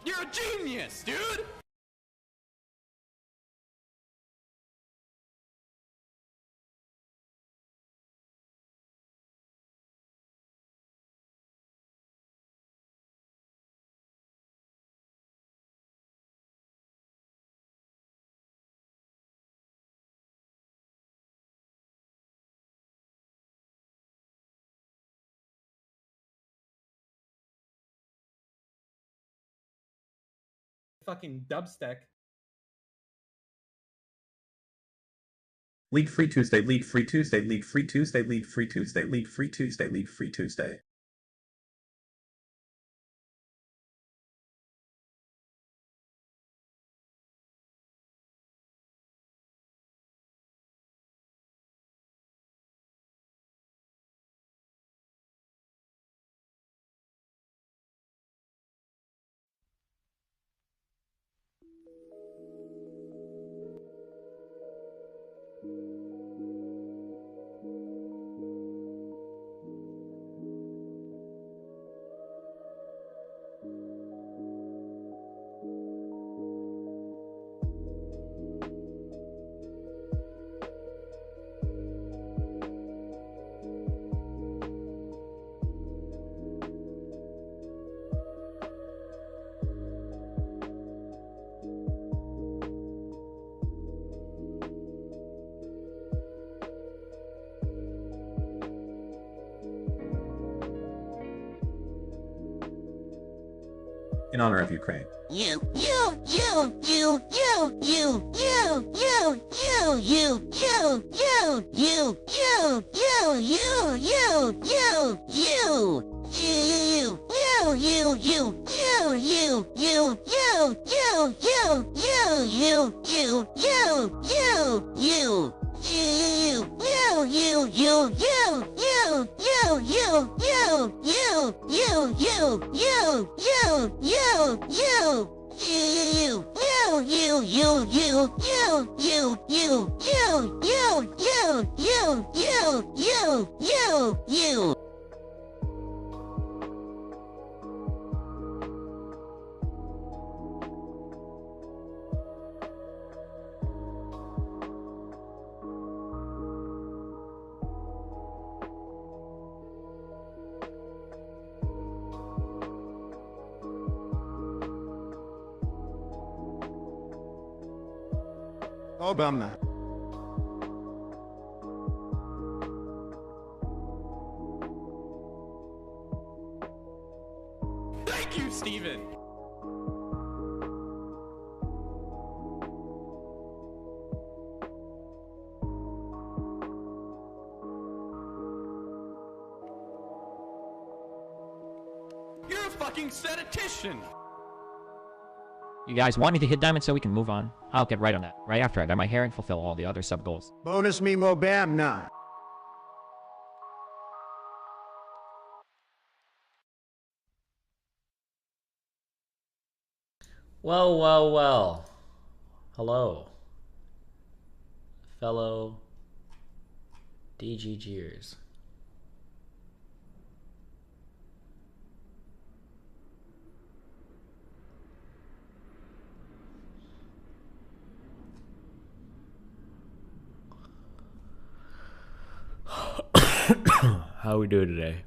You're a genius, dude! Fucking dubstep. League Free Tuesday, League Free Tuesday, League Free Tuesday, League Free Tuesday, League Free Tuesday, League Free Tuesday. In honor of Ukraine. Obama. Thank you, Steven! You're a fucking statistician! You guys want me to hit diamond so we can move on? I'll get right on that. Right after I dye my hair and fulfill all the other sub goals. Bonus me Mobamna. Well, well, well. Hello. Fellow DGGers. How we doing today?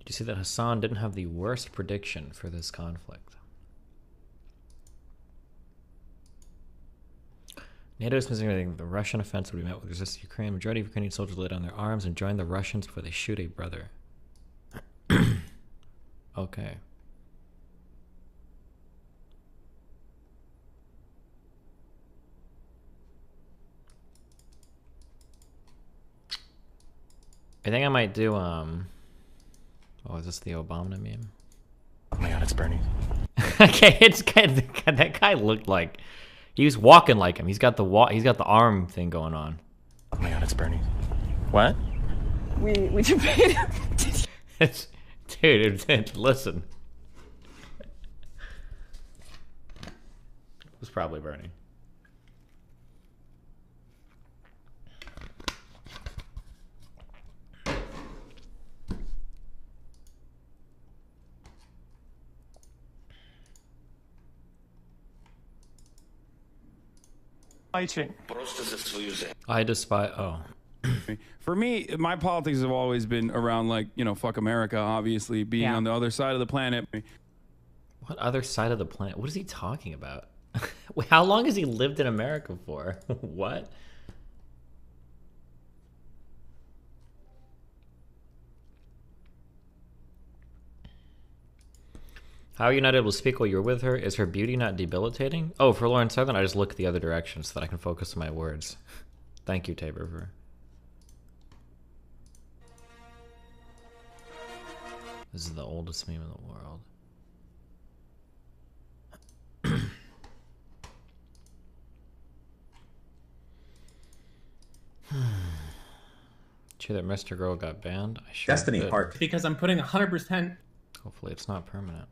Did you see that Hassan didn't have the worst prediction for this conflict? NATO is considering the Russian offensive would be met with resistance to Ukraine. Majority of Ukrainian soldiers lay down their arms and join the Russians before they shoot a brother. Okay. I think I might do, oh, is this the Obama meme? Oh my god, it's Bernie. Okay, it's kind of, that guy looked like, he was walking like him. He's got the arm thing going on. Oh my god, it's Bernie. What? We debated. Dude, listen. It was probably Bernie. I despise. Oh. For me, my politics have always been around, like, you know, fuck America, obviously, being on the other side of the planet. What other side of the planet? What is he talking about? How long has he lived in America for? What? How are you not able to speak while you're with her? Is her beauty not debilitating? Oh, for Lauren Southern, I just look the other direction so that I can focus on my words. Thank you, Tabor. This is the oldest meme in the world. Cheer that Mr. Girl got banned? I sure Destiny did. Heart. Because I'm putting 100%. Hopefully it's not permanent.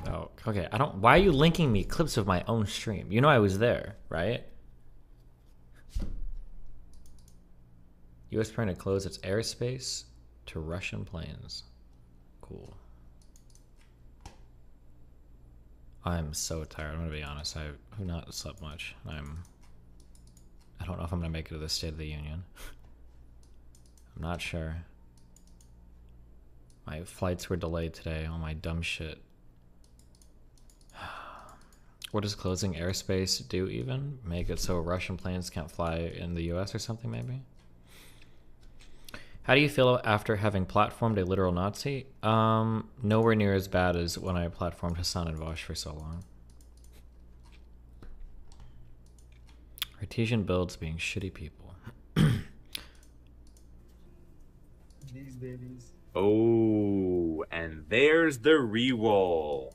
Oh, okay. I don't. Why are you linking me clips of my own stream? You know I was there, right? U.S. trying to close its airspace to Russian planes. Cool. I'm so tired. I'm gonna be honest. I've not slept much. I don't know if I'm gonna make it to the State of the Union. I'm not sure. My flights were delayed today. All my dumb shit. What does closing airspace do even? Make it so Russian planes can't fly in the US or something maybe? How do you feel after having platformed a literal Nazi? Nowhere near as bad as when I platformed Hassan and Vosh for so long. Artesian builds being shitty people. These babies. Oh, and there's the reroll.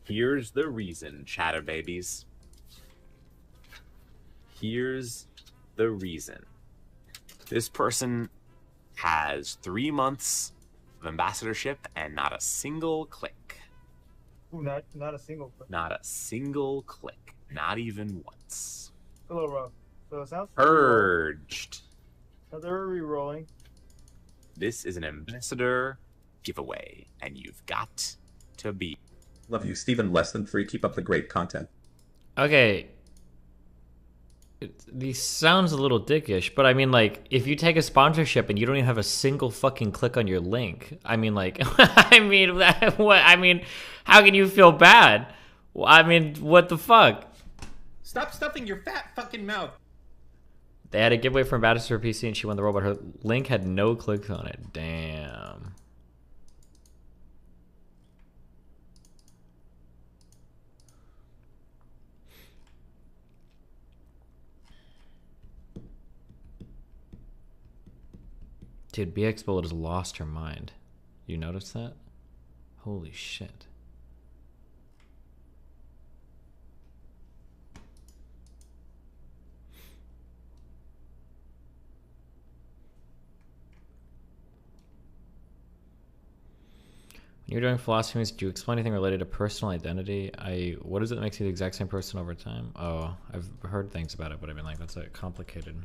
Here's the reason, chatter babies. Here's the reason. This person has 3 months of ambassadorship and not a single click. Ooh, not a single click. Not a single click. Not even once. A little rough. So it sounds Purged. So they're re-rolling. This is an ambassador giveaway, and you've got to be. Love you, Steven. Less than free. Keep up the great content. Okay. These sounds a little dickish, but I mean, like, if you take a sponsorship and you don't even have a single fucking click on your link, I mean, like, I mean, what? I mean, how can you feel bad? I mean, what the fuck? Stop stuffing your fat fucking mouth. They had a giveaway for Ambassador PC and she won the role, but her link had no clicks on it. Damn. Dude, BX Bullet has lost her mind. You notice that? Holy shit. When you're doing philosophy, do you explain anything related to personal identity? What is it that makes you the exact same person over time? Oh, I've heard things about it, but I mean, like, that's a complicated.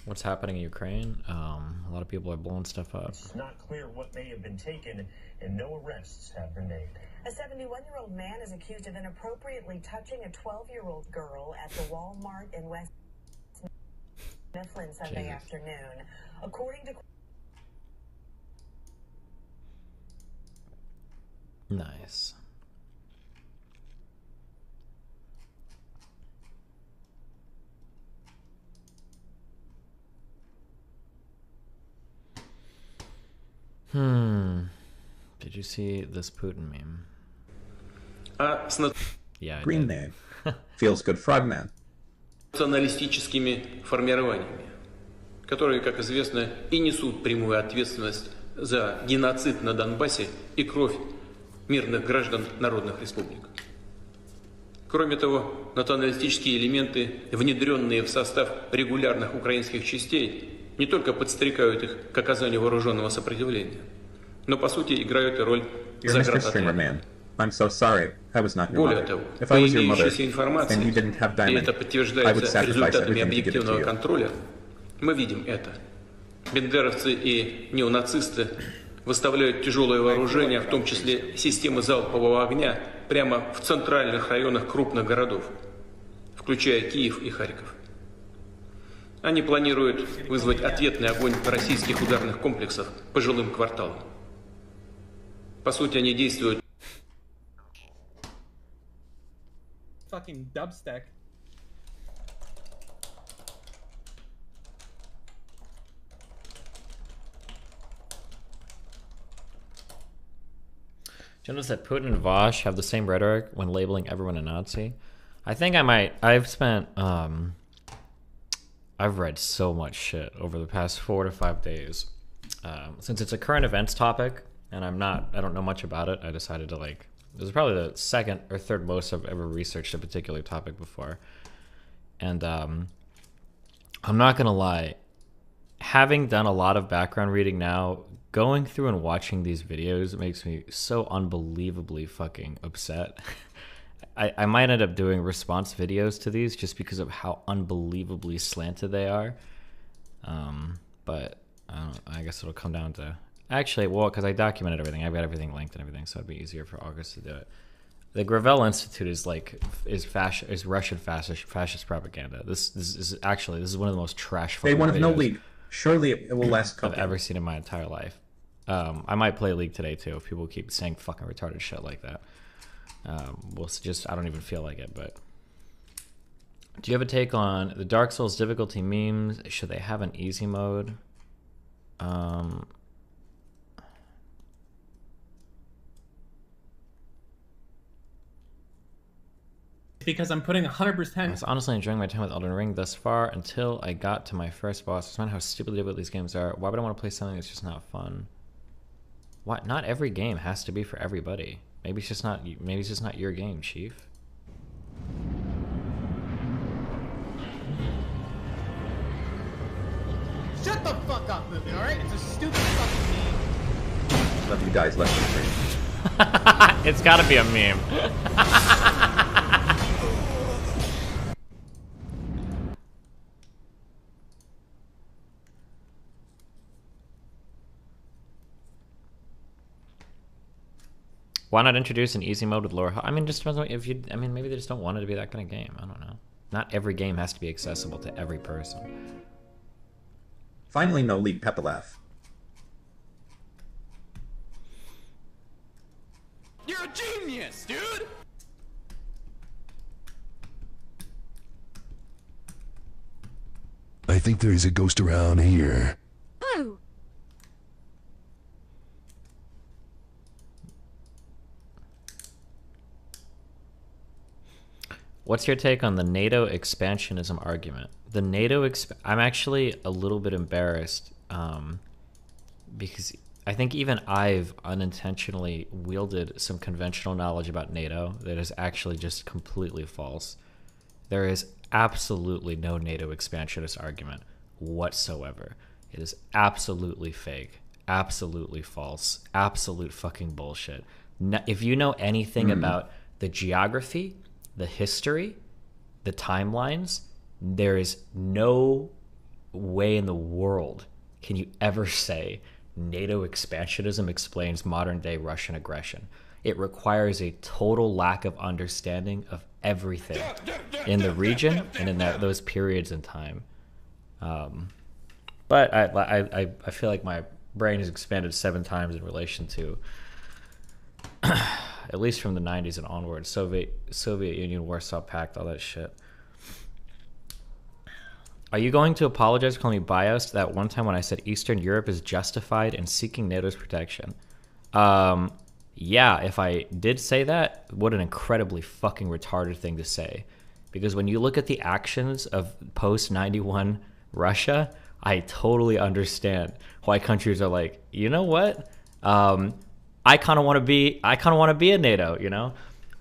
What's happening in Ukraine? A lot of people are blowing stuff up. It's not clear what may have been taken, and no arrests have been made. A 71-year-old man is accused of inappropriately touching a 12-year-old girl at the Walmart in West Mifflin Sunday afternoon. According to... Nice. Did you see this Putin meme? Yeah, I Green did. Man. Feels good frogman. Националистическими формированиями, которые, как известно, и несут прямую ответственность за геноцид на Донбассе и кровь мирных граждан народных республик. Кроме того, националистические элементы, внедренные в состав регулярных украинских частей, не только подстрекают их к оказанию вооруженного сопротивления, но по сути играют и роль заградотряда. I'm so sorry. I was not your Более mother. того, If по I was your mother, имеющейся информации, and you didn't have и это diamond, I would подтверждается sacrifice результатами everything to give it to объективного you. контроля, мы видим это. Бендеровцы и неонацисты выставляют тяжелое вооружение, в том числе системы залпового огня, прямо в центральных районах крупных городов, включая Киев и Харьков. Они планируют вызвать ответный огонь российских ударных комплексов по жилым кварталам. По сути, они действуют... Fucking dubstep. Do you notice that Putin and Vosh have the same rhetoric when labeling everyone a Nazi? I think I might. I've read so much shit over the past 4 to 5 days. Since it's a current events topic, and I don't know much about it, I decided to this is probably the second or third most I've ever researched a particular topic before. And I'm not gonna lie, having done a lot of background reading now, going through and watching these videos makes me so unbelievably fucking upset. I might end up doing response videos to these just because of how unbelievably slanted they are. But I guess it'll come down to... Actually, well, because I documented everything. I've got everything linked and everything, so it'd be easier for August to do it. The Gravel Institute is Russian fascist propaganda. This is one of the most trash. They one of no league. Surely it will last. I've ever seen in my entire life. I might play League today too if people keep saying fucking retarded shit like that. I don't even feel like it. But do you have a take on the Dark Souls difficulty memes? Should they have an easy mode? Because I'm putting 100%. I was honestly enjoying my time with Elden Ring thus far until I got to my first boss. It's not how stupidly difficult these games are. Why would I want to play something that's just not fun? What? Not every game has to be for everybody. Maybe it's just not. Maybe it's just not your game, Chief. Shut the fuck up, movie. All right, it's a stupid fucking meme. Love you guys less than 3. It's gotta be a meme. Why not introduce an easy mode with lower? I mean, just depends on if you. I mean, maybe they just don't want it to be that kind of game. I don't know. Not every game has to be accessible to every person. Finally, no league Pepalaf. You're a genius, dude! I think there is a ghost around here. Oh. What's your take on the NATO expansionism argument? The NATO I'm actually a little bit embarrassed because I think even I've unintentionally wielded some conventional knowledge about NATO that is actually just completely false. There is absolutely no NATO expansionist argument whatsoever. It is absolutely fake, absolutely false, absolute fucking bullshit. If you know anything about the geography, the history, the timelines, there is no way in the world can you ever say NATO expansionism explains modern day Russian aggression. It requires a total lack of understanding of everything in the region and in those periods in time. But I feel like my brain has expanded 7 times in relation to at least from the 90s and onward. Soviet Union, Warsaw Pact, all that shit. Are you going to apologize for calling me biased that one time when I said Eastern Europe is justified in seeking NATO's protection? Yeah, if I did say that, what an incredibly fucking retarded thing to say. Because when you look at the actions of post-91 Russia, I totally understand why countries are like, you know what? I kind of want to be in NATO, you know?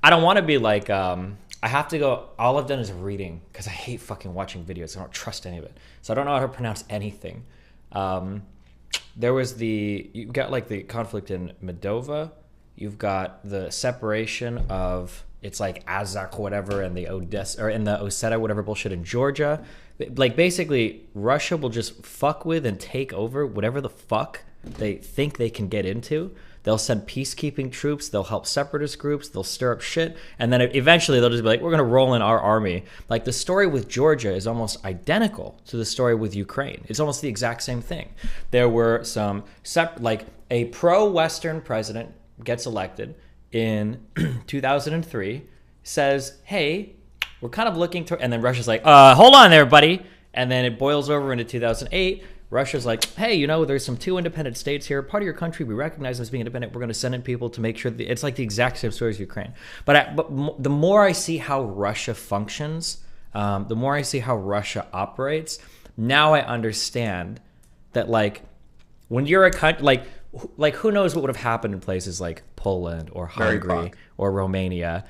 I don't want to be like, I have to go, all I've done is reading, because I hate fucking watching videos. I don't trust any of it. So I don't know how to pronounce anything. There was you got like the conflict in Moldova. You've got the separation of it's like Azak, whatever, and the Odessa or in the Oseta, whatever bullshit in Georgia. Like basically, Russia will just fuck with and take over whatever the fuck they think they can get into. They'll send peacekeeping troops. They'll help separatist groups. They'll stir up shit. And then eventually they'll just be like, we're going to roll in our army. Like the story with Georgia is almost identical to the story with Ukraine. It's almost the exact same thing. There were some, like a pro-Western president gets elected in 2003, says, hey, we're kind of looking to, and then Russia's like, hold on there, buddy. And then it boils over into 2008. Russia's like, hey, you know, there's some 2 independent states here. Part of your country, we recognize them as being independent. We're going to send in people to make sure that it's like the exact same story as Ukraine. But the more I see how Russia functions, the more I see how Russia operates, now I understand that, like, when you're a country, like who knows what would have happened in places like Poland or Hungary or Romania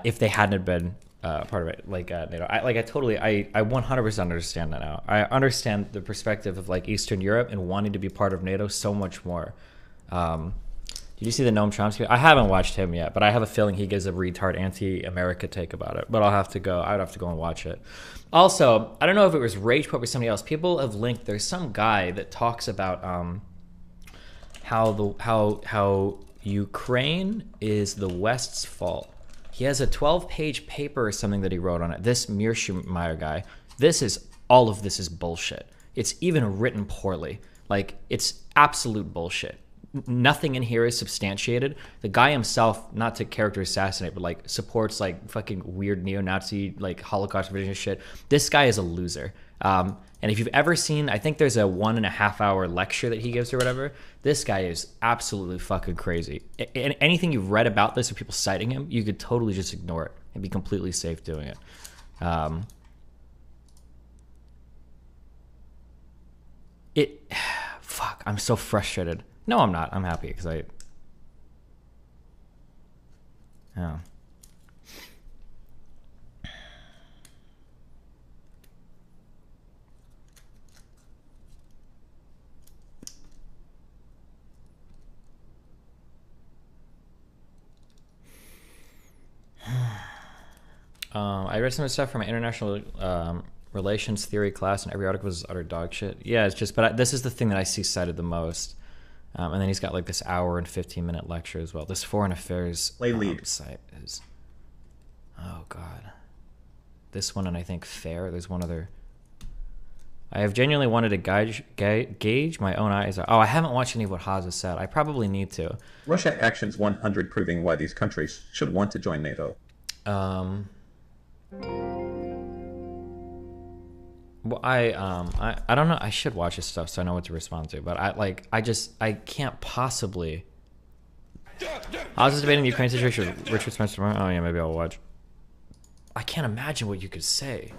if they hadn't been part of it, like NATO. I 100% understand that now. I understand the perspective of like Eastern Europe and wanting to be part of NATO so much more. Did you see the Noam Chomsky? I haven't watched him yet, but I have a feeling he gives a retard anti-America take about it. But I'd have to go and watch it. Also, I don't know if it was Rage Pop or somebody else. People have linked. There's some guy that talks about how Ukraine is the West's fault. He has a 12-page paper or something that he wrote on it. This Mearsheimer guy, all of this is bullshit. It's even written poorly. Like, it's absolute bullshit. Nothing in here is substantiated. The guy himself, not to character assassinate, but like supports like fucking weird neo-Nazi, like Holocaust revisionist shit. This guy is a loser. And if you've ever seen, I think there's a 1.5 hour lecture that he gives or whatever. This guy is absolutely fucking crazy. And anything you've read about this or people citing him, you could totally just ignore it and be completely safe doing it. Fuck, I'm so frustrated. No, I'm not. I'm happy because yeah. I read some stuff from my international relations theory class, and every article was utter dog shit. Yeah, it's just, but this is the thing that I see cited the most. And then he's got like this hour and 15-minute lecture as well. This foreign affairs site is, oh god, this one, and I think Fair. There's one other. I have genuinely wanted to gauge my own eyes. Oh, I haven't watched any of what Haas has said. I probably need to. Russia Actions 100 proving why these countries should want to join NATO. Well, I don't know. I should watch his stuff so I know what to respond to. But I can't possibly. I was just debating the Ukraine situation with Richard Spencer tomorrow. Oh yeah, maybe I'll watch. I can't imagine what you could say.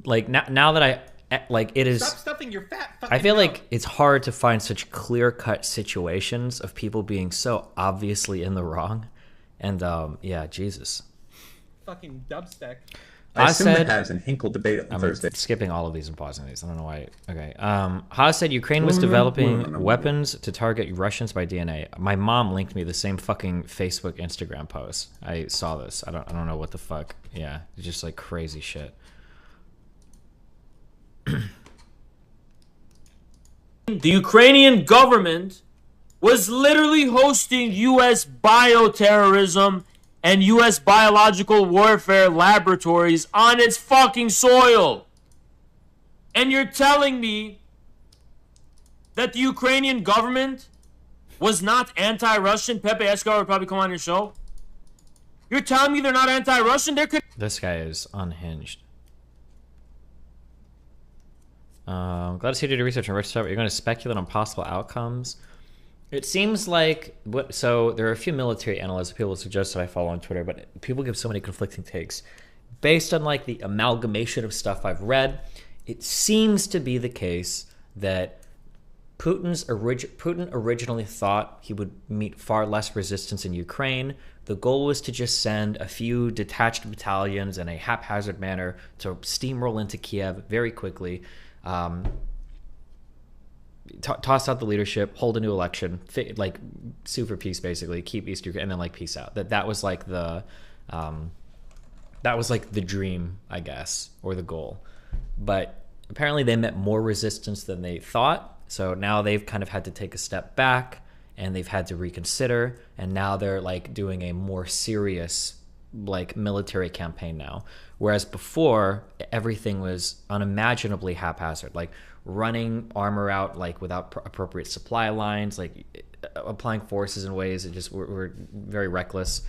Like now that it is. Stop stuffing your fat. I feel like it's hard to find such clear-cut situations of people being so obviously in the wrong, and yeah, Jesus. Fucking dubstep. I assume the Haas and Hinkle debate on Thursday. Skipping all of these and pausing these. I don't know why. Okay. Haas said Ukraine was developing weapons to target Russians by DNA. My mom linked me the same fucking Facebook, Instagram post. I saw this. I don't know what the fuck. Yeah, it's just like crazy shit. The Ukrainian government was literally hosting U.S. bioterrorism and U.S. biological warfare laboratories on its fucking soil. And you're telling me that the Ukrainian government was not anti-Russian? Pepe Escobar would probably come on your show. You're telling me they're not anti-Russian? This guy is unhinged. Glad to see you do research on Rich stuff. You're going to speculate on possible outcomes. It seems like so there are a few military analysts people suggest that I follow on Twitter, but people give so many conflicting takes. Based on like the amalgamation of stuff I've read, it seems to be the case that Putin originally thought he would meet far less resistance in Ukraine. The goal was to just send a few detached battalions in a haphazard manner to steamroll into Kiev very quickly. toss out the leadership, hold a new election, like sue for peace, basically, keep East Ukraine, and then like peace out. That was like the dream, I guess, or the goal. But apparently they met more resistance than they thought. So now they've kind of had to take a step back and they've had to reconsider. And now they're like doing a more serious like military campaign now. Whereas before, everything was unimaginably haphazard, like running armor out like without appropriate supply lines, like applying forces in ways that just were very reckless.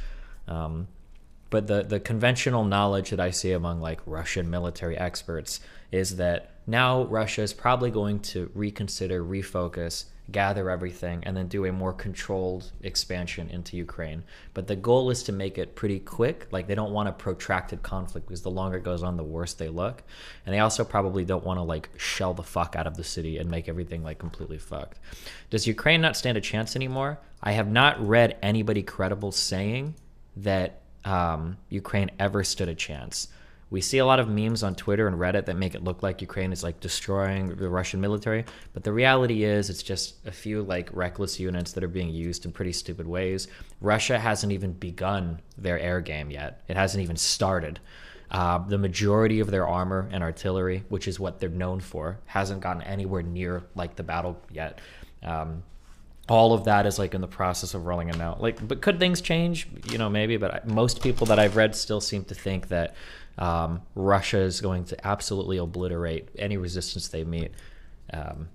But the conventional knowledge that I see among like Russian military experts is that now Russia is probably going to reconsider, refocus, gather everything, and then do a more controlled expansion into Ukraine. But the goal is to make it pretty quick. Like they don't want a protracted conflict because the longer it goes on, the worse they look. And they also probably don't want to like shell the fuck out of the city and make everything like completely fucked. Does Ukraine not stand a chance anymore? I have not read anybody credible saying that Ukraine ever stood a chance. We see a lot of memes on Twitter and Reddit that make it look like Ukraine is like destroying the Russian military, but the reality is it's just a few like reckless units that are being used in pretty stupid ways. Russia hasn't even begun their air game yet. It hasn't even started. The majority of their armor and artillery, which is what they're known for, hasn't gotten anywhere near like the battle yet. All of that is like in the process of rolling it out. Like, but could things change? You know, maybe. But most people that I've read still seem to think that Russia is going to absolutely obliterate any resistance they meet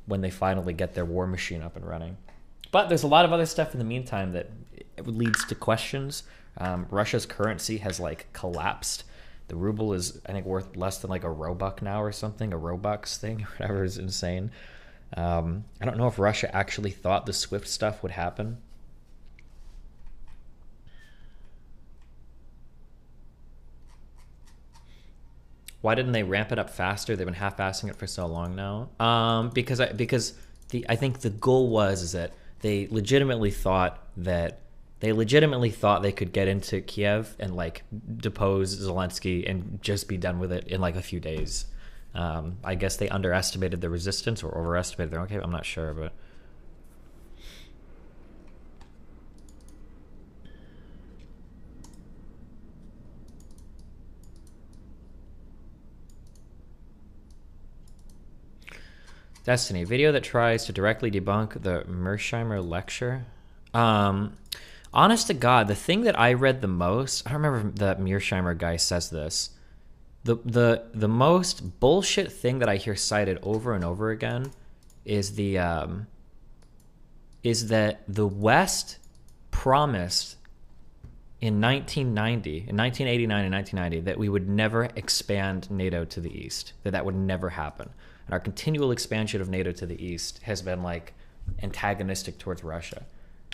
when they finally get their war machine up and running. But there's a lot of other stuff in the meantime that leads to questions. Russia's currency has like collapsed. The ruble is, I think, worth less than like a Robuck now or something, a Robux thing, whatever, is insane. I don't know if Russia actually thought the SWIFT stuff would happen. Why didn't they ramp it up faster? They've been half-assing it for so long now. Because I think the goal is that they legitimately thought they could get into Kiev and like depose Zelensky and just be done with it in like a few days. I guess they underestimated the resistance or overestimated their own capability. I'm not sure, but Destiny, video that tries to directly debunk the Mersheimer lecture. Honest to God, the thing that I read the most, I don't remember if the Mearsheimer guy says this. The most bullshit thing that I hear cited over and over again is that the West promised in 1989 and 1990 that we would never expand NATO to the east, that would never happen. And our continual expansion of NATO to the east has been like antagonistic towards Russia.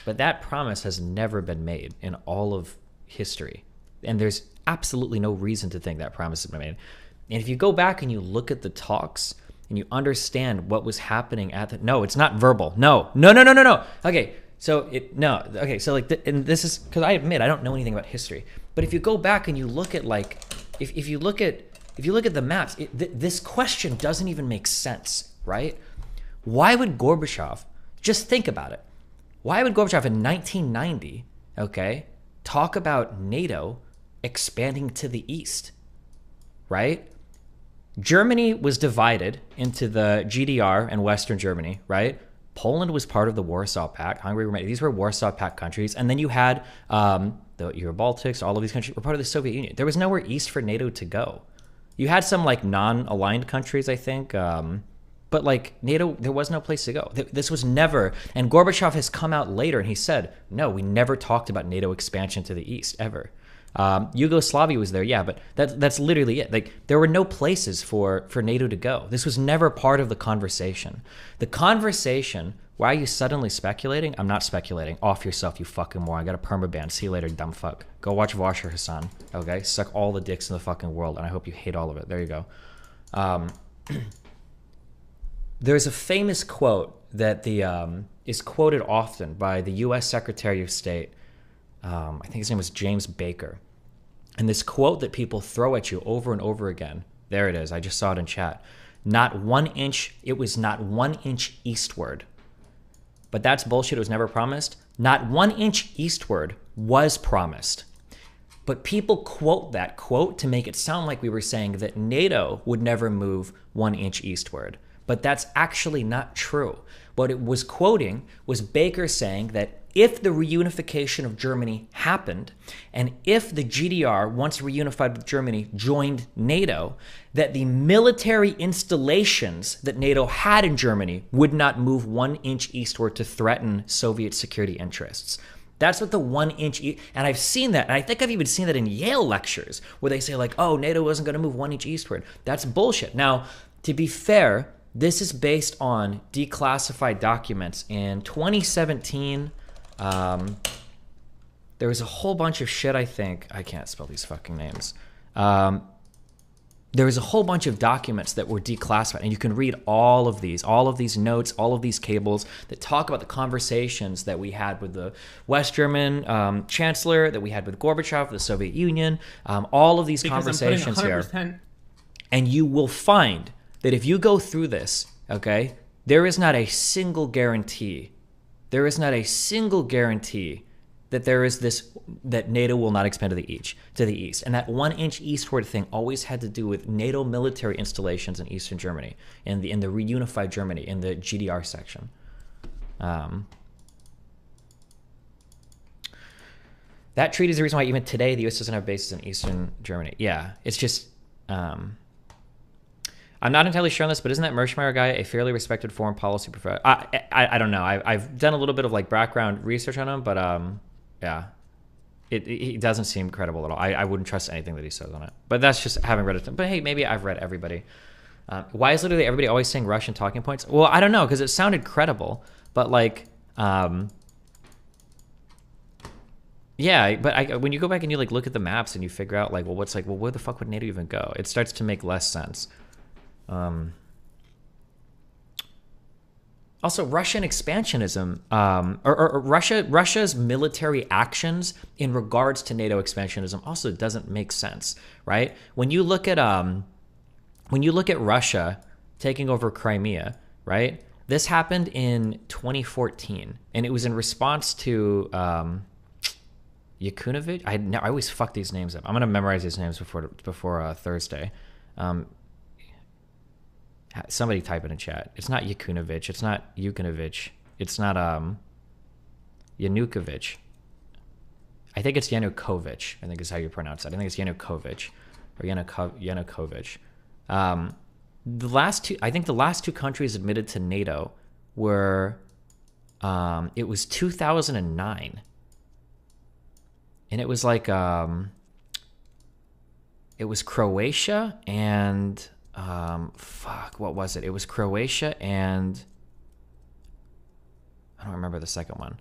But that promise has never been made in all of history. And there's absolutely no reason to think that promise has been made. And if you go back and you look at the talks and you understand what was happening at the... No, it's not verbal. No. Okay, so and this is... Because I admit, I don't know anything about history. But if you go back and you look at like... If you look at the maps, this question doesn't even make sense, right? Why would Gorbachev... Just think about it. Why would Gorbachev in 1990, okay, talk about NATO expanding to the east, right? Germany was divided into the GDR and Western Germany, right? Poland was part of the Warsaw Pact. Hungary, Romania, these were Warsaw Pact countries. And then you had the Euro-Baltics, all of these countries were part of the Soviet Union. There was nowhere east for NATO to go. You had some like non-aligned countries, I think, but like NATO, there was no place to go. This was never, and Gorbachev has come out later and he said, no, we never talked about NATO expansion to the east, ever. Yugoslavia was there, yeah, but that's literally it. Like there were no places for NATO to go. This was never part of the conversation. The conversation, why are you suddenly speculating? I'm not speculating. Off yourself, you fucking moron. I got a permaban. See you later, dumb fuck. Go watch Vasher Hassan, okay? Suck all the dicks in the fucking world, and I hope you hate all of it. There you go. There's a famous quote that is quoted often by the U.S. Secretary of State. I think his name was James Baker. And this quote that people throw at you over and over again, there it is, I just saw it in chat. not 1 inch. It was not 1 inch eastward. But that's bullshit. It was never promised. Not 1 inch eastward was promised. But people quote that quote to make it sound like we were saying that NATO would never move 1 inch eastward. But that's actually not true. What it was quoting was Baker saying that if the reunification of Germany happened, and if the GDR, once reunified with Germany, joined NATO, that the military installations that NATO had in Germany would not move 1 inch eastward to threaten Soviet security interests. That's what the 1 inch, and I've seen that, and I think I've even seen that in Yale lectures, where they say like, oh, NATO wasn't going to move 1 inch eastward. That's bullshit. Now, to be fair, this is based on declassified documents. In 2017, there was a whole bunch of shit, I think. I can't spell these fucking names. There was a whole bunch of documents that were declassified, and you can read all of these notes, all of these cables that talk about the conversations that we had with the West German chancellor, that we had with Gorbachev, the Soviet Union, all of these conversations here. And you will find that if you go through this, okay, there is not a single guarantee. There is not a single guarantee that there is this, that NATO will not expand to the east. And that 1 inch eastward thing always had to do with NATO military installations in Eastern Germany, in the reunified Germany, in the GDR section. That treaty is the reason why even today the U.S. doesn't have bases in Eastern Germany. Yeah, it's just... I'm not entirely sure on this, but isn't that Merschmeyer guy a fairly respected foreign policy professor? I don't know. I've done a little bit of like background research on him, but yeah, he doesn't seem credible at all. I wouldn't trust anything that he says on it. But that's just having read it. But hey, maybe I've read everybody. Why is literally everybody always saying Russian talking points? Well, I don't know, because it sounded credible, but like, yeah, but when you go back and you like look at the maps and you figure out like, well, where the fuck would NATO even go? It starts to make less sense. Also, Russian expansionism, or Russia's military actions in regards to NATO expansionism also doesn't make sense, right? When you look at Russia taking over Crimea, right? This happened in 2014, and it was in response to Yakunovich. I always fuck these names up. I'm gonna memorize these names before Thursday. Somebody type it in chat. It's not Yakunovich. It's not Yukonovich. It's not Yanukovych. I think it's Yanukovych. I think is how you pronounce it. I think it's Yanukovych or Yanukovych. The last two countries admitted to NATO were it was 2009, and it was like it was Croatia and what was it? It was Croatia and I don't remember the second one,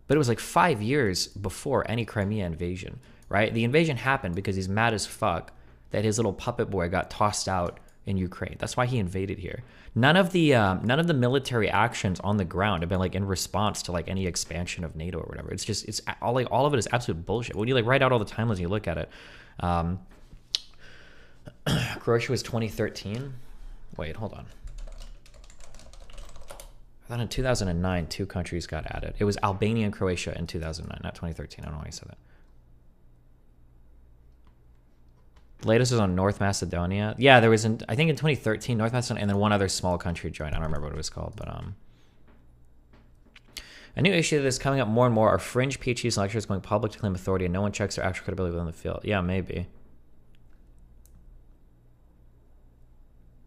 but it was like 5 years before any Crimea invasion, right? The invasion happened because he's mad as fuck that his little puppet boy got tossed out in Ukraine. That's why he invaded here. None of the military actions on the ground have been like in response to like any expansion of NATO or whatever. It's all of it is absolute bullshit. When you like write out all the timelines and you look at it, Croatia was 2013. Wait, hold on. I thought in 2009 two countries got added. It was Albania and Croatia in 2009, not 2013. I don't know why I said that. Latest was on North Macedonia. Yeah, there was I think in 2013 North Macedonia, and then one other small country joined. I don't remember what it was called, but a new issue that is coming up more and more are fringe PhDs and lecturers going public to claim authority, and no one checks their actual credibility within the field. Yeah, maybe.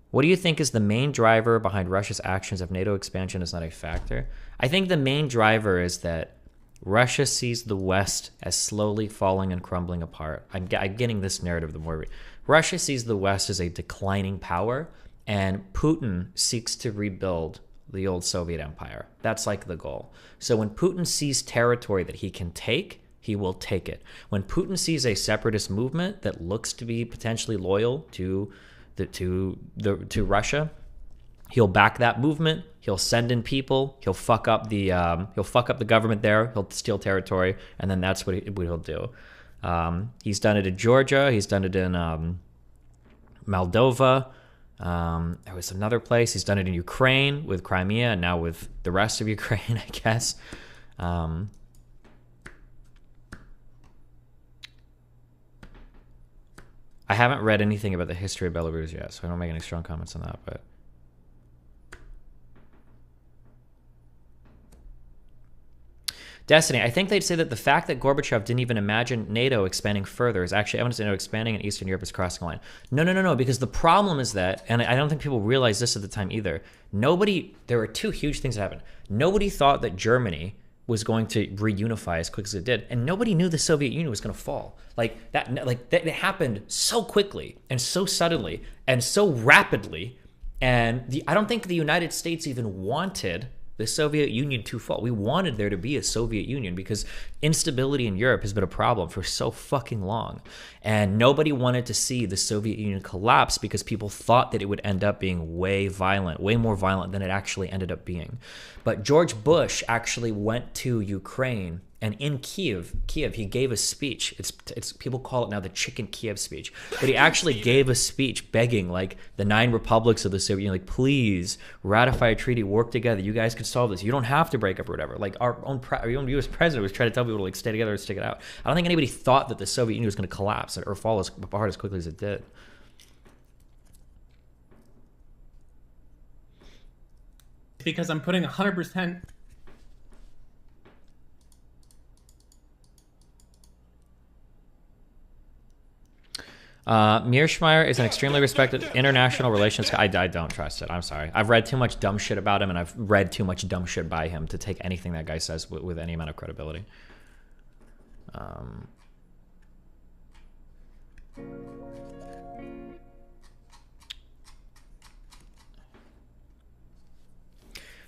What do you think is the main driver behind Russia's actions if NATO expansion is not a factor? I think the main driver is that Russia sees the West as slowly falling and crumbling apart. I'm getting this narrative the more Russia sees the West as a declining power, and Putin seeks to rebuild the old Soviet empire. That's like the goal. So when Putin sees territory that he can take, he will take it. When Putin sees a separatist movement that looks to be potentially loyal to Russia, he'll back that movement. He'll send in people. He'll fuck up the government there. He'll steal territory, and then that's what he'll do. He's done it in Georgia. He's done it in Moldova. There was another place. He's done it in Ukraine with Crimea, and now with the rest of Ukraine, I guess. I haven't read anything about the history of Belarus yet, so I don't make any strong comments on that, but... Destiny, I think they'd say that the fact that Gorbachev didn't even imagine NATO expanding further is actually evidence that NATO expanding in Eastern Europe is crossing the line. No, because the problem is that, and I don't think people realized this at the time either, there were two huge things that happened. Nobody thought that Germany was going to reunify as quick as it did, and nobody knew the Soviet Union was going to fall. That happened so quickly and so suddenly and so rapidly, and I don't think the United States even wanted the Soviet Union to fall. We wanted there to be a Soviet Union because instability in Europe has been a problem for so fucking long. And nobody wanted to see the Soviet Union collapse because people thought that it would end up being way more violent than it actually ended up being. But George Bush actually went to Ukraine, and in Kiev, he gave a speech. It's people call it now the Chicken Kiev speech. But he actually gave a speech begging, like, the 9 republics of the Soviet Union, like, please ratify a treaty, work together. You guys can solve this. You don't have to break up or whatever. Like, our own U.S. president was trying to tell people to, like, stay together and stick it out. I don't think anybody thought that the Soviet Union was going to collapse or fall apart as quickly as it did. Because I'm putting 100%. Mearshmeyer is an extremely respected international relations guy. I don't trust it. I'm sorry. I've read too much dumb shit about him, and I've read too much dumb shit by him to take anything that guy says with any amount of credibility.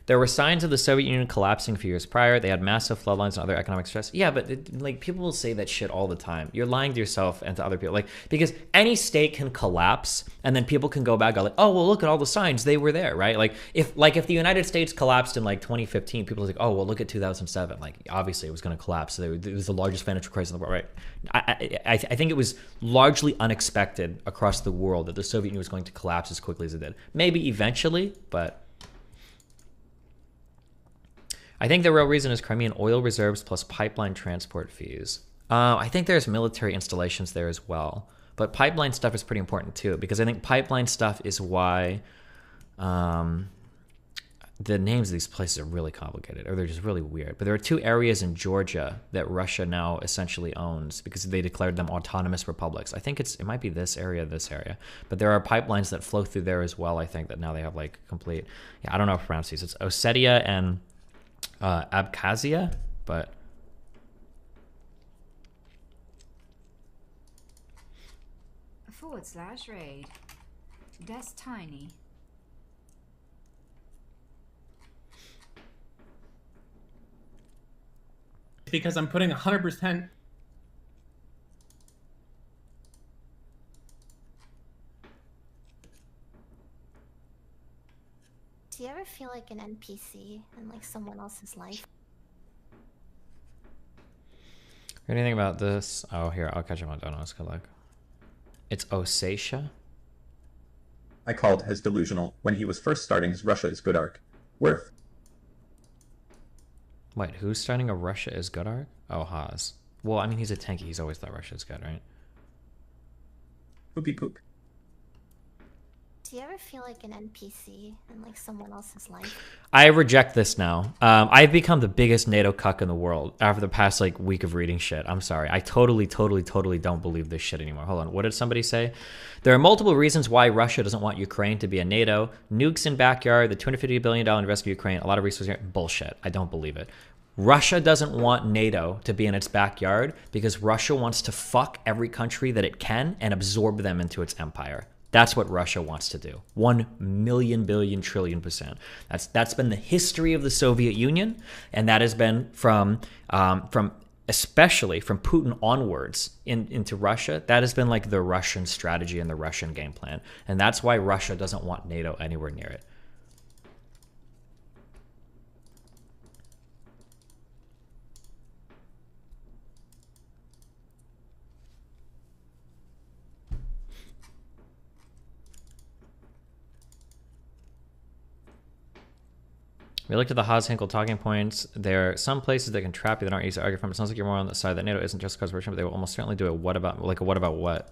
There were signs of the Soviet Union collapsing a few years prior. They had massive floodlines and other economic stress. Yeah, but people will say that shit all the time. You're lying to yourself and to other people. Because any state can collapse, and then people can go back and go like, oh, well, look at all the signs. They were there, right? If the United States collapsed in 2015, people are like, oh, well, look at 2007. Obviously it was going to collapse. It was the largest financial crisis in the world, right? I think it was largely unexpected across the world that the Soviet Union was going to collapse as quickly as it did. Maybe eventually, but... I think the real reason is Crimean oil reserves plus pipeline transport fees. I think there's military installations there as well. But pipeline stuff is pretty important too, because I think pipeline stuff is why the names of these places are really complicated, or they're just really weird. But there are 2 areas in Georgia that Russia now essentially owns because they declared them autonomous republics. I think it might be this area. But there are pipelines that flow through there as well, I think, that now they have complete... Yeah, I don't know how to pronounce these. It's Ossetia and... Abkhazia, but /raid. That's tiny. Because I'm putting 100%. Do you ever feel like an NPC in someone else's life? Anything about this? Oh, here, I'll catch him on donos. Good luck. It's Ossetia? I called as delusional when he was first starting his Russia is good arc. Worth. Wait, who's starting a Russia is good arc? Oh, Haas. Well, I mean, he's a tanky. He's always thought Russia is good, right? Poopy poop. Do you ever feel like an NPC in someone else's life? I reject this now. I've become the biggest NATO cuck in the world after the past week of reading shit. I'm sorry. I totally don't believe this shit anymore. Hold on. What did somebody say? There are multiple reasons why Russia doesn't want Ukraine to be a NATO. Nukes in backyard, the $250 billion investment in Ukraine, a lot of resources here. Bullshit. I don't believe it. Russia doesn't want NATO to be in its backyard because Russia wants to fuck every country that it can and absorb them into its empire. That's what Russia wants to do. 1 million billion trillion %. That's been the history of the Soviet Union, and that has been from especially from Putin onwards into Russia. That has been the Russian strategy and the Russian game plan, and that's why Russia doesn't want NATO anywhere near it. We looked at the Haas-Hinkel talking points. There are some places that can trap you that aren't easy to argue from. It sounds like you're more on the side that NATO isn't just because Russia, but they will almost certainly do a what about, like a what about what?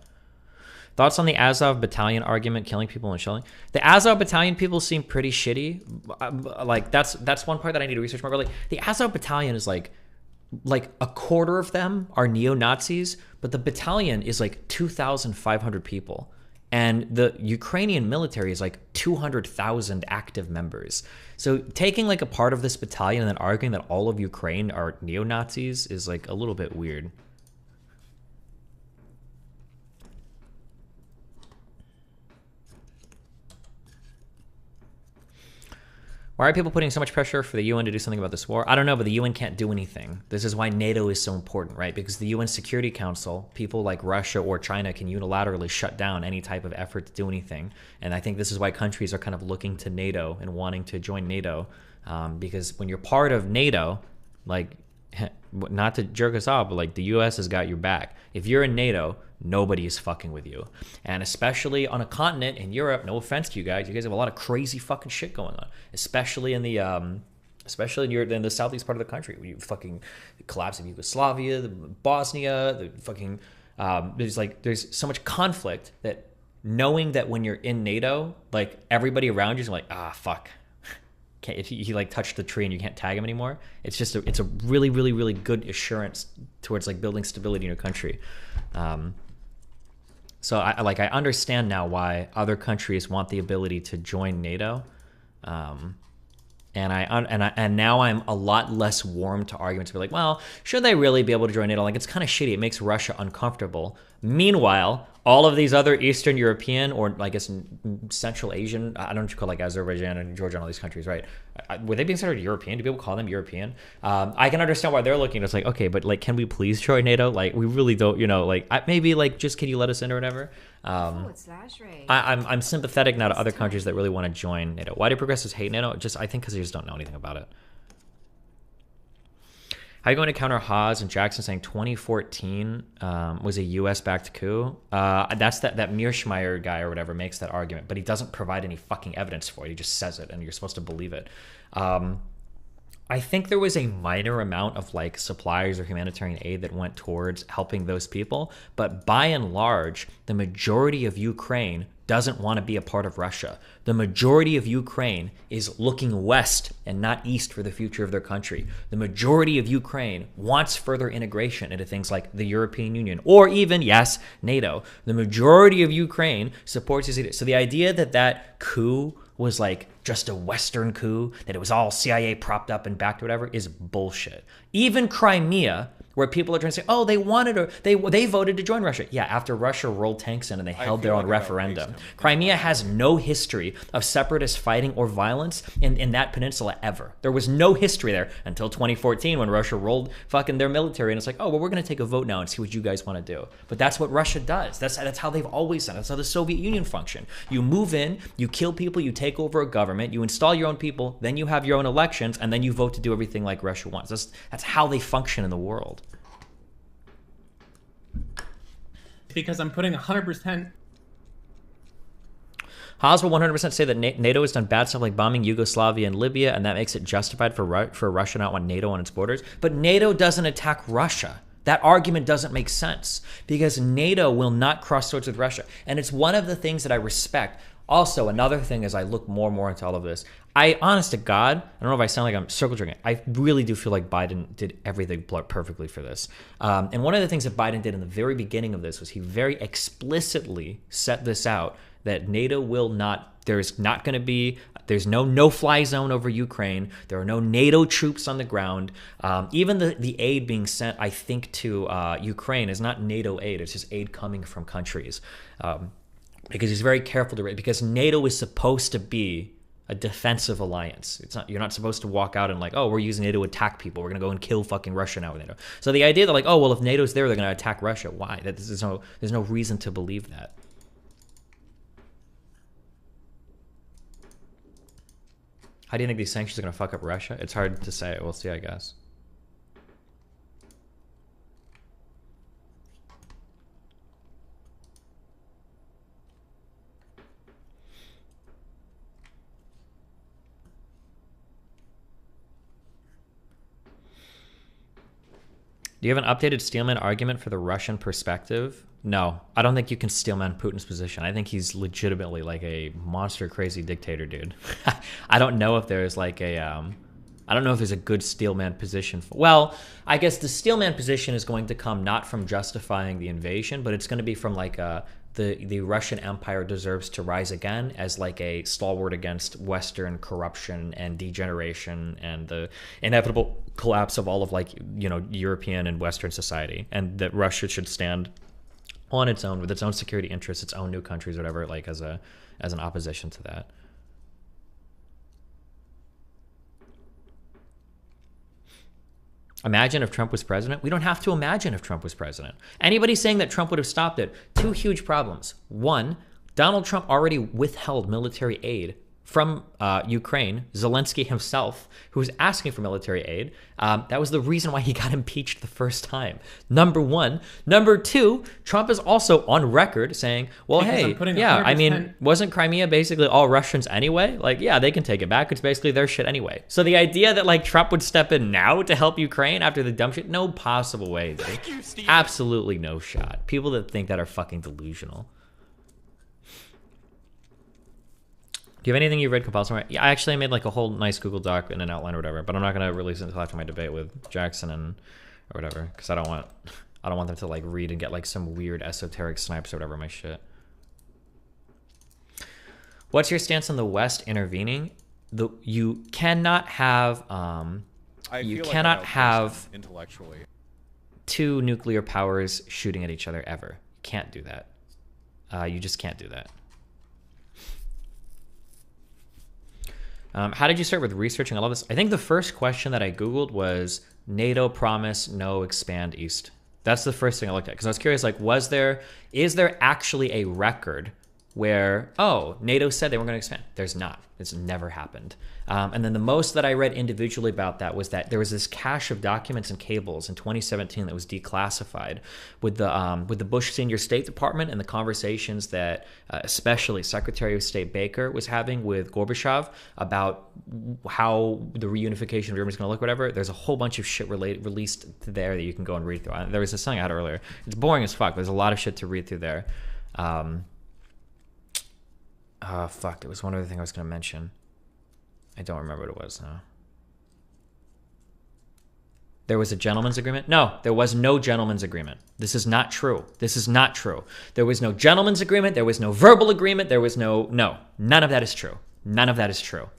Thoughts on the Azov battalion argument, killing people and shelling? The Azov battalion people seem pretty shitty. Like that's one part that I need to research more. But like the Azov battalion is like a quarter of them are neo-Nazis, but the battalion is like 2,500 people. And the Ukrainian military is like 200,000 active members. So taking like a part of this battalion and then arguing that all of Ukraine are neo-Nazis is like a little bit weird. Why are people putting so much pressure for the UN to do something about this war? I don't know, but the UN can't do anything. This is why NATO is so important, right? Because the UN Security Council, people like Russia or China can unilaterally shut down any type of effort to do anything. And I think this is why countries are kind of looking to NATO and wanting to join NATO. Because when you're part of NATO, like, not to jerk us off, but like the US has got your back. If you're in NATO, nobody is fucking with you. And especially on a continent in Europe, no offense to you guys have a lot of crazy fucking shit going on. Especially in the in the southeast part of the country, where you fucking collapse of Yugoslavia, the Bosnia, the fucking there's so much conflict that knowing that when you're in NATO, like everybody around you is like, fuck. If he like touched the tree and you can't tag him anymore, it's a really, really, really good assurance towards like building stability in your country. So I understand now why other countries want the ability to join NATO, and now I'm a lot less warm to arguments to be like, well, should they really be able to join NATO? Like, it's kind of shitty. It makes Russia uncomfortable. Meanwhile, all of these other Eastern European, or I guess Central Asian, I don't know what you call like Azerbaijan and Georgia and all these countries, right? Would they be considered European? Do people call them European? I can understand why they're looking. It's like, okay, but like, can we please join NATO? Like, we really don't, like, maybe like, just can you let us in or whatever? I'm sympathetic now to other countries that really want to join NATO. Why do progressives hate NATO? I think because they just don't know anything about it. How are you going to counter Haas and Jackson saying 2014 was a U.S.-backed coup? That's that Mearsheimer guy or whatever makes that argument, but he doesn't provide any fucking evidence for it. He just says it, and you're supposed to believe it. I think there was a minor amount of like supplies or humanitarian aid that went towards helping those people, but by and large, the majority of Ukraine doesn't want to be a part of Russia. The majority of Ukraine is looking west and not east for the future of their country. The majority of Ukraine wants further integration into things like the European Union or even, yes, NATO. The majority of Ukraine supports this idea. So the idea that coup was like just a Western coup, that it was all CIA propped up and backed or whatever, is bullshit. Even Crimea, where people are trying to say, oh, they wanted or they voted to join Russia. Yeah, after Russia rolled tanks in and they held their own referendum. Crimea has no history of separatist fighting or violence in that peninsula ever. There was no history there until 2014 when Russia rolled fucking their military and it's like, oh, well, we're going to take a vote now and see what you guys want to do. But that's what Russia does. That's how they've always done it. That's how the Soviet Union functioned. You move in, you kill people, you take over a government, you install your own people, then you have your own elections, and then you vote to do everything like Russia wants. That's how they function in the world. Because I'm putting 100%. Haas will 100% say that NATO has done bad stuff like bombing Yugoslavia and Libya, and that makes it justified for Russia not want NATO on its borders. But NATO doesn't attack Russia. That argument doesn't make sense because NATO will not cross swords with Russia. And it's one of the things that I respect. Also, another thing as I look more and more into all of this, honest to God, I don't know if I sound like I'm circle jerking. I really do feel like Biden did everything perfectly for this. And one of the things that Biden did in the very beginning of this was he very explicitly set this out that NATO will not, there's no no-fly zone over Ukraine. There are no NATO troops on the ground. Even the aid being sent, I think, to Ukraine is not NATO aid. It's just aid coming from countries. Because he's very careful to, because NATO is supposed to be a defensive alliance. You're not supposed to walk out and like, oh, we're using NATO to attack people. We're going to go and kill fucking Russia now with NATO. So the idea that like, oh, well, if NATO's there, they're going to attack Russia. Why? There's no reason to believe that. How do you think these sanctions are going to fuck up Russia? It's hard to say. We'll see, I guess. Do you have an updated steelman argument for the Russian perspective? No, I don't think you can steelman Putin's position. I think he's legitimately like a monster crazy dictator, dude. I don't know if there's like a, I don't know if there's a good steelman position. Well, I guess the steelman position is going to come not from justifying the invasion, but it's going to be from like the Russian Empire deserves to rise again as like a stalwart against Western corruption and degeneration and the inevitable collapse of all of like, you know, European and Western society, and that Russia should stand on its own with its own security interests, its own new countries, whatever, like as an opposition to that. Imagine if Trump was president. We don't have to imagine if Trump was president. Anybody saying that Trump would have stopped it, two huge problems. One, Donald Trump already withheld military aid from Ukraine. Zelensky himself, who was asking for military aid, that was the reason why he got impeached the first time. Number one. Number two, Trump is also on record saying, well, hey, yeah, I mean, wasn't Crimea basically all Russians anyway? Like, yeah, they can take it back. It's basically their shit anyway. So the idea that like Trump would step in now to help Ukraine after the dumb shit, no possible way. Absolutely no shot. People that think that are fucking delusional. Do you have anything you've read compulsory? Yeah, I made like a whole nice Google Doc and an outline or whatever, but I'm not gonna release it until after my debate with Jackson and or whatever, because I don't want them to like read and get like some weird esoteric snipes or whatever my shit. What's your stance on the West intervening? You cannot have intellectually two nuclear powers shooting at each other ever. You can't do that. You just can't do that. How did you start with researching all of this? I think the first question that I Googled was NATO promise, no expand east. That's the first thing I looked at because I was curious, like, is there actually a record where, oh, NATO said they weren't going to expand? There's not. It's never happened. And then the most that I read individually about that was that there was this cache of documents and cables in 2017 that was declassified with the Bush Senior State Department and the conversations that especially Secretary of State Baker was having with Gorbachev about how the reunification of Germany is going to look, whatever. There's a whole bunch of shit released there that you can go and read through. There was this thing I had earlier. It's boring as fuck. There's a lot of shit to read through there. Fuck, it was one other thing I was going to mention. I don't remember what it was now. There was a gentleman's agreement? No, there was no gentleman's agreement. This is not true. This is not true. There was no gentleman's agreement. There was no verbal agreement. There was no, none of that is true. None of that is true.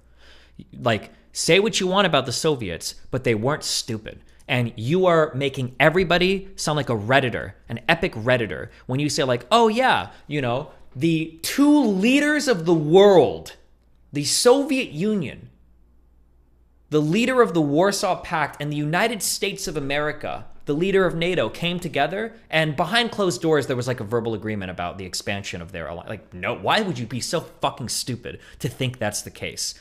Like, say what you want about the Soviets, but they weren't stupid. And you are making everybody sound like a Redditor, an epic Redditor, when you say like, oh yeah, you know, the two leaders of the world, the Soviet Union, the leader of the Warsaw Pact, and the United States of America, the leader of NATO, came together, and behind closed doors, there was like a verbal agreement about the expansion of their alliance. Like, no, why would you be so fucking stupid to think that's the case?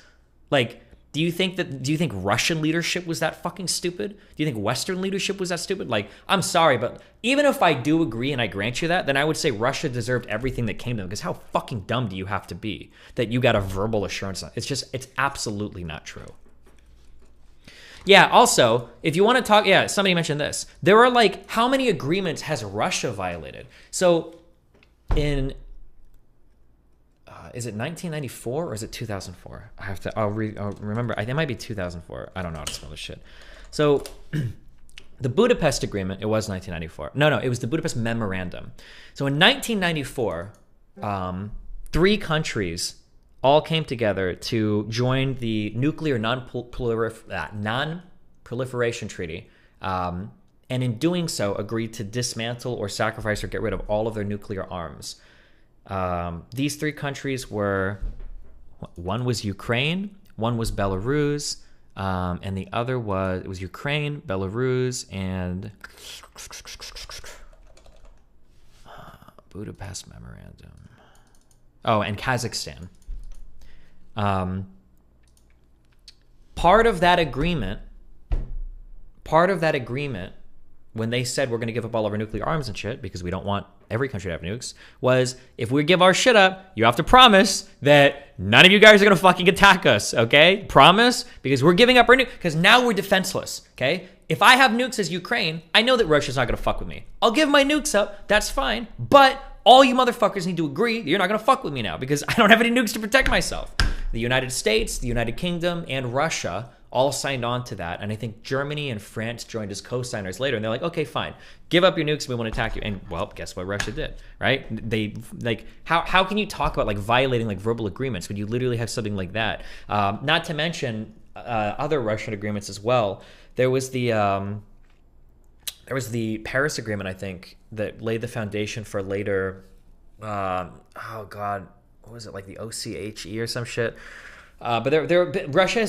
Like, do you think Russian leadership was that fucking stupid? Do you think Western leadership was that stupid? Like, I'm sorry, but even if I do agree and I grant you that, then I would say Russia deserved everything that came to them, because how fucking dumb do you have to be that you got a verbal assurance? It's absolutely not true. Yeah, also, if you want to talk, yeah, somebody mentioned this. There are like, how many agreements has Russia violated? So in, is it 1994 or is it 2004? I'll remember, it might be 2004. I don't know how to spell this shit. So the Budapest Agreement, it was 1994. No, it was the Budapest Memorandum. So in 1994, 3 countries all came together to join the Nuclear Non-Proliferation Treaty, and in doing so, agreed to dismantle or sacrifice or get rid of all of their nuclear arms. These 3 countries were, one was Ukraine, one was Belarus, and the other was Ukraine, Belarus, and Budapest Memorandum. Oh, and Kazakhstan. Part of that agreement when they said we're going to give up all of our nuclear arms and shit because we don't want every country to have nukes, was if we give our shit up, you have to promise that none of you guys are going to fucking attack us, okay? Promise, because we're giving up our nukes, because now we're defenseless, okay? If I have nukes as Ukraine, I know that Russia's not going to fuck with me. I'll give my nukes up, that's fine, but all you motherfuckers need to agree that you're not going to fuck with me now because I don't have any nukes to protect myself. The United States, the United Kingdom, and Russia all signed on to that. And I think Germany and France joined as co-signers later. And they're like, okay, fine. Give up your nukes. We want to attack you. And, well, guess what Russia did, right? They, like, how can you talk about, like, violating, like, verbal agreements when you literally have something like that? Not to mention other Russian agreements as well. There was the Paris Agreement, I think, that laid the foundation for later, oh, God, what was it, like the OCHE or some shit? But Russia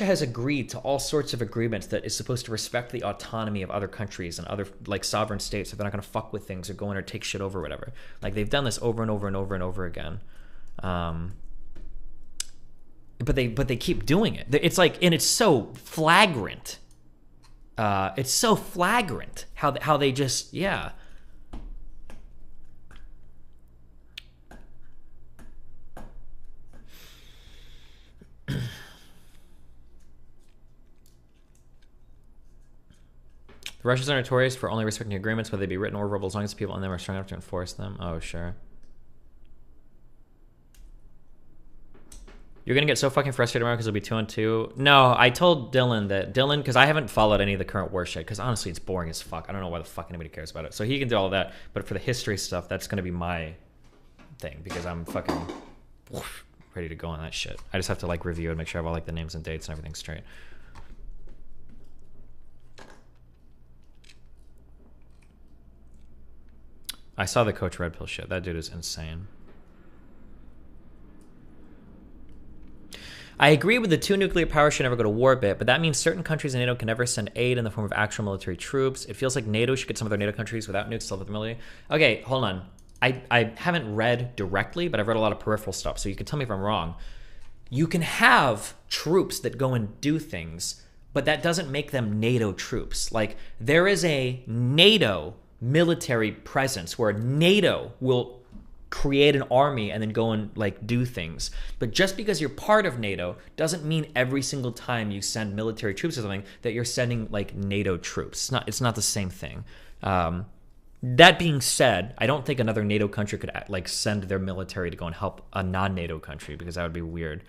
has agreed to all sorts of agreements that is supposed to respect the autonomy of other countries and other like sovereign states, so they're not going to fuck with things or go in or take shit over or whatever. Like they've done this over and over and over and over again. But they keep doing it. It's like, and it's so flagrant. It's so flagrant how they just, yeah. The Russians are notorious for only respecting agreements, whether they be written or verbal, as long as the people on them are strong enough to enforce them. Oh, sure. You're gonna get so fucking frustrated tomorrow because it'll be 2-2. No, I told Dylan because I haven't followed any of the current war shit, because honestly it's boring as fuck. I don't know why the fuck anybody cares about it. So he can do all that, but for the history stuff, that's gonna be my thing, because I'm fucking ready to go on that shit. I just have to like review and make sure I have all like the names and dates and everything straight. I saw the Coach Red Pill shit. That dude is insane. I agree with the 2 nuclear powers should never go to war bit, but that means certain countries in NATO can never send aid in the form of actual military troops. It feels like NATO should get some of their NATO countries without nukes still with the military. Okay, hold on. I haven't read directly, but I've read a lot of peripheral stuff, so you can tell me if I'm wrong. You can have troops that go and do things, but that doesn't make them NATO troops. Like, there is a NATO military presence where NATO will create an army and then go and like do things. But just because you're part of NATO doesn't mean every single time you send military troops or something that you're sending like NATO troops. It's not the same thing. That being said, I don't think another NATO country could like send their military to go and help a non-NATO country, because that would be weird.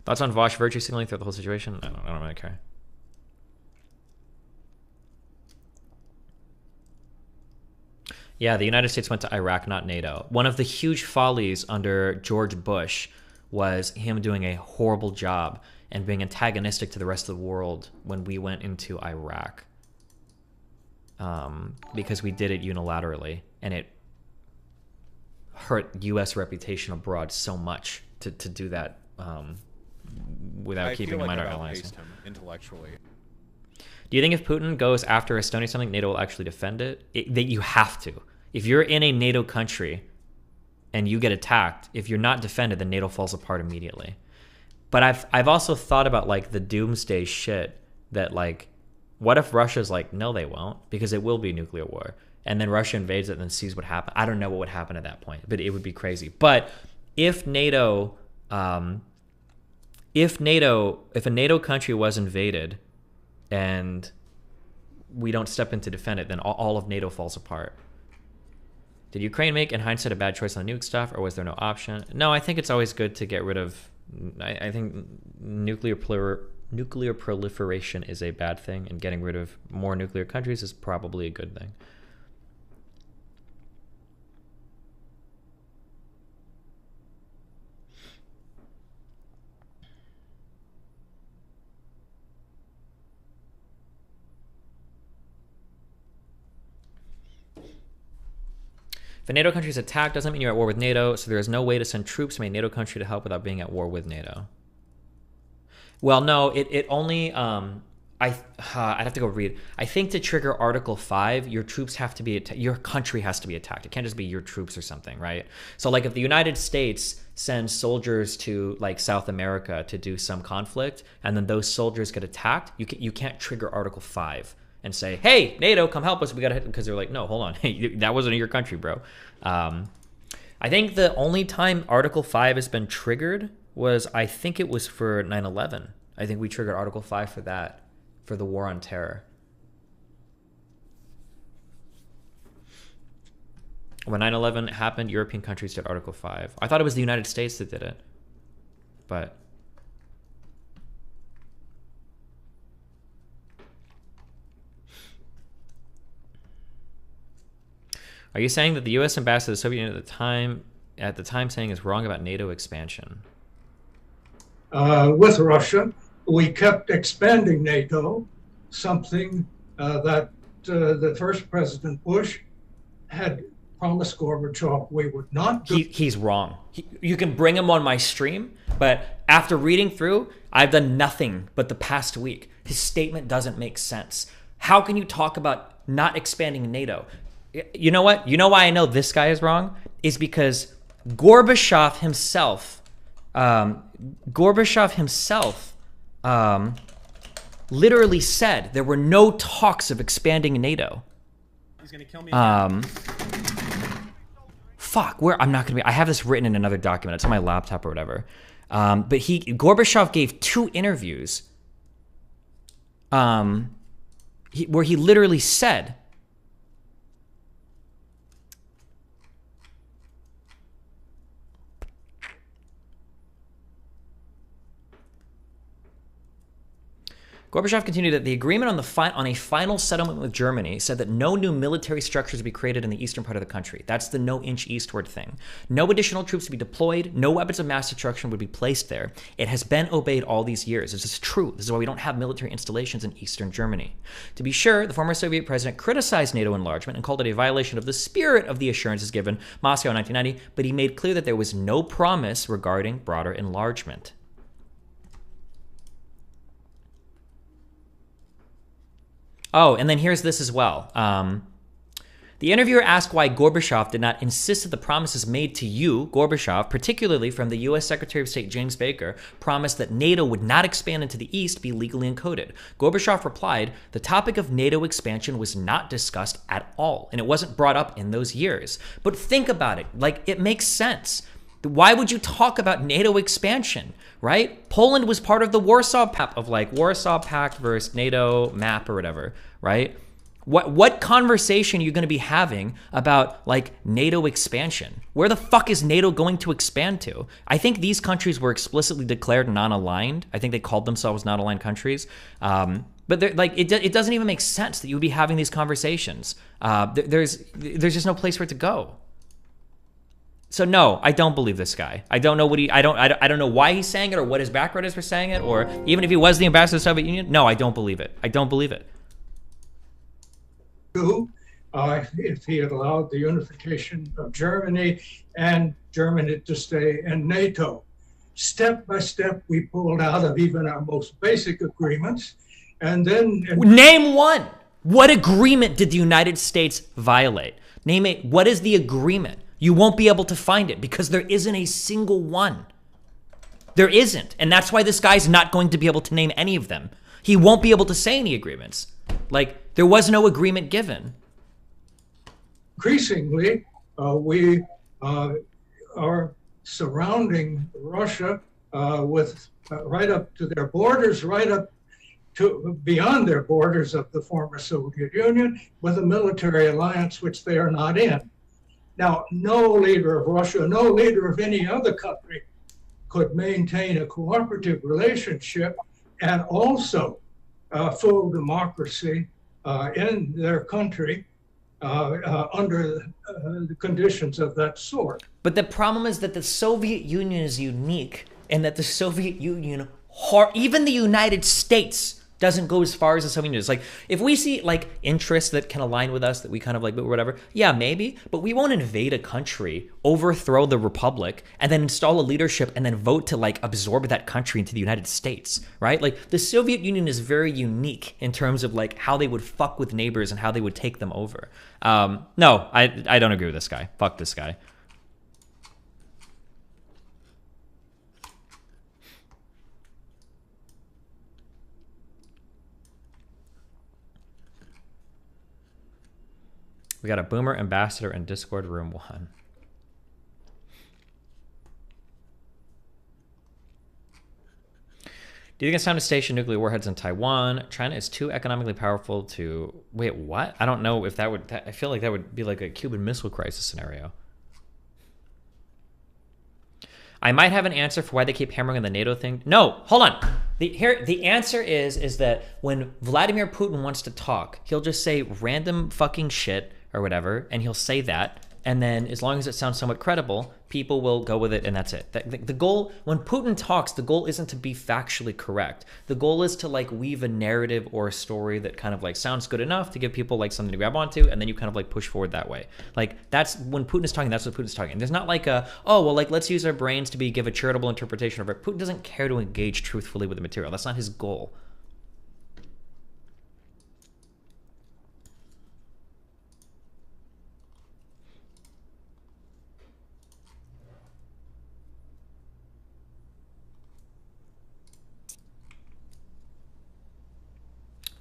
Thoughts on Vosh virtue signaling throughout the whole situation? I don't really care. Yeah, the United States went to Iraq, not NATO. One of the huge follies under George Bush was him doing a horrible job and being antagonistic to the rest of the world when we went into Iraq. Because we did it unilaterally, and it hurt U.S. reputation abroad so much to do that without keeping in mind our allies. Intellectually. Do you think if Putin goes after Estonia something, NATO will actually defend it? That you have to. If you're in a NATO country and you get attacked, if you're not defended, then NATO falls apart immediately. But I've also thought about like the doomsday shit that like, what if Russia's like, no, they won't, because it will be a nuclear war, and then Russia invades it and then sees what happens. I don't know what would happen at that point, but it would be crazy. But if NATO, if a NATO country was invaded and we don't step in to defend it, then all of NATO falls apart. Did Ukraine make, in hindsight, a bad choice on the nuke stuff, or was there no option? No, I think it's always good to get rid of... I think nuclear proliferation is a bad thing, and getting rid of more nuclear countries is probably a good thing. If a NATO country is attacked, doesn't mean you're at war with NATO, so there is no way to send troops from a NATO country to help without being at war with NATO. Well, no, it only... I'd have to go read. I think to trigger Article 5, your troops have to be your country has to be attacked. It can't just be your troops or something, right? So like if the United States sends soldiers to like South America to do some conflict, and then those soldiers get attacked, you can't trigger Article 5 and say, "Hey, NATO, come help us. We gotta hit," because they're like, "No, hold on, hey, that wasn't in your country, bro." I think the only time Article 5 has been triggered was, I think it was for 9/11. I think we triggered Article 5 for that. For the war on terror. When 9/11 happened, European countries did Article 5. I thought it was the United States that did it. But are you saying that the US ambassador to the Soviet Union at the time saying is wrong about NATO expansion? With Russia, we kept expanding NATO, something that the first President Bush had promised Gorbachev we would not do. He's wrong. You can bring him on my stream, but after reading through, I've done nothing but the past week. His statement doesn't make sense. How can you talk about not expanding NATO? You know what? You know why I know this guy is wrong? Is because Gorbachev himself literally said there were no talks of expanding NATO. He's gonna kill me. Fuck, where I'm not gonna be. I have this written in another document. It's on my laptop or whatever. But Gorbachev gave 2 interviews, where he literally said, Gorbachev continued that the agreement on a final settlement with Germany said that no new military structures would be created in the eastern part of the country. That's the no inch eastward thing. No additional troops would be deployed. No weapons of mass destruction would be placed there. It has been obeyed all these years. This is true. This is why we don't have military installations in eastern Germany. To be sure, the former Soviet president criticized NATO enlargement and called it a violation of the spirit of the assurances given Moscow in 1990, but he made clear that there was no promise regarding broader enlargement. Oh, and then here's this as well. The interviewer asked why Gorbachev did not insist that the promises made to you, Gorbachev, particularly from the U.S. Secretary of State James Baker, promised that NATO would not expand into the East, be legally encoded. Gorbachev replied, the topic of NATO expansion was not discussed at all, and it wasn't brought up in those years. But think about it. Like, it makes sense. Why would you talk about NATO expansion, right? Poland was part of the Warsaw Pact versus NATO map or whatever, right? What conversation are you going to be having about like NATO expansion? Where the fuck is NATO going to expand to? I think these countries were explicitly declared non-aligned. I think they called themselves non-aligned countries. But like it doesn't even make sense that you would be having these conversations. There's just no place for it to go. So no, I don't believe this guy. I don't know what I don't know why he's saying it or what his background is for saying it, or even if he was the ambassador to the Soviet Union. No, I don't believe it. I don't believe it. If he had allowed the unification of Germany and Germany to stay in NATO. Step by step, we pulled out of even our most basic agreements, and then... Name one! What agreement did the United States violate? Name it. What is the agreement? You won't be able to find it because there isn't a single one. There isn't. And that's why this guy's not going to be able to name any of them. He won't be able to say any agreements. Like, there was no agreement given. Increasingly, we are surrounding Russia with right up to their borders, right up to beyond their borders of the former Soviet Union, with a military alliance which they are not in. Now, no leader of Russia, no leader of any other country could maintain a cooperative relationship and also full democracy in their country under the conditions of that sort. But the problem is that the Soviet Union is unique and that the Soviet Union, even the United States, doesn't go as far as the Soviet Union. It's like, if we see like interests that can align with us, that we kind of like, but whatever, yeah, maybe, but we won't invade a country, overthrow the republic, and then install a leadership and then vote to like absorb that country into the United States, right? Like the Soviet Union is very unique in terms of like how they would fuck with neighbors and how they would take them over. No, I don't agree with this guy. Fuck this guy. We got a boomer ambassador in Discord room 1. Do you think it's time to station nuclear warheads in Taiwan? China is too economically powerful to... Wait, what? I don't know if that would... I feel like that would be like a Cuban Missile Crisis scenario. I might have an answer for why they keep hammering on the NATO thing. No, hold on. The answer is that when Vladimir Putin wants to talk, he'll just say random fucking shit or whatever, and he'll say that, and then as long as it sounds somewhat credible, people will go with it, and that's it. The goal, when Putin talks, the goal isn't to be factually correct. The goal is to like weave a narrative or a story that kind of like sounds good enough to give people like something to grab onto, and then you kind of like push forward that way. Like that's when Putin is talking, that's what Putin's talking. There's not like a, oh, well, like let's use our brains to give a charitable interpretation of it. Putin doesn't care to engage truthfully with the material. That's not his goal.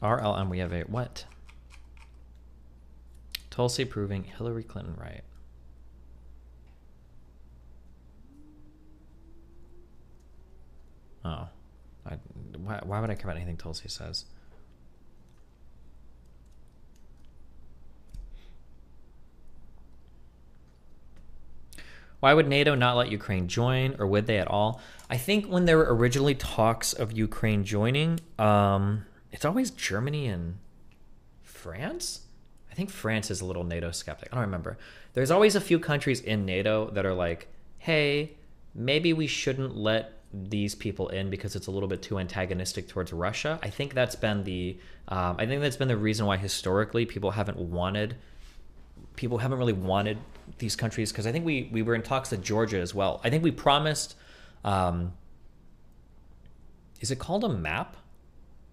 RLM, we have a what? Tulsi proving Hillary Clinton right. Oh. Why would I care about anything Tulsi says? Why would NATO not let Ukraine join, or would they at all? I think when there were originally talks of Ukraine joining, it's always Germany and France? I think France is a little NATO skeptic. I don't remember. There's always a few countries in NATO that are like, hey, maybe we shouldn't let these people in because it's a little bit too antagonistic towards Russia. I think that's been the reason why historically people haven't really wanted these countries, because I think we were in talks with Georgia as well. I think we promised, is it called a map?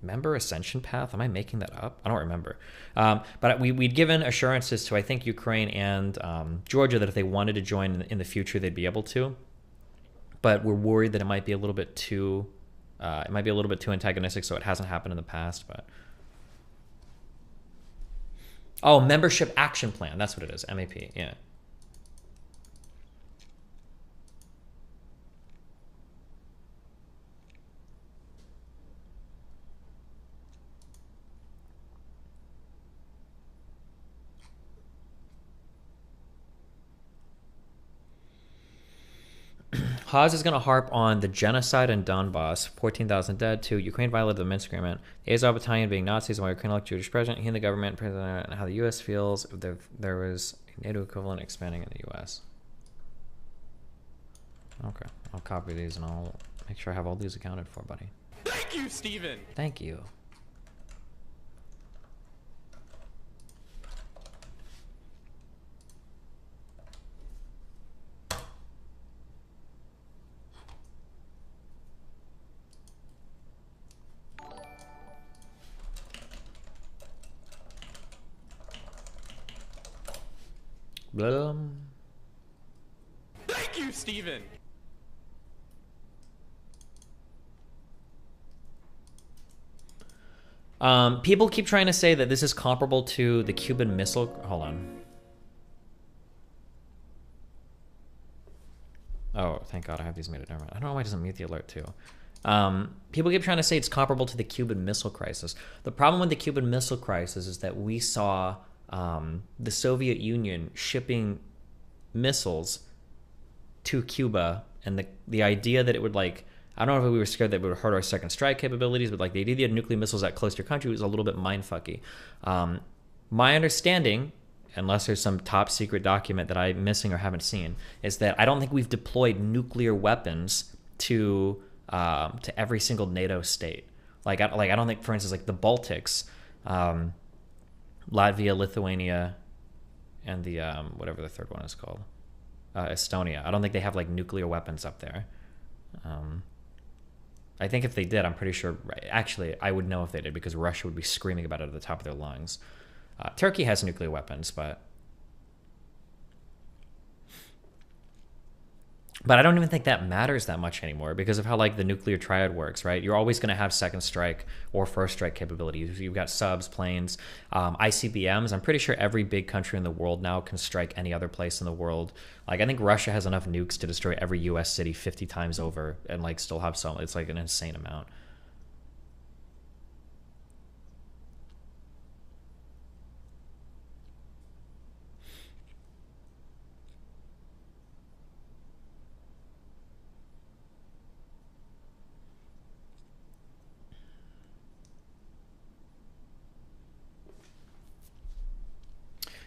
Member Ascension Path? Am I making that up? I don't remember. But we'd given assurances to, I think, Ukraine and Georgia that if they wanted to join in the future, they'd be able to. But we're worried that it might be a little bit too antagonistic, so it hasn't happened in the past. But oh, Membership Action Plan. That's what it is. MAP. Yeah. Haas is going to harp on the genocide in Donbass, 14,000 dead, to Ukraine violated the Minsk Agreement, Azov Battalion being Nazis, while Ukraine elected Jewish president, he and the government, president, and how the U.S. feels if there was a NATO equivalent expanding in the U.S. Okay, I'll copy these and I'll make sure I have all these accounted for, buddy. Thank you, Steven! Thank you. Thank you, Steven! People keep trying to say that this is comparable to the Cuban Missile... Hold on. Oh, thank God I have these muted. Never mind. I don't know why it doesn't mute the alert too. People keep trying to say it's comparable to the Cuban Missile Crisis. The problem with the Cuban Missile Crisis is that we saw the Soviet Union shipping missiles to Cuba, and the idea that it would, like, I don't know if we were scared that it would hurt our second strike capabilities, but like the idea that you had nuclear missiles that close to your country was a little bit mindfucky. My understanding, unless there's some top secret document that I'm missing or haven't seen, is that I don't think we've deployed nuclear weapons to every single NATO state. Like I don't think, for instance, like the Baltics, Latvia, Lithuania, and the whatever the third one is called, Estonia. I don't think they have like nuclear weapons up there. I think if they did, I'm pretty sure. Actually, I would know if they did because Russia would be screaming about it at the top of their lungs. Turkey has nuclear weapons, but I don't even think that matters that much anymore because of how like the nuclear triad works, right? You're always going to have second strike or first strike capabilities. You've got subs, planes, ICBMs. I'm pretty sure every big country in the world now can strike any other place in the world. Like I think Russia has enough nukes to destroy every U.S. city 50 times over and like still have some. It's like an insane amount.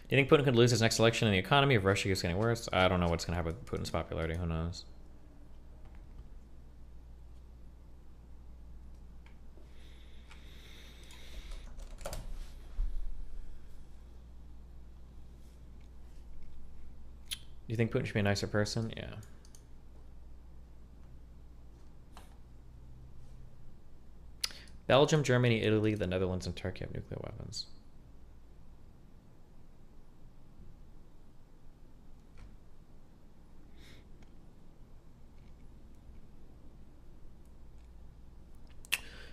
Do you think Putin could lose his next election in the economy if Russia keeps getting worse? I don't know what's going to happen with Putin's popularity. Who knows? Do you think Putin should be a nicer person? Yeah. Belgium, Germany, Italy, the Netherlands, and Turkey have nuclear weapons.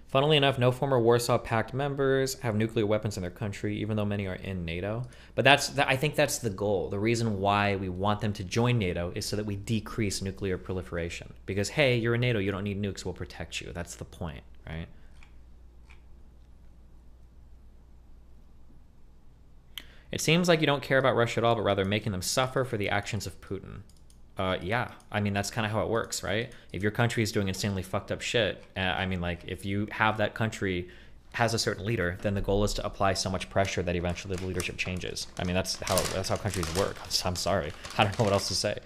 Funnily enough, no former Warsaw Pact members have nuclear weapons in their country, even though many are in NATO. But I think that's the goal. The reason why we want them to join NATO is so that we decrease nuclear proliferation. Because, hey, you're in NATO, you don't need nukes, we'll protect you. That's the point, right? It seems like you don't care about Russia at all, but rather making them suffer for the actions of Putin. Yeah, I mean, that's kind of how it works, right? If your country is doing insanely fucked up shit, I mean, like, if you have that country has a certain leader, then the goal is to apply so much pressure that eventually the leadership changes. I mean, that's how countries work. I'm sorry. I don't know what else to say.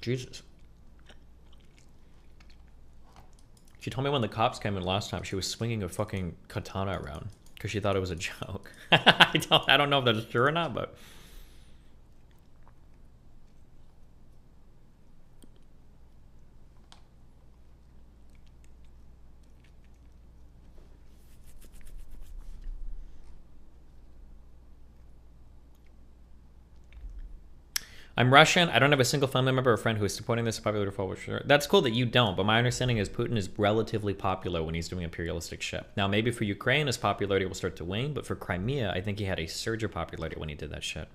Jesus. She told me when the cops came in last time, she was swinging a fucking katana around because she thought it was a joke. I don't know if that's true or not, but... I'm Russian. I don't have a single family member or friend who is supporting this popular forward. Sure. That's cool that you don't, but my understanding is Putin is relatively popular when he's doing imperialistic shit. Now, maybe for Ukraine, his popularity will start to wane, but for Crimea, I think he had a surge of popularity when he did that shit.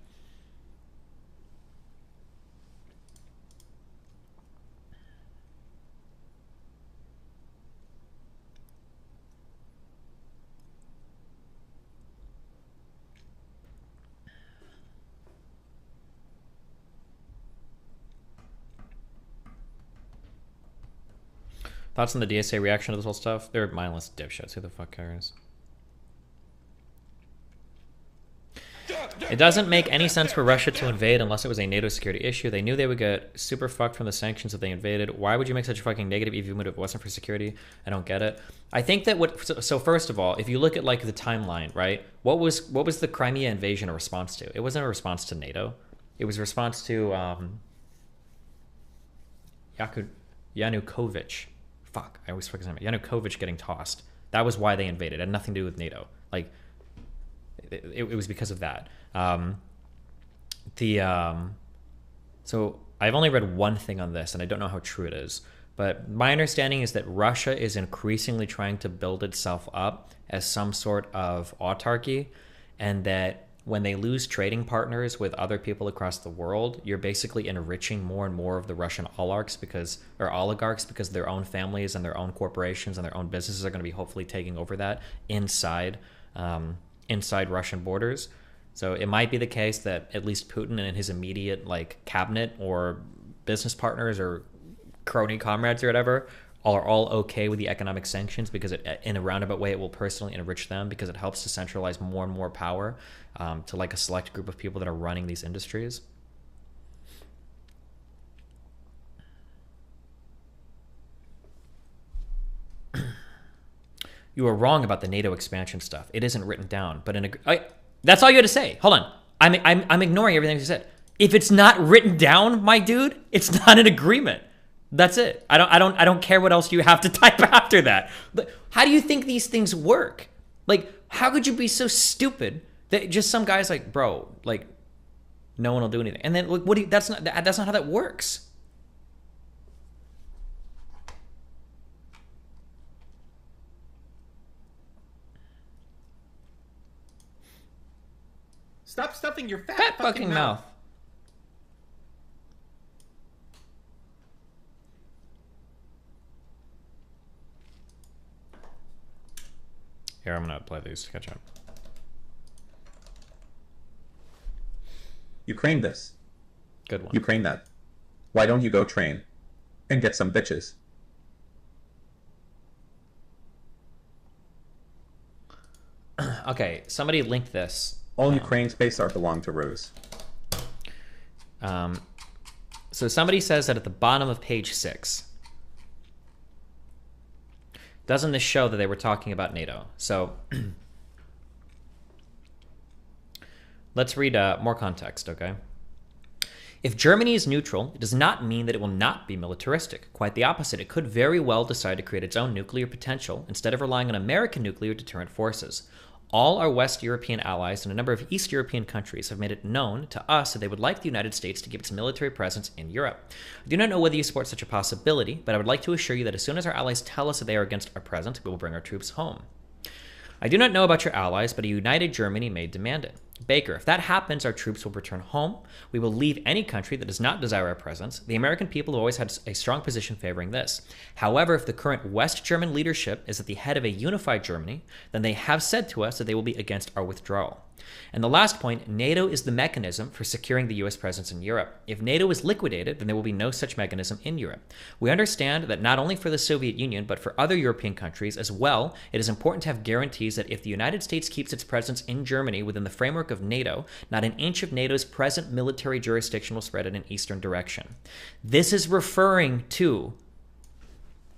Thoughts on the DSA reaction to this whole stuff? They're mindless dipshits. Who the fuck cares? It doesn't make any sense for Russia to invade unless it was a NATO security issue. They knew they would get super fucked from the sanctions if they invaded. Why would you make such a fucking negative EV move if it wasn't for security? I don't get it. I think that so first of all, if you look at like the timeline, right? What was the Crimea invasion a response to? It wasn't a response to NATO. It was a response to Yanukovych. Fuck, I always fucking remember. Yanukovych getting tossed. That was why they invaded. It had nothing to do with NATO. Like, it was because of that. So I've only read one thing on this, and I don't know how true it is. But my understanding is that Russia is increasingly trying to build itself up as some sort of autarky, and that when they lose trading partners with other people across the world, you're basically enriching more and more of the Russian oligarchs because their own families and their own corporations and their own businesses are going to be hopefully taking over that inside Russian borders. So it might be the case that at least Putin and his immediate like cabinet or business partners or crony comrades or whatever are all okay with the economic sanctions because in a roundabout way, it will personally enrich them because it helps to centralize more and more power to like a select group of people that are running these industries. You are wrong about the NATO expansion stuff. It isn't written down, but that's all you had to say. Hold on. I'm ignoring everything you said. If it's not written down, my dude, it's not an agreement. That's it. I don't care what else you have to type after that. How do you think these things work? Like, how could you be so stupid that just some guy's like, bro, like, no one will do anything, and then like, what do you? That's not how that works. Stop stuffing your fat fucking mouth. Here, I'm gonna play these to catch up. Ukraine this. Good one. Ukraine that. Why don't you go train and get some bitches? Okay, somebody linked this. All Ukraine's base are belong to Ruse. So somebody says that at the bottom of page 6. Doesn't this show that they were talking about NATO? So let's read more context, okay? If Germany is neutral, it does not mean that it will not be militaristic. Quite the opposite. It could very well decide to create its own nuclear potential instead of relying on American nuclear deterrent forces. All our West European allies and a number of East European countries have made it known to us that they would like the United States to give its military presence in Europe. I do not know whether you support such a possibility, but I would like to assure you that as soon as our allies tell us that they are against our presence, we will bring our troops home. I do not know about your allies, but a united Germany may demand it. Baker, if that happens, our troops will return home. We will leave any country that does not desire our presence. The American people have always had a strong position favoring this. However, if the current West German leadership is at the head of a unified Germany, then they have said to us that they will be against our withdrawal. And the last point, NATO is the mechanism for securing the U.S. presence in Europe. If NATO is liquidated, then there will be no such mechanism in Europe. We understand that not only for the Soviet Union, but for other European countries as well, it is important to have guarantees that if the United States keeps its presence in Germany within the framework of NATO, not an inch of NATO's present military jurisdiction will spread in an eastern direction. This is referring to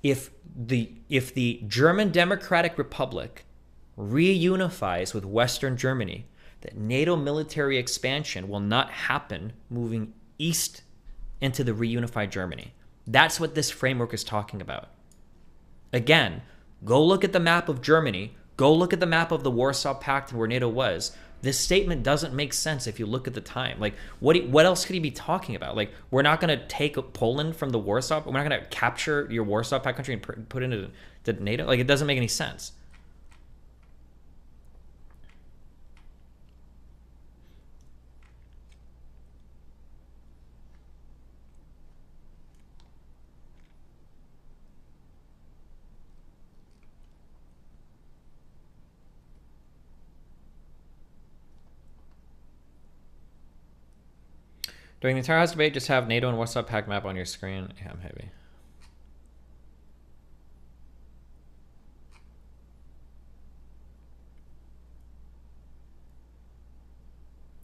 if the German Democratic Republic reunifies with Western Germany, that NATO military expansion will not happen moving east into the reunified Germany. That's what this framework is talking about. Again, go look at the map of Germany, go look at the map of the Warsaw Pact where NATO was. This statement doesn't make sense if you look at the time. Like, what else could he be talking about? Like, we're not going to take Poland from the Warsaw, we're not going to capture your Warsaw Pact country and put it into NATO? Like, it doesn't make any sense. During the entire House debate, just have NATO and Warsaw Pact map on your screen. Yeah, I'm heavy.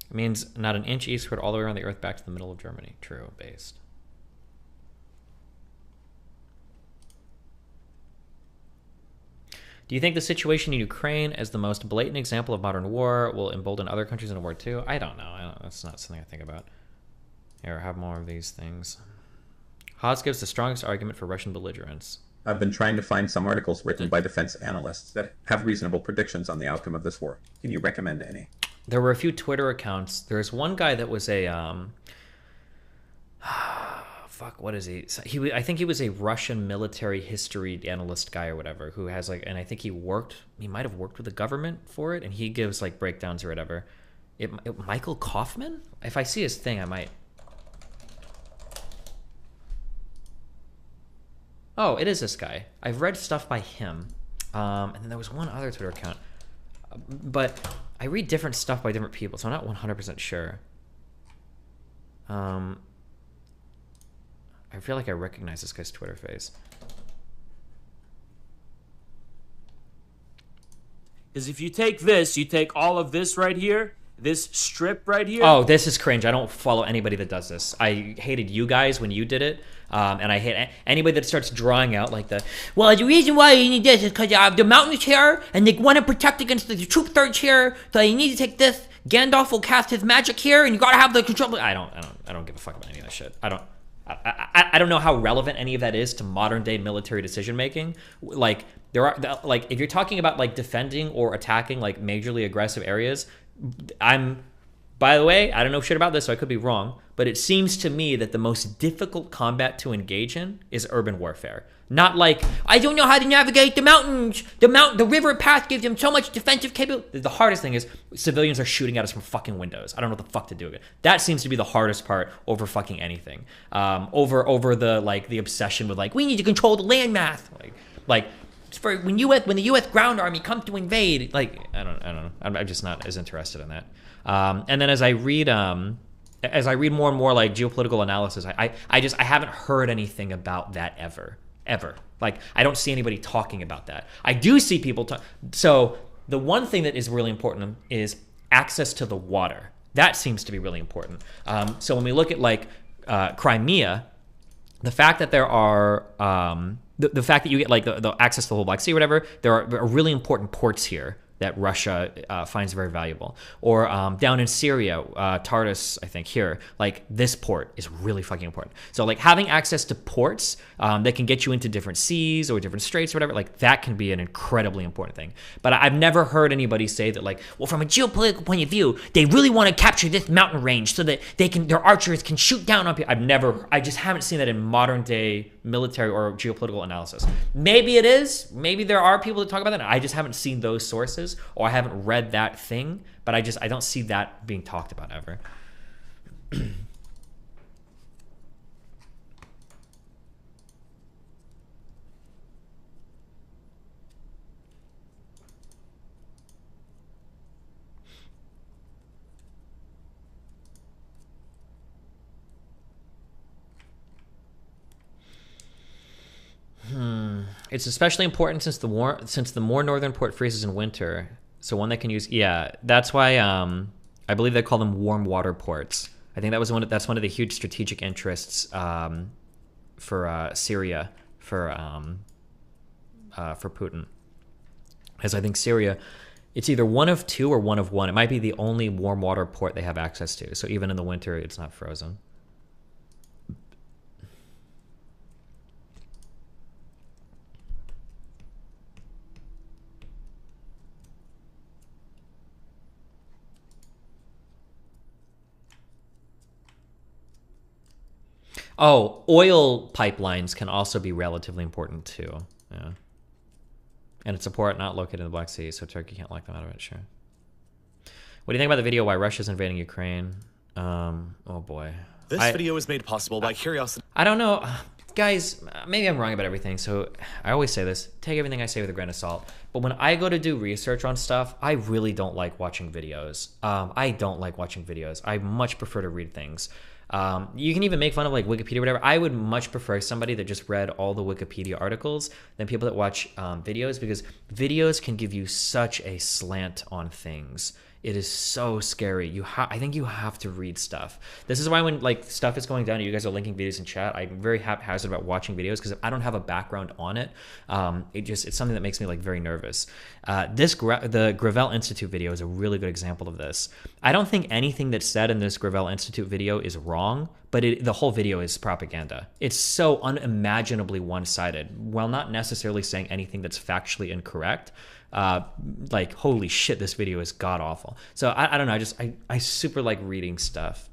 It means not an inch eastward all the way around the Earth back to the middle of Germany. True, based. Do you think the situation in Ukraine, as the most blatant example of modern war, will embolden other countries in a war too? I don't know. That's not something I think about. Here, I have more of these things. Haas gives the strongest argument for Russian belligerence. I've been trying to find some articles written by defense analysts that have reasonable predictions on the outcome of this war. Can you recommend any? There were a few Twitter accounts. There's one guy that was a fuck, what is he? I think he was a Russian military history analyst guy or whatever, who has like, and I think he might have worked with the government for it, and he gives like breakdowns or whatever. Michael Kaufman? If I see his thing, I might. Oh, it is this guy. I've read stuff by him. And then there was one other Twitter account. But I read different stuff by different people, so I'm not 100% sure. I feel like I recognize this guy's Twitter face. Because if you take this, you take all of this right here, this strip right here. Oh, this is cringe. I don't follow anybody that does this. I hated you guys when you did it. And I hate anybody that starts drawing out like the, well, the reason why you need this is because the mountains here, and they want to protect against the troop surge here, so you need to take this. Gandalf will cast his magic here, and you gotta have the control. I don't give a fuck about any of that shit. I don't know how relevant any of that is to modern day military decision making. Like there are like if you're talking about like defending or attacking like majorly aggressive areas, by the way, I don't know shit about this, so I could be wrong, but it seems to me that the most difficult combat to engage in is urban warfare. Not like, I don't know how to navigate the mountains. The river path gives them so much defensive capability. The hardest thing is civilians are shooting at us from fucking windows. I don't know what the fuck to do with it. That seems to be the hardest part over fucking anything. Over the like the obsession with like, we need to control the landmass. Like for when the U.S. ground army comes to invade, like I don't know. I'm just not as interested in that. And then as I read more and more like geopolitical analysis, I haven't heard anything about that ever. Like I don't see anybody talking about that. I do see people talk. So the one thing that is really important is access to the water. That seems to be really important. So when we look at like Crimea, the fact that there are the fact that you get like the access to the whole Black Sea or whatever, there are really important ports here that Russia finds very valuable. Or down in Syria, Tartus, I think here, like this port is really fucking important. So like having access to ports that can get you into different seas or different straits or whatever, like that can be an incredibly important thing. But I've never heard anybody say that like, well, from a geopolitical point of view, they really want to capture this mountain range so that their archers can shoot down on people. I just haven't seen that in modern day military or geopolitical analysis. Maybe it is. Maybe there are people that talk about that. I just haven't seen those sources, or I haven't read that thing, but I don't see that being talked about ever. It's especially important since the more northern port freezes in winter. So one that can use, yeah, that's why I believe they call them warm water ports. I think that's one of the huge strategic interests for Syria for Putin. As I think Syria, it's either one of two or one of one. It might be the only warm water port they have access to. So even in the winter, it's not frozen. Oh, oil pipelines can also be relatively important too. Yeah. And it's a port not located in the Black Sea, so Turkey can't lock them out of it, sure. What do you think about the video why Russia's invading Ukraine? Oh boy. This video is made possible by curiosity. I don't know. Guys, maybe I'm wrong about everything, so I always say this. Take everything I say with a grain of salt. But when I go to do research on stuff, I really don't like watching videos. I don't like watching videos. I much prefer to read things. You can even make fun of like Wikipedia or whatever. I would much prefer somebody that just read all the Wikipedia articles than people that watch videos, because videos can give you such a slant on things. It is so scary. I think you have to read stuff. This is why when like stuff is going down and you guys are linking videos in chat, I'm very haphazard about watching videos, because if I don't have a background on it, it's something that makes me like very nervous. The Gravel Institute video is a really good example of this. I don't think anything that's said in this Gravel Institute video is wrong, but the whole video is propaganda. It's so unimaginably one-sided, while not necessarily saying anything that's factually incorrect. Like, holy shit, this video is god-awful. So I don't know, I super like reading stuff.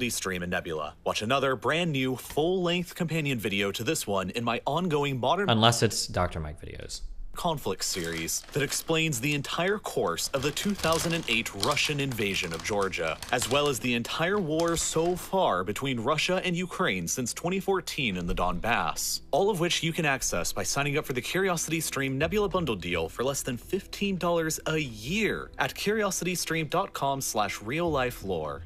Stream and Nebula. Watch another brand new full-length companion video to this one in my ongoing modern... Unless it's Dr. Mike videos. Conflict series that explains the entire course of the 2008 Russian invasion of Georgia, as well as the entire war so far between Russia and Ukraine since 2014 in the Donbass. All of which you can access by signing up for the Curiosity Stream Nebula Bundle deal for less than $15 a year at curiositystream.com/real-life lore.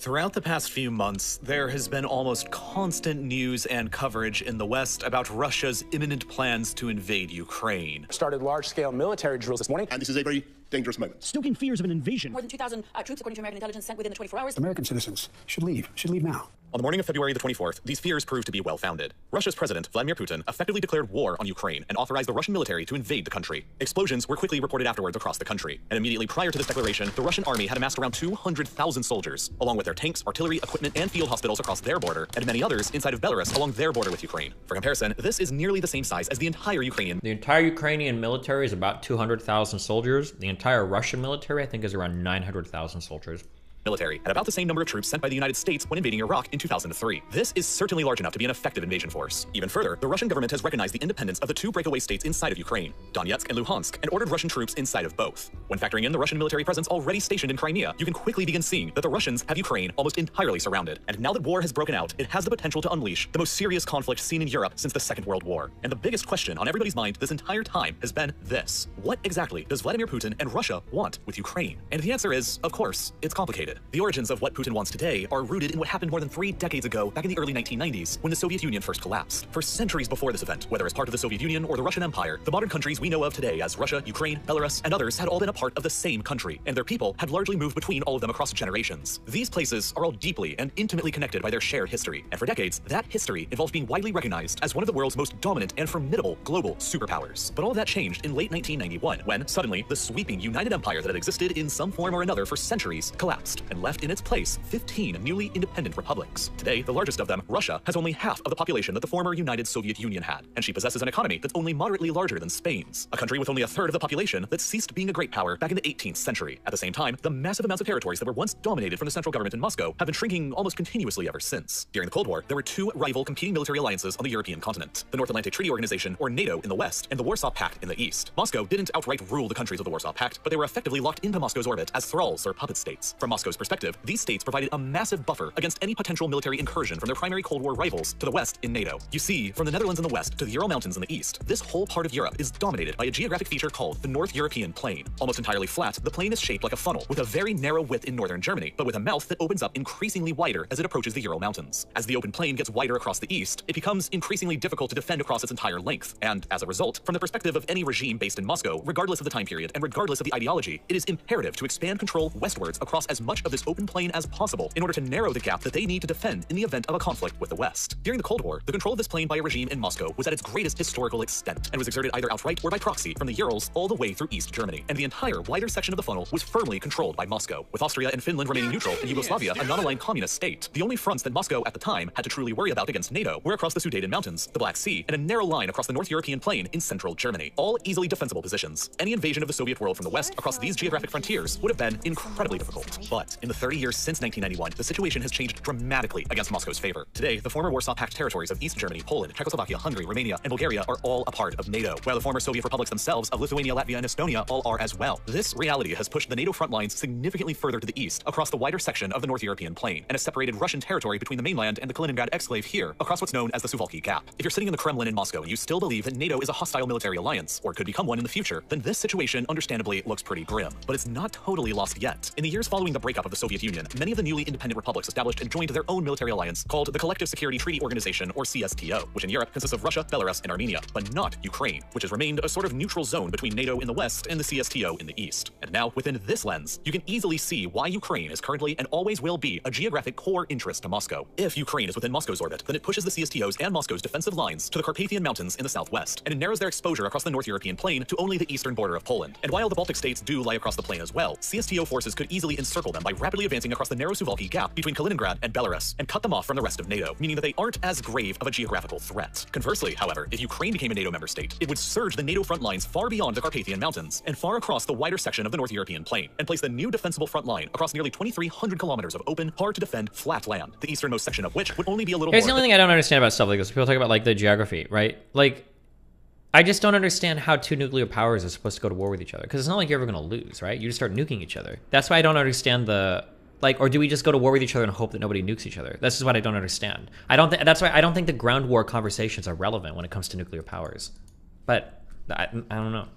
Throughout the past few months, there has been almost constant news and coverage in the West about Russia's imminent plans to invade Ukraine. Started large-scale military drills this morning. And this is a very dangerous moment. Stoking fears of an invasion. More than 2,000 troops, according to American intelligence, sent within the 24 hours. American citizens should leave now. On the morning of February the 24th, these fears proved to be well-founded. Russia's president, Vladimir Putin, effectively declared war on Ukraine and authorized the Russian military to invade the country. Explosions were quickly reported afterwards across the country, and immediately prior to this declaration, the Russian army had amassed around 200,000 soldiers, along with their tanks, artillery, equipment, and field hospitals across their border, and many others inside of Belarus along their border with Ukraine. For comparison, this is nearly the same size as the entire Ukrainian. The entire Ukrainian military is about 200,000 soldiers. The entire Russian military, I think, is around 900,000 soldiers. Military, and about the same number of troops sent by the United States when invading Iraq in 2003. This is certainly large enough to be an effective invasion force. Even further, the Russian government has recognized the independence of the two breakaway states inside of Ukraine, Donetsk and Luhansk, and ordered Russian troops inside of both. When factoring in the Russian military presence already stationed in Crimea, you can quickly begin seeing that the Russians have Ukraine almost entirely surrounded. And now that war has broken out, it has the potential to unleash the most serious conflict seen in Europe since the Second World War. And the biggest question on everybody's mind this entire time has been this: what exactly does Vladimir Putin and Russia want with Ukraine? And the answer is, of course, it's complicated. The origins of what Putin wants today are rooted in what happened more than 3 decades ago, back in the early 1990s, when the Soviet Union first collapsed. For centuries before this event, whether as part of the Soviet Union or the Russian Empire, the modern countries we know of today as Russia, Ukraine, Belarus, and others had all been a part of the same country, and their people had largely moved between all of them across generations. These places are all deeply and intimately connected by their shared history, and for decades, that history involved being widely recognized as one of the world's most dominant and formidable global superpowers. But all that changed in late 1991, when suddenly the sweeping United Empire that had existed in some form or another for centuries collapsed and left in its place 15 newly independent republics. Today, the largest of them, Russia, has only half of the population that the former United Soviet Union had, and she possesses an economy that's only moderately larger than Spain's, a country with only a third of the population that ceased being a great power back in the 18th century. At the same time, the massive amounts of territories that were once dominated from the central government in Moscow have been shrinking almost continuously ever since. During the Cold War, there were two rival competing military alliances on the European continent: the North Atlantic Treaty Organization, or NATO, in the west, and the Warsaw Pact in the east. Moscow didn't outright rule the countries of the Warsaw Pact, but they were effectively locked into Moscow's orbit as thralls or puppet states. From Moscow's perspective, these states provided a massive buffer against any potential military incursion from their primary Cold War rivals to the west in NATO. You see, from the Netherlands in the west to the Ural Mountains in the east, this whole part of Europe is dominated by a geographic feature called the North European Plain. Almost entirely flat, the plain is shaped like a funnel, with a very narrow width in northern Germany, but with a mouth that opens up increasingly wider as it approaches the Ural Mountains. As the open plain gets wider across the east, it becomes increasingly difficult to defend across its entire length. And as a result, from the perspective of any regime based in Moscow, regardless of the time period and regardless of the ideology, it is imperative to expand control westwards across as much of this open plain as possible in order to narrow the gap that they need to defend in the event of a conflict with the West. During the Cold War, the control of this plain by a regime in Moscow was at its greatest historical extent and was exerted either outright or by proxy from the Urals all the way through East Germany, and the entire wider section of the funnel was firmly controlled by Moscow, with Austria and Finland remaining neutral and Yugoslavia a non-aligned communist state. The only fronts that Moscow at the time had to truly worry about against NATO were across the Sudeten Mountains, the Black Sea, and a narrow line across the North European Plain in central Germany, all easily defensible positions. Any invasion of the Soviet world from the West across these geographic frontiers would have been incredibly difficult. But in the 30 years since 1991, the situation has changed dramatically against Moscow's favor. Today, the former Warsaw Pact territories of East Germany, Poland, Czechoslovakia, Hungary, Romania, and Bulgaria are all a part of NATO, while the former Soviet republics themselves of Lithuania, Latvia, and Estonia all are as well. This reality has pushed the NATO front lines significantly further to the east, across the wider section of the North European Plain, and has separated Russian territory between the mainland and the Kaliningrad exclave here, across what's known as the Suwalki Gap. If you're sitting in the Kremlin in Moscow and you still believe that NATO is a hostile military alliance, or could become one in the future, then this situation understandably looks pretty grim. But it's not totally lost yet. In the years following the breakup of the Soviet Union, many of the newly independent republics established and joined their own military alliance called the Collective Security Treaty Organization, or CSTO, which in Europe consists of Russia, Belarus, and Armenia, but not Ukraine, which has remained a sort of neutral zone between NATO in the west and the CSTO in the east. And now, within this lens, you can easily see why Ukraine is currently and always will be a geographic core interest to Moscow. If Ukraine is within Moscow's orbit, then it pushes the CSTO's and Moscow's defensive lines to the Carpathian Mountains in the southwest, and it narrows their exposure across the North European Plain to only the eastern border of Poland. And while the Baltic states do lie across the plain as well, CSTO forces could easily encircle them by rapidly advancing across the narrow Suwalki Gap between Kaliningrad and Belarus, and cut them off from the rest of NATO, meaning that they aren't as grave of a geographical threat. Conversely, however, if Ukraine became a NATO member state, it would surge the NATO front lines far beyond the Carpathian Mountains and far across the wider section of the North European Plain, and place the new defensible front line across nearly 2,300 kilometers of open, hard-to-defend, flat land, the easternmost section of which would only be a little Here's more... the only thing I don't understand about stuff like this. People talk about, like, the geography, right? Like, I just don't understand how two nuclear powers are supposed to go to war with each other, because it's not like you're ever going to lose, right? You just start nuking each other. That's why I don't understand the... Like, or do we just go to war with each other and hope that nobody nukes each other? This is what I don't understand. That's why I don't think the ground war conversations are relevant when it comes to nuclear powers. But I don't know.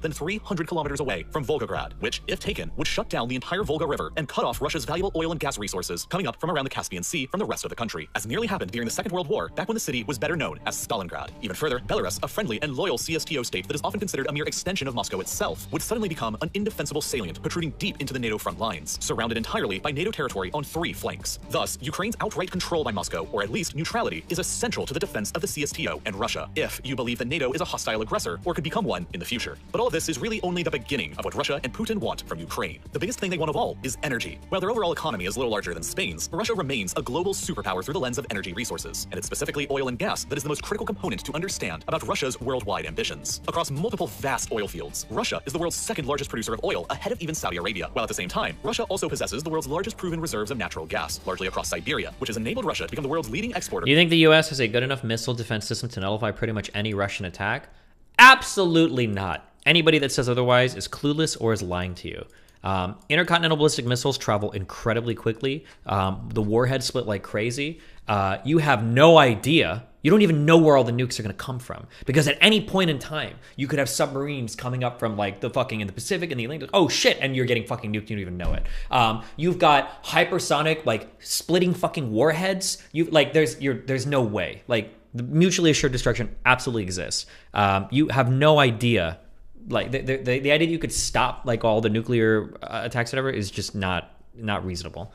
than 300 kilometers away from Volgograd, which, if taken, would shut down the entire Volga River and cut off Russia's valuable oil and gas resources coming up from around the Caspian Sea from the rest of the country, as nearly happened during the Second World War, back when the city was better known as Stalingrad. Even further, Belarus, a friendly and loyal CSTO state that is often considered a mere extension of Moscow itself, would suddenly become an indefensible salient protruding deep into the NATO front lines, surrounded entirely by NATO territory on 3 flanks. Thus, Ukraine's outright control by Moscow, or at least neutrality, is essential to the defense of the CSTO and Russia, if you believe that NATO is a hostile aggressor or could become one in the future. But all of this is really only the beginning of what Russia and Putin want from Ukraine. The biggest thing they want of all is energy. While their overall economy is a little larger than Spain's, Russia remains a global superpower through the lens of energy resources, and it's specifically oil and gas that is the most critical component to understand about Russia's worldwide ambitions. Across multiple vast oil fields, Russia is the world's second largest producer of oil, ahead of even Saudi Arabia, while at the same time, Russia also possesses the world's largest proven reserves of natural gas, largely across Siberia, which has enabled Russia to become the world's leading exporter. You think the US has a good enough missile defense system to nullify pretty much any Russian attack? Absolutely not. Anybody that says otherwise is clueless or is lying to you. Intercontinental ballistic missiles travel incredibly quickly. The warheads split like crazy. You have no idea. You don't even know where all the nukes are going to come from. Because at any point in time, you could have submarines coming up from like the fucking in the Pacific and the Atlantic. Oh shit, and you're getting fucking nuked. You don't even know it. You've got hypersonic, like splitting fucking warheads. There's no way. Like the mutually assured destruction absolutely exists. You have no idea. Like the idea that you could stop like all the nuclear attacks, whatever, is just not reasonable.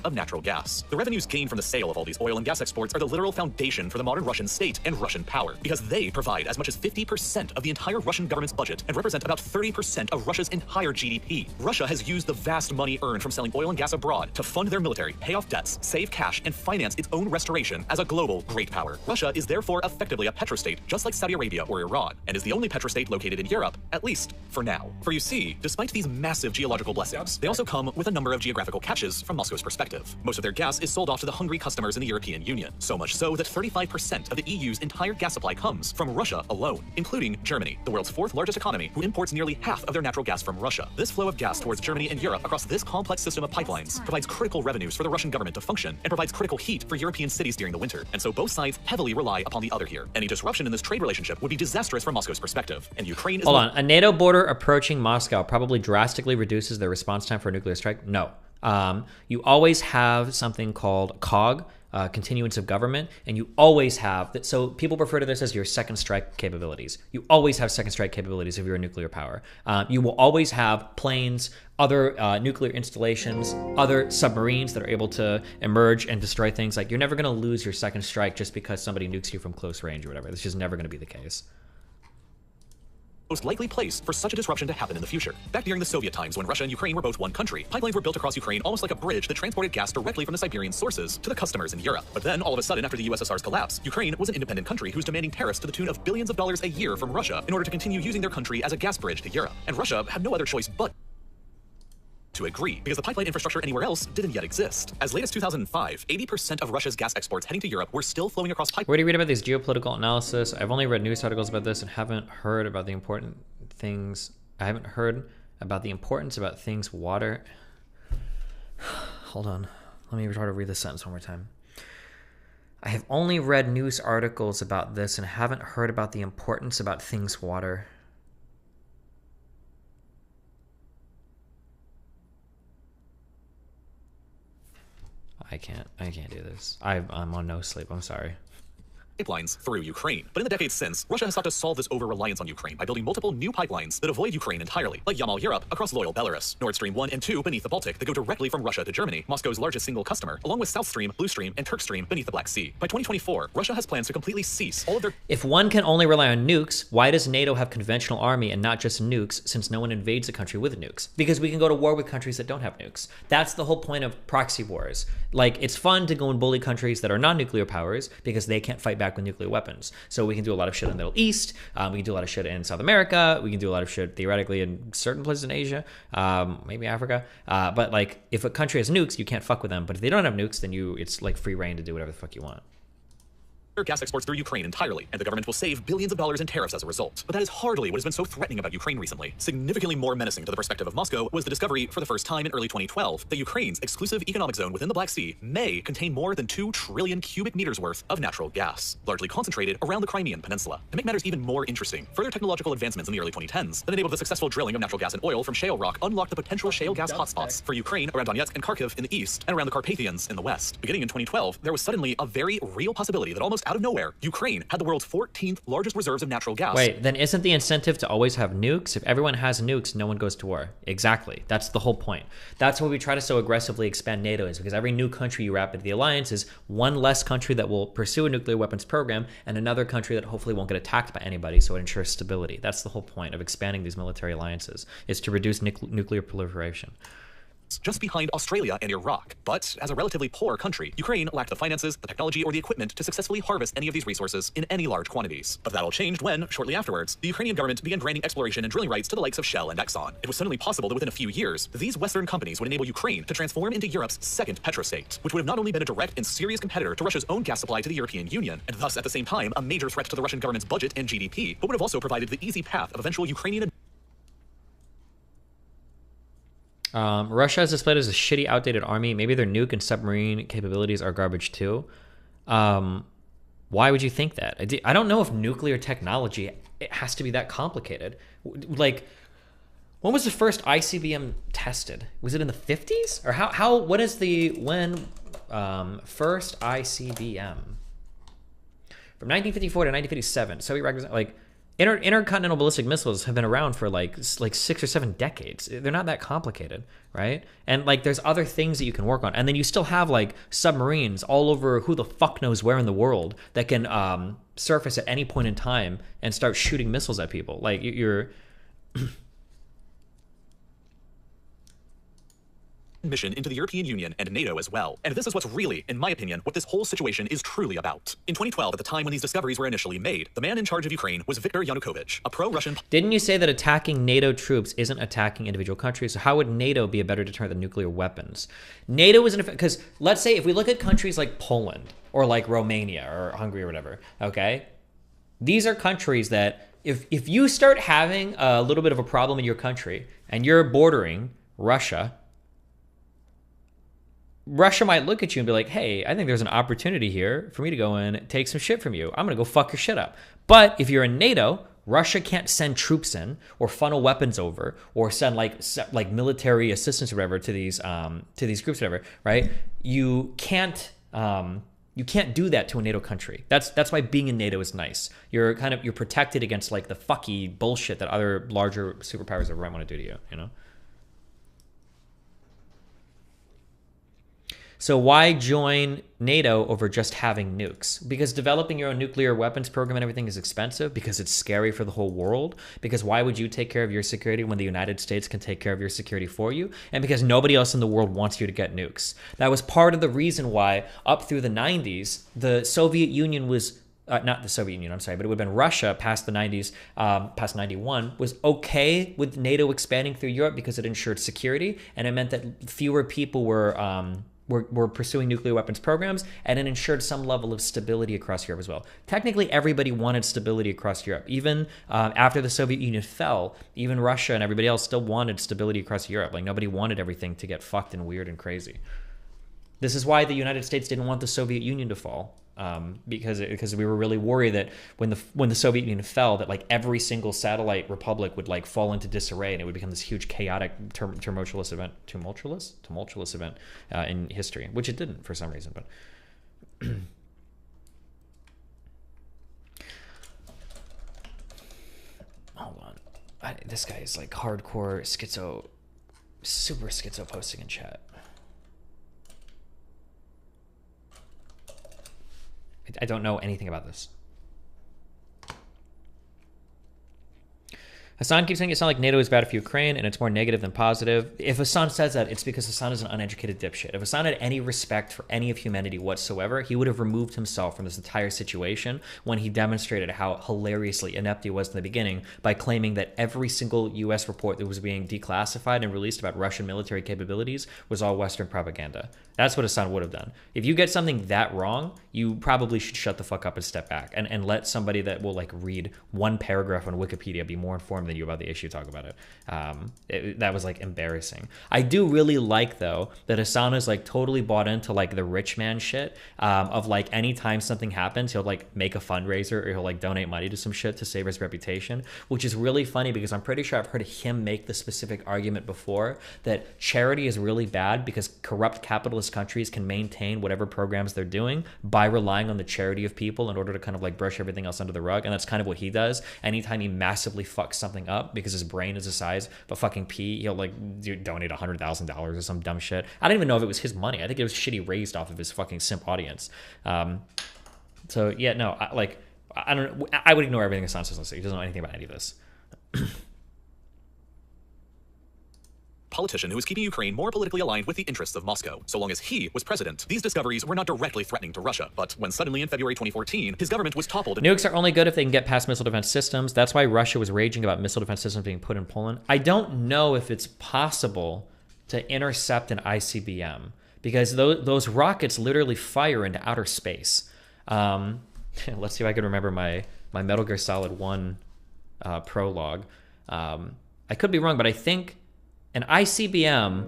Of natural gas. The revenues gained from the sale of all these oil and gas exports are the literal foundation for the modern Russian state and Russian power, because they provide as much as 50% of the entire Russian government's budget and represent about 30% of Russia's entire GDP. Russia has used the vast money earned from selling oil and gas abroad to fund their military, pay off debts, save cash, and finance its own restoration as a global great power. Russia is therefore effectively a petrostate, just like Saudi Arabia or Iran, and is the only petrostate located in Europe, at least for now. For you see, despite these massive geological blessings, they also come with a number of geographical catches from Moscow's perspective. Most of their gas is sold off to the hungry customers in the European Union, so much so that 35% of the EU's entire gas supply comes from Russia alone, including Germany, the world's 4th largest economy, who imports nearly half of their natural gas from Russia. This flow of gas towards Germany and Europe across this complex system of pipelines provides critical revenues for the Russian government to function and provides critical heat for European cities during the winter, and so both sides heavily rely upon the other here. Any disruption in this trade relationship would be disastrous from Moscow's perspective, and Ukraine is— Hold on, a NATO border approaching Moscow probably drastically reduces their response time for a nuclear strike? No. You always have something called COG, continuance of government, and you always have that. So people refer to this as your second strike capabilities. You always have second strike capabilities if you're a nuclear power. You will always have planes, other nuclear installations, other submarines that are able to emerge and destroy things. Like, you're never going to lose your second strike just because somebody nukes you from close range or whatever. This is just never going to be the case. Most likely place for such a disruption to happen in the future. Back during the Soviet times, when Russia and Ukraine were both one country, pipelines were built across Ukraine almost like a bridge that transported gas directly from the Siberian sources to the customers in Europe. But then, all of a sudden, after the USSR's collapse, Ukraine was an independent country who was demanding tariffs to the tune of billions of dollars a year from Russia in order to continue using their country as a gas bridge to Europe. And Russia had no other choice but to agree, because the pipeline infrastructure anywhere else didn't yet exist. As late as 2005, 80% of Russia's gas exports heading to Europe were still flowing across pipelines. Where do you read about these geopolitical analysis? I've only read news articles about this and haven't heard about the important things. I haven't heard about the importance about things water. Hold on. Let me try to read this sentence one more time. I have only read news articles about this and haven't heard about the importance about things water. I can't do this. I'm on no sleep. I'm sorry. Pipelines through Ukraine. But in the decades since, Russia has sought to solve this over-reliance on Ukraine by building multiple new pipelines that avoid Ukraine entirely, like Yamal Europe across loyal Belarus, Nord Stream 1 and 2 beneath the Baltic that go directly from Russia to Germany, Moscow's largest single customer, along with South Stream, Blue Stream, and Turk Stream beneath the Black Sea. By 2024, Russia has plans to completely cease all of their— If one can only rely on nukes, why does NATO have conventional army and not just nukes, since no one invades a country with nukes? Because we can go to war with countries that don't have nukes. That's the whole point of proxy wars. Like, it's fun to go and bully countries that are non-nuclear powers because they can't fight back with nuclear weapons. So we can do a lot of shit in the Middle East. We can do a lot of shit in South America. We can do a lot of shit theoretically in certain places in Asia, maybe Africa. But like, if a country has nukes, you can't fuck with them. But if they don't have nukes, then it's like free reign to do whatever the fuck you want. gas exports through Ukraine entirely, and the government will save billions of dollars in tariffs as a result. But that is hardly what has been so threatening about Ukraine recently. Significantly more menacing to the perspective of Moscow was the discovery for the first time in early 2012 that Ukraine's exclusive economic zone within the Black Sea may contain more than 2 trillion cubic meters worth of natural gas, largely concentrated around the Crimean Peninsula. To make matters even more interesting, further technological advancements in the early 2010s that enabled the successful drilling of natural gas and oil from shale rock unlocked the potential shale gas hotspots for Ukraine around Donetsk and Kharkiv in the east and around the Carpathians in the west. Beginning in 2012, there was suddenly a very real possibility that almost out of nowhere, Ukraine had the world's 14th largest reserves of natural gas. Wait, then isn't the incentive to always have nukes? If everyone has nukes, no one goes to war. Exactly. That's the whole point. That's why we try to so aggressively expand NATO, is because every new country you wrap into the alliance is one less country that will pursue a nuclear weapons program and another country that hopefully won't get attacked by anybody, so it ensures stability. That's the whole point of expanding these military alliances, is to reduce nuclear proliferation. Just behind Australia and Iraq. But as a relatively poor country, Ukraine lacked the finances, the technology, or the equipment to successfully harvest any of these resources in any large quantities. But that all changed when, shortly afterwards, the Ukrainian government began granting exploration and drilling rights to the likes of Shell and Exxon. It was suddenly possible that within a few years, these Western companies would enable Ukraine to transform into Europe's second petrostate, which would have not only been a direct and serious competitor to Russia's own gas supply to the European Union, and thus at the same time a major threat to the Russian government's budget and GDP, but would have also provided the easy path of eventual Ukrainian Russia is displayed as a shitty, outdated army. Maybe their nuke and submarine capabilities are garbage too. Why would you think that? I don't know if nuclear technology, it has to be that complicated. Like, when was the first ICBM tested? Was it in the 50s? Or what is first ICBM? From 1954 to 1957, Soviet rockets, like, intercontinental ballistic missiles have been around for like 6 or 7 decades. They're not that complicated, right? And like there's other things that you can work on. And then you still have like submarines all over who the fuck knows where in the world that can surface at any point in time and start shooting missiles at people. Like you're mission into the European Union and NATO as well. And this is what's really, in my opinion, what this whole situation is truly about. In 2012, at the time when these discoveries were initially made, the man in charge of Ukraine was Viktor Yanukovych, a pro-Russian... Didn't you say that attacking NATO troops isn't attacking individual countries? So how would NATO be a better deterrent than nuclear weapons? NATO isn't... Because let's say if we look at countries like Poland or like Romania or Hungary or whatever, okay? These are countries that if you start having a little bit of a problem in your country and you're bordering Russia might look at you and be like, hey, I think there's an opportunity here for me to go in and take some shit from you. I'm going to go fuck your shit up. But if you're in NATO, Russia can't send troops in or funnel weapons over or send like military assistance or whatever to these groups or whatever, right? You can't do that to a NATO country. That's why being in NATO is nice. You're protected against like the fucky bullshit that other larger superpowers ever might want to do to you, you know? So why join NATO over just having nukes? Because developing your own nuclear weapons program and everything is expensive, because it's scary for the whole world, because why would you take care of your security when the United States can take care of your security for you, and because nobody else in the world wants you to get nukes. That was part of the reason why up through the 90s, the Soviet Union was not the Soviet Union, I'm sorry, but it would have been Russia past the 90s, past 91, was okay with NATO expanding through Europe because it ensured security, and it meant that fewer people were pursuing nuclear weapons programs, and it ensured some level of stability across Europe as well. Technically, everybody wanted stability across Europe. Even after the Soviet Union fell, even Russia and everybody else still wanted stability across Europe. Like, nobody wanted everything to get fucked and weird and crazy. This is why the United States didn't want the Soviet Union to fall, because we were really worried that when the Soviet Union fell, that like every single satellite republic would like fall into disarray, and it would become this huge chaotic tumultuous event in history, which it didn't for some reason. But hold on, this guy is like hardcore schizo, super schizo posting in chat. I don't know anything about this. Hassan keeps saying it's not like NATO is bad for Ukraine and it's more negative than positive. If Hassan says that, it's because Hassan is an uneducated dipshit. If Hassan had any respect for any of humanity whatsoever, he would have removed himself from this entire situation when he demonstrated how hilariously inept he was in the beginning by claiming that every single US report that was being declassified and released about Russian military capabilities was all Western propaganda. That's what Hassan would have done. If you get something that wrong, you probably should shut the fuck up and step back and let somebody that will like read one paragraph on Wikipedia be more informed than you about the issue talk about it. That was like embarrassing. I do really like though that Hassan is like totally bought into like the rich man shit of like anytime something happens, he'll like make a fundraiser or he'll like donate money to some shit to save his reputation, which is really funny because I'm pretty sure I've heard him make the specific argument before that charity is really bad because corrupt capitalist countries can maintain whatever programs they're doing by relying on the charity of people in order to kind of like brush everything else under the rug. And that's kind of what he does. Anytime he massively fucks something up because his brain is the size of a fucking pea, he'll like donate $100,000 or some dumb shit. I don't even know if it was his money. I think it was shit he raised off of his fucking simp audience. So yeah, no, I don't. I would ignore everything Hassan says. He doesn't know anything about any of this. Politician who is keeping Ukraine more politically aligned with the interests of Moscow. So long as he was president, these discoveries were not directly threatening to Russia. But when suddenly in February 2014, his government was toppled. Nukes are only good if they can get past missile defense systems. That's why Russia was raging about missile defense systems being put in Poland. I don't know if it's possible to intercept an ICBM because those rockets literally fire into outer space. Let's see if I can remember my Metal Gear Solid 1 prologue. I could be wrong, but I think an ICBM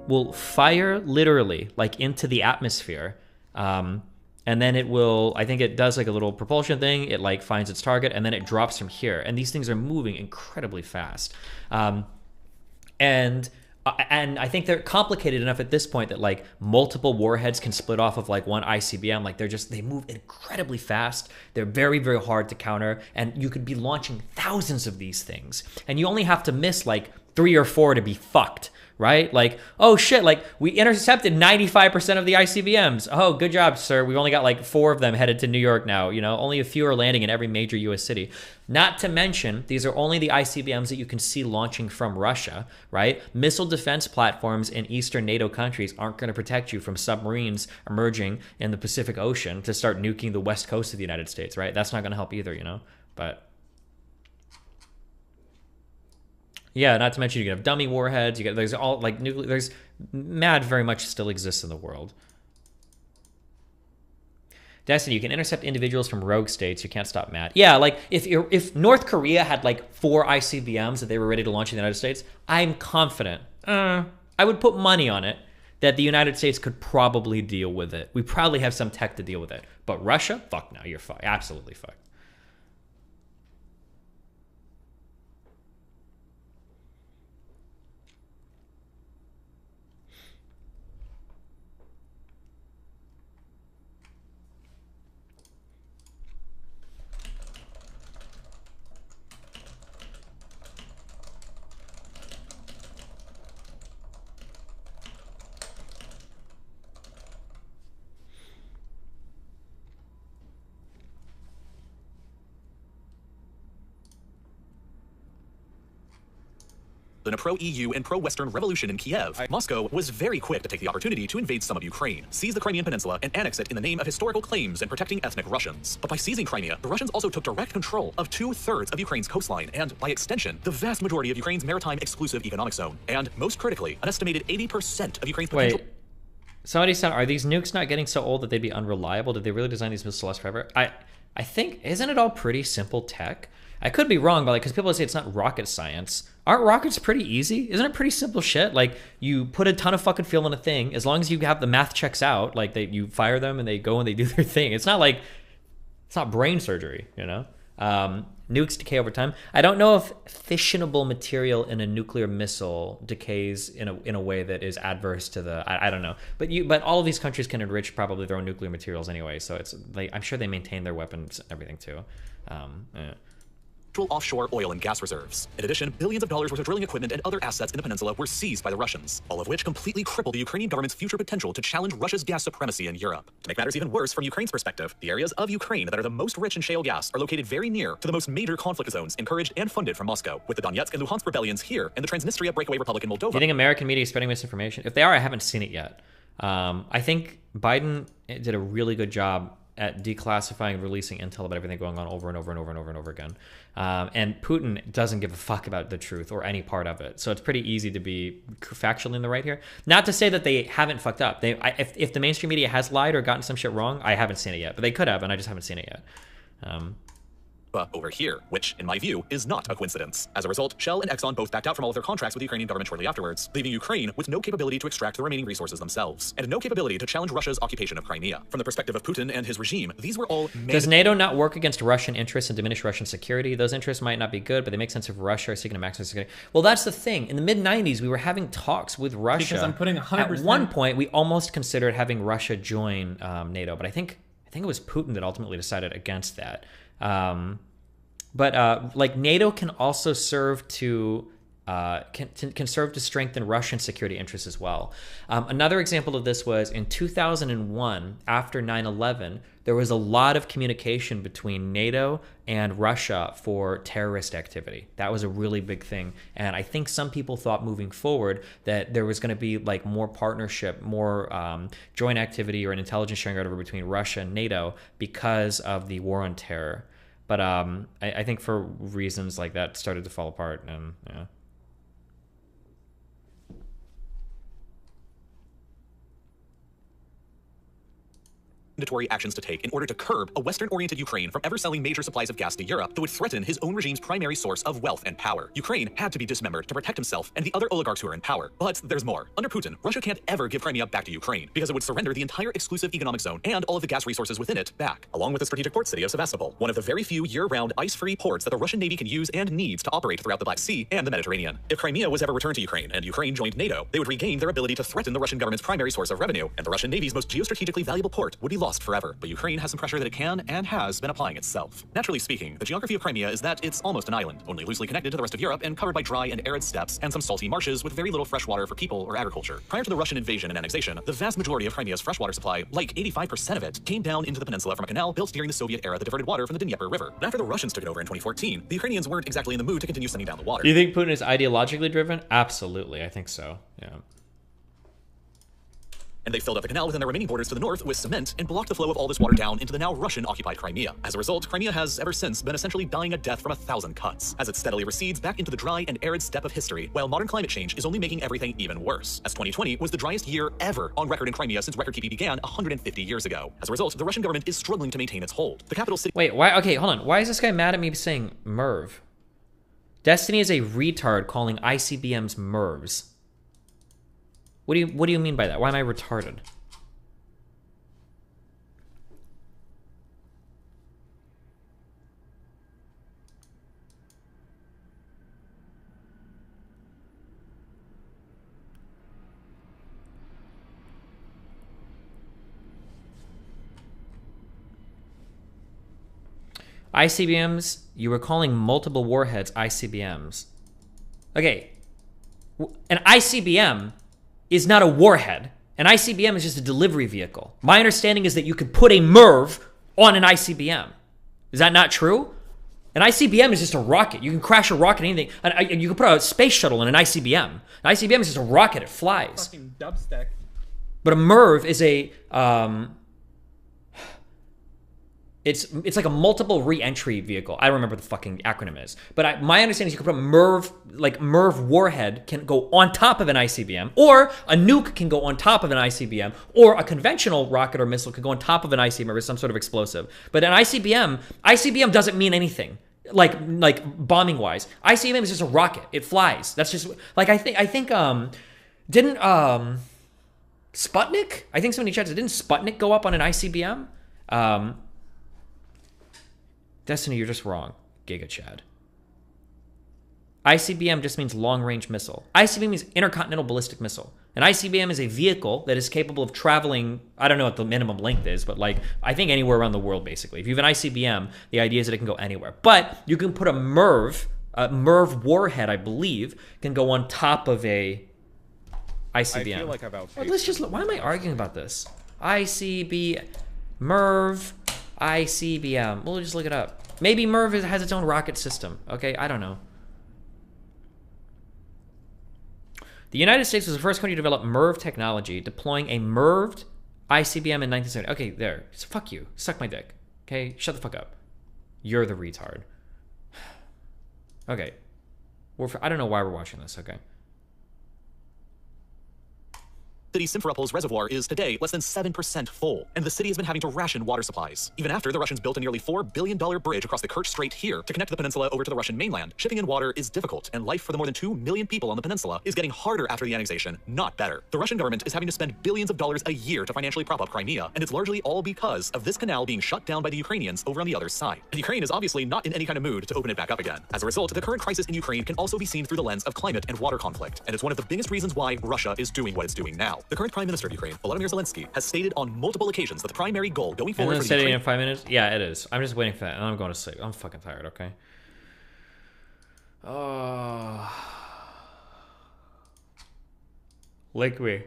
will fire literally like into the atmosphere. And then it will, I think it does like a little propulsion thing. It like finds its target and then it drops from here. And these things are moving incredibly fast. And I think they're complicated enough at this point that like multiple warheads can split off of like one ICBM. Like they move incredibly fast. They're very, very hard to counter. And you could be launching thousands of these things. And you only have to miss like 3 or 4 to be fucked, right? Like, oh shit, like we intercepted 95% of the ICBMs. Oh, good job, sir. We've only got like 4 of them headed to New York now. You know, only a few are landing in every major US city. Not to mention, these are only the ICBMs that you can see launching from Russia, right? Missile defense platforms in Eastern NATO countries aren't going to protect you from submarines emerging in the Pacific Ocean to start nuking the west coast of the United States, right? That's not going to help either, you know? But yeah, not to mention you can have dummy warheads. There's all like nuclear. There's MAD very much still exists in the world. Destiny, you can intercept individuals from rogue states. You can't stop MAD. Yeah, like if North Korea had like 4 ICBMs that they were ready to launch in the United States, I'm confident. I would put money on it that the United States could probably deal with it. We probably have some tech to deal with it. But Russia, fuck no, you're fucked. Absolutely fucked. In a pro-EU and pro-Western revolution in Kiev, Moscow was very quick to take the opportunity to invade some of Ukraine, seize the Crimean Peninsula, and annex it in the name of historical claims and protecting ethnic Russians. But by seizing Crimea, the Russians also took direct control of 2/3 of Ukraine's coastline, and by extension, the vast majority of Ukraine's maritime exclusive economic zone. And most critically, an estimated 80% of Ukraine's potential. Wait, somebody said, are these nukes not getting so old that they'd be unreliable? Did they really design these missiles to last forever? I think, isn't it all pretty simple tech? I could be wrong, but like, because people say it's not rocket science. Aren't rockets pretty easy? Isn't it pretty simple shit? Like, you put a ton of fucking fuel in a thing. As long as you have the math checks out, like you fire them and they go and they do their thing. It's not like, it's not brain surgery, you know? Nukes decay over time. I don't know if fissionable material in a nuclear missile decays in a way that is adverse to the. I don't know, but all of these countries can enrich probably their own nuclear materials anyway. So it's like I'm sure they maintain their weapons and everything too. Yeah. offshore oil and gas reserves. In addition, billions of dollars worth of drilling equipment and other assets in the peninsula were seized by the Russians, all of which completely crippled the Ukrainian government's future potential to challenge Russia's gas supremacy in Europe. To make matters even worse from Ukraine's perspective, the areas of Ukraine that are the most rich in shale gas are located very near to the most major conflict zones encouraged and funded from Moscow, with the Donetsk and Luhansk rebellions here and the Transnistria breakaway republic in Moldova. Do you think American media is spreading misinformation? If they are, I haven't seen it yet. I think Biden did a really good job at declassifying and releasing intel about everything going on over and over and over and over and over again. And Putin doesn't give a fuck about the truth or any part of it. So it's pretty easy to be factually in the right here. Not to say that they haven't fucked up. If the mainstream media has lied or gotten some shit wrong, I haven't seen it yet. But they could have, and I just haven't seen it yet. Over here, which, in my view, is not a coincidence. As a result, Shell and Exxon both backed out from all of their contracts with the Ukrainian government shortly afterwards, leaving Ukraine with no capability to extract the remaining resources themselves, and no capability to challenge Russia's occupation of Crimea. From the perspective of Putin and his regime, these were all... Does NATO not work against Russian interests and diminish Russian security? Those interests might not be good, but they make sense if Russia is seeking to maximize security. Well, that's the thing. In the mid-90s, we were having talks with Russia. Because I'm putting 100%... At one point, we almost considered having Russia join NATO, but I think it was Putin that ultimately decided against that. But like NATO can also serve to can serve to strengthen Russian security interests as well. Another example of this was in 2001, after 9/11, there was a lot of communication between NATO and Russia for terrorist activity. That was a really big thing, and I think some people thought moving forward that there was going to be like more partnership, more joint activity or an intelligence sharing whatever between Russia and NATO because of the war on terror. But I think for reasons like that started to fall apart, and yeah. Mandatory actions to take in order to curb a Western-oriented Ukraine from ever selling major supplies of gas to Europe that would threaten his own regime's primary source of wealth and power. Ukraine had to be dismembered to protect himself and the other oligarchs who are in power. But there's more. Under Putin, Russia can't ever give Crimea back to Ukraine because it would surrender the entire exclusive economic zone and all of the gas resources within it back, along with the strategic port city of Sevastopol, one of the very few year-round ice-free ports that the Russian Navy can use and needs to operate throughout the Black Sea and the Mediterranean. If Crimea was ever returned to Ukraine and Ukraine joined NATO, they would regain their ability to threaten the Russian government's primary source of revenue, and the Russian Navy's most geostrategically valuable port would be lost forever. But Ukraine has some pressure that it can and has been applying itself. Naturally speaking, the geography of Crimea is that it's almost an island, only loosely connected to the rest of Europe and covered by dry and arid steppes and some salty marshes with very little fresh water for people or agriculture. Prior to the Russian invasion and annexation, the vast majority of Crimea's freshwater supply, like 85% of it, came down into the peninsula from a canal built during the Soviet era that diverted water from the Dnieper River. But after the Russians took it over in 2014, the Ukrainians weren't exactly in the mood to continue sending down the water. Do you think Putin is ideologically driven? Absolutely, I think so. Yeah. And they filled up the canal within their remaining borders to the north with cement and blocked the flow of all this water down into the now Russian-occupied Crimea. As a result, Crimea has ever since been essentially dying a death from 1,000 cuts, as it steadily recedes back into the dry and arid steppe of history, while modern climate change is only making everything even worse, as 2020 was the driest year ever on record in Crimea since record keeping began 150 years ago. As a result, the Russian government is struggling to maintain its hold. The capital city— Wait, why? Okay, hold on. Why is this guy mad at me saying MERV? Destiny is a retard calling ICBMs MERVs. What do you mean by that? Why am I retarded? ICBMs, you were calling multiple warheads ICBMs. Okay, an ICBM is not a warhead. An ICBM is just a delivery vehicle. My understanding is that you could put a MERV on an ICBM. Is that not true? An ICBM is just a rocket. You can crash a rocket, anything. You can put a space shuttle in an ICBM. An ICBM is just a rocket, it flies. Fucking dubstep. But a MERV is a it's like a multiple re-entry vehicle. I don't remember what the fucking acronym is. But my understanding is you can put a MERV, like MERV warhead can go on top of an ICBM, or a nuke can go on top of an ICBM, or a conventional rocket or missile can go on top of an ICBM or some sort of explosive. But an ICBM doesn't mean anything. Like bombing wise. ICBM is just a rocket. It flies. That's just like I think didn't Sputnik? I think somebody checked it. Didn't Sputnik go up on an ICBM? Destiny, you're just wrong. Giga Chad. ICBM just means long-range missile. ICBM means intercontinental ballistic missile. An ICBM is a vehicle that is capable of traveling, I don't know what the minimum length is, but like, I think anywhere around the world, basically. If you have an ICBM, the idea is that it can go anywhere. But you can put a MIRV warhead, I believe, can go on top of a ICBM. I feel like I've outpaced. Let's just, why am I arguing about this? MIRV, ICBM. We'll just look it up. Maybe MIRV has its own rocket system. Okay, I don't know. The United States was the first country to develop MIRV technology, deploying a MIRVed ICBM in 1970. Okay, there. So fuck you. Suck my dick. Okay? Shut the fuck up. You're the retard. Okay. I don't know why we're watching this, okay? City Simferopol's reservoir is today less than 7% full, and the city has been having to ration water supplies. Even after the Russians built a nearly $4 billion bridge across the Kerch Strait here to connect the peninsula over to the Russian mainland, shipping in water is difficult, and life for the more than 2 million people on the peninsula is getting harder after the annexation, not better. The Russian government is having to spend billions of dollars a year to financially prop up Crimea, and it's largely all because of this canal being shut down by the Ukrainians over on the other side. And Ukraine is obviously not in any kind of mood to open it back up again. As a result, the current crisis in Ukraine can also be seen through the lens of climate and water conflict, and it's one of the biggest reasons why Russia is doing what it's doing now. The current Prime Minister of Ukraine, Volodymyr Zelensky, has stated on multiple occasions that the primary goal going forward for the Ukraine... Ukraine... in 5 minutes? Yeah, it is. I'm just waiting for that, and I'm going to sleep. I'm fucking tired, okay? Like me.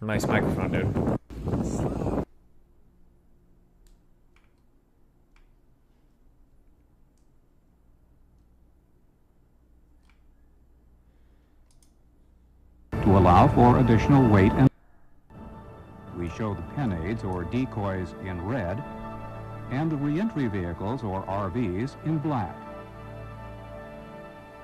Nice microphone, dude. To allow for additional weight and we show the penades or decoys in red and the reentry vehicles or RVs in black.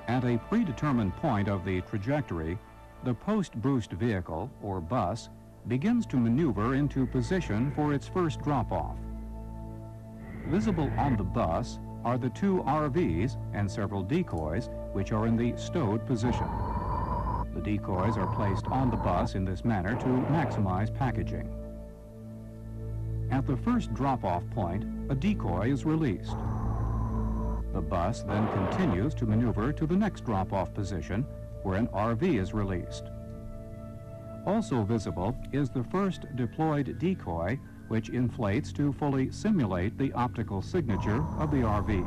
At a predetermined point of the trajectory, the post-boost vehicle or bus begins to maneuver into position for its first drop-off. Visible on the bus are the 2 RVs and several decoys which are in the stowed position. The decoys are placed on the bus in this manner to maximize packaging. At the first drop-off point, a decoy is released. The bus then continues to maneuver to the next drop-off position, where an RV is released. Also visible is the first deployed decoy, which inflates to fully simulate the optical signature of the RV.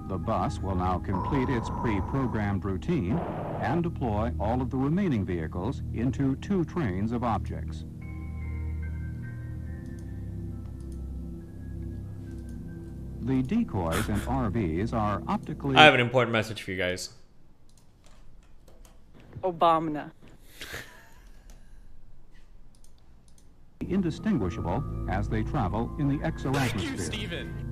The bus will now complete its pre-programmed routine and deploy all of the remaining vehicles into 2 trains of objects. The decoys and RVs are optically... I have an important message for you guys. Obama. Indistinguishable as they travel in the exo-atmosphere. Thank you, Steven.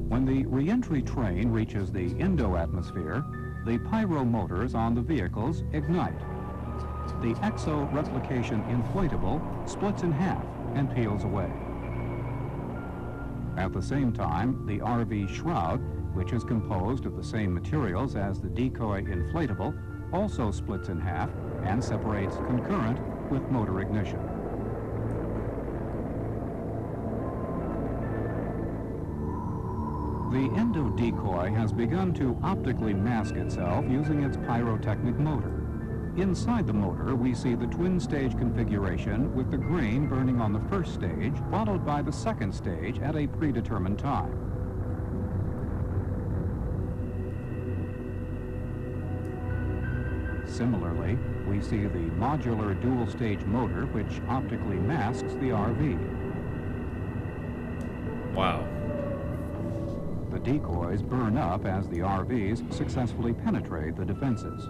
When the reentry train reaches the endo-atmosphere, the pyro motors on the vehicles ignite. The exo-replication inflatable splits in half and peels away. At the same time, the RV shroud, which is composed of the same materials as the decoy inflatable, also splits in half and separates concurrent with motor ignition. The endo decoy has begun to optically mask itself using its pyrotechnic motor. Inside the motor, we see the twin-stage configuration with the grain burning on the first stage, followed by the second stage at a predetermined time. Similarly, we see the modular dual-stage motor, which optically masks the RV. Wow. The decoys burn up as the RVs successfully penetrate the defenses.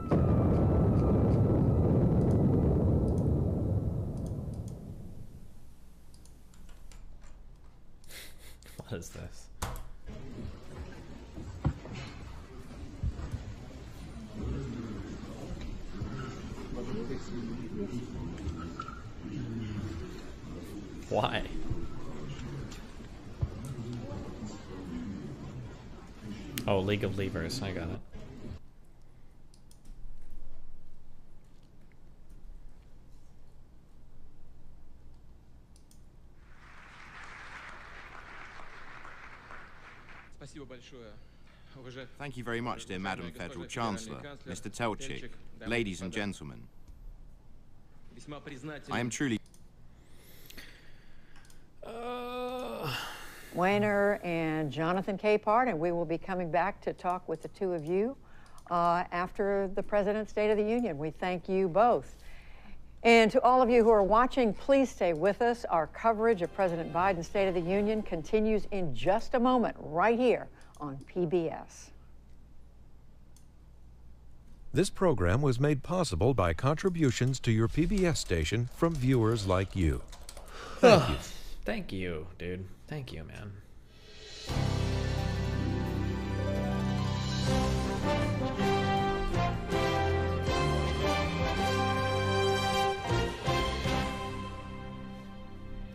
What is this? Why? Oh, League of Levers. I got it. Thank you very much, dear Madam Federal Chancellor, Mr. Telchik, ladies and gentlemen. I am truly... Weiner and Jonathan Capehart, and we will be coming back to talk with the two of you after the President's State of the Union. We thank you both. And to all of you who are watching, please stay with us. Our coverage of President Biden's State of the Union continues in just a moment, right here on PBS. This program was made possible by contributions to your PBS station from viewers like you. Thank you. Thank you, dude. Thank you, man.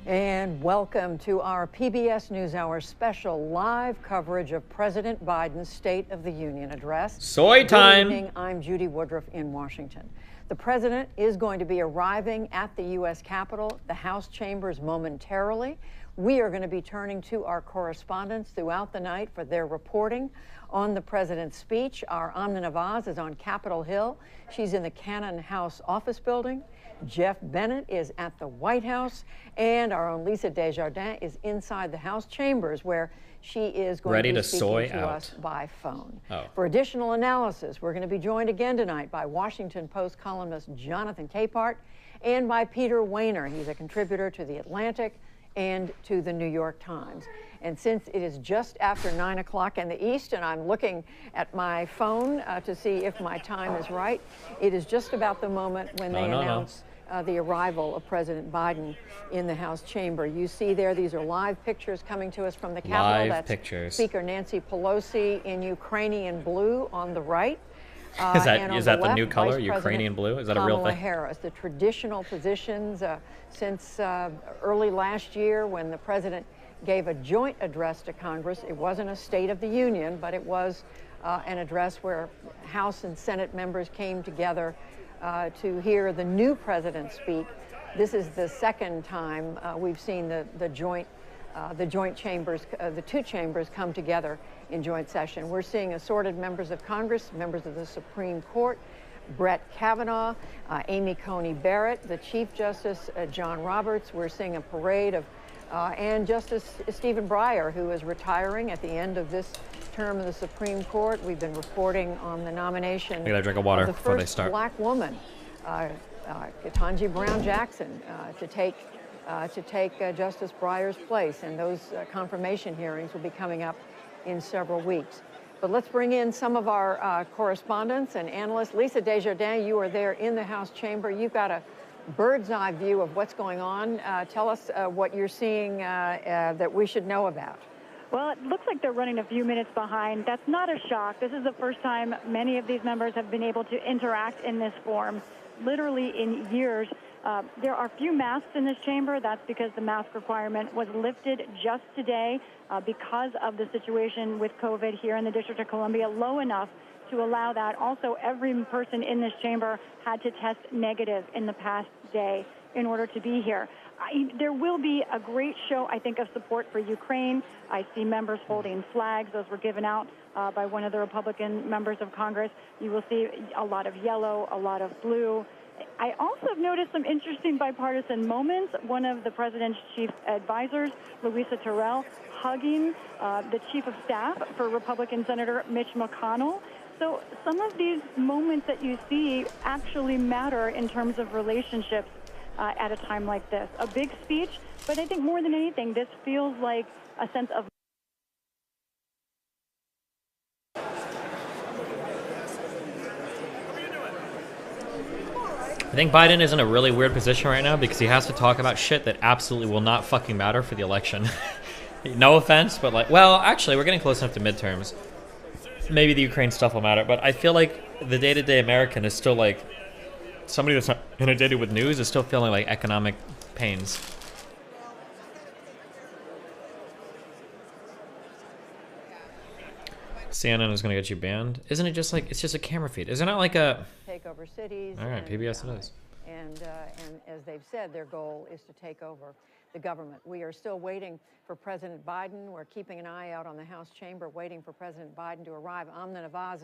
And welcome to our PBS NewsHour special live coverage of President Biden's State of the Union address. Soy time. Good evening. I'm Judy Woodruff in Washington. The president is going to be arriving at the U.S. Capitol, the House chambers momentarily. We are going to be turning to our correspondents throughout the night for their reporting on the president's speech. Our Amna Nawaz is on Capitol Hill. She's in the Cannon House office building. Jeff Bennett is at the White House, and our own Lisa Desjardins is inside the House chambers, where she is going to be speaking to us by phone. For additional analysis, we're going to be joined again tonight by Washington Post columnist Jonathan Capehart and by Peter Weiner. He's a contributor to The Atlantic and to the New York Times. And since it is just after 9 o'clock in the East, and I'm looking at my phone to see if my time is right, it is just about the moment when they announce the arrival of President Biden in the House chamber. You see there, these are live pictures coming to us from the Capitol. Live pictures. Speaker Nancy Pelosi in Ukrainian blue on the right. Is that the new color, Ukrainian blue? Is that a real Kamala thing? Harris, the traditional positions since early last year when the president gave a joint address to Congress. It wasn't a State of the Union, but it was an address where House and Senate members came together to hear the new president speak. This is the second time we've seen the joint chambers, the two chambers come together in joint session. We're seeing assorted members of Congress, members of the Supreme Court, Brett Kavanaugh, Amy Coney Barrett, the Chief Justice John Roberts. We're seeing a parade of and Justice Stephen Breyer, who is retiring at the end of this term of the Supreme Court. We've been reporting on the nomination I gotta drink a water of the before they first start. black woman, Ketanji Brown Jackson, to take Justice Breyer's place, and those confirmation hearings will be coming up in several weeks. But let's bring in some of our correspondents and analysts. Lisa Desjardins, you are there in the House chamber. You've got a bird's eye view of what's going on. Tell us what you're seeing that we should know about. Well, it looks like they're running a few minutes behind. That's not a shock. This is the first time many of these members have been able to interact in this form, literally in years. There are few masks in this chamber. That's because the mask requirement was lifted just today because of the situation with COVID here in the District of Columbia, low enough to allow that. Also, every person in this chamber had to test negative in the past day in order to be here. There will be a great show, I think, of support for Ukraine. I see members holding flags. Those were given out by one of the Republican members of Congress. You will see a lot of yellow, a lot of blue. I also have noticed some interesting bipartisan moments. One of the president's chief advisors, Louisa Terrell, hugging the chief of staff for Republican Senator Mitch McConnell. So some of these moments that you see actually matter in terms of relationships at a time like this. A big speech, but I think more than anything, this feels like a sense of... I think Biden is in a really weird position right now because he has to talk about shit that absolutely will not fucking matter for the election. No offense, but like, well, actually, we're getting close enough to midterms. Maybe the Ukraine stuff will matter, but I feel like the day-to-day American is still like, somebody that's not inundated with news is still feeling like economic pains. CNN is gonna get you banned. Isn't it just like, it's just a camera feed? Isn't it like a... Take over cities. All right, PBS it is. And as they've said, their goal is to take over the government. We are still waiting for President Biden. We're keeping an eye out on the House chamber, waiting for President Biden to arrive. Amna Nawaz.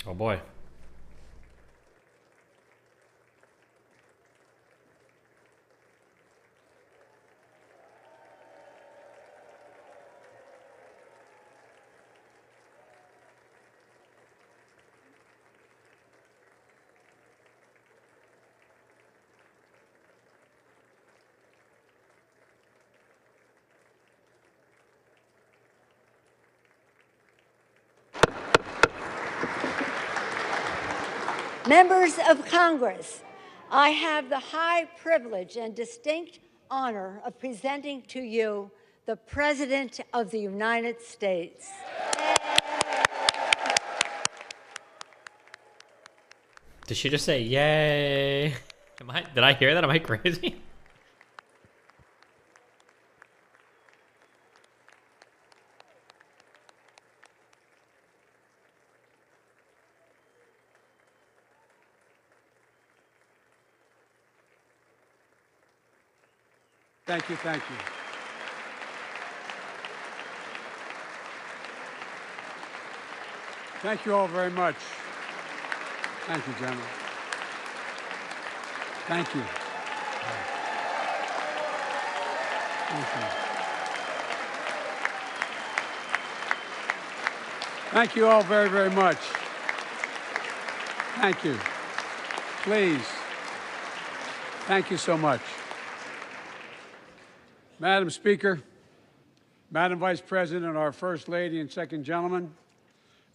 Oh boy. Members of Congress, I have the high privilege and distinct honor of presenting to you the President of the United States. Did she just say yay? Did I hear that? Am I crazy? Thank you, thank you. Thank you all very much. Thank you, General. Thank you. Thank you. Thank you all very, very much. Thank you. Please. Thank you so much. Madam Speaker, Madam Vice President, our First Lady and Second Gentleman,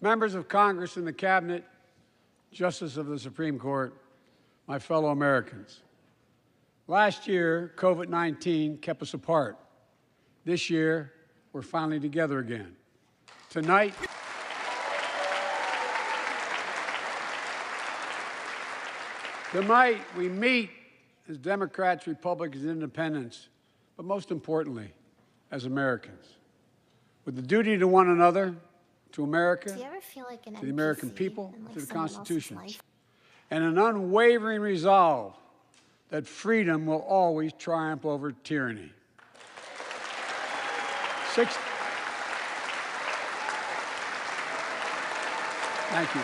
members of Congress and the Cabinet, Justice of the Supreme Court, my fellow Americans. Last year, COVID-19 kept us apart. This year, we're finally together again. Tonight, we meet as Democrats, Republicans, Independents, but most importantly, as Americans, with the duty to one another, to America, Do you ever feel like an to the American NPC people, in, like, to the someone else's Constitution, life? and an unwavering resolve that freedom will always triumph over tyranny. Thank you.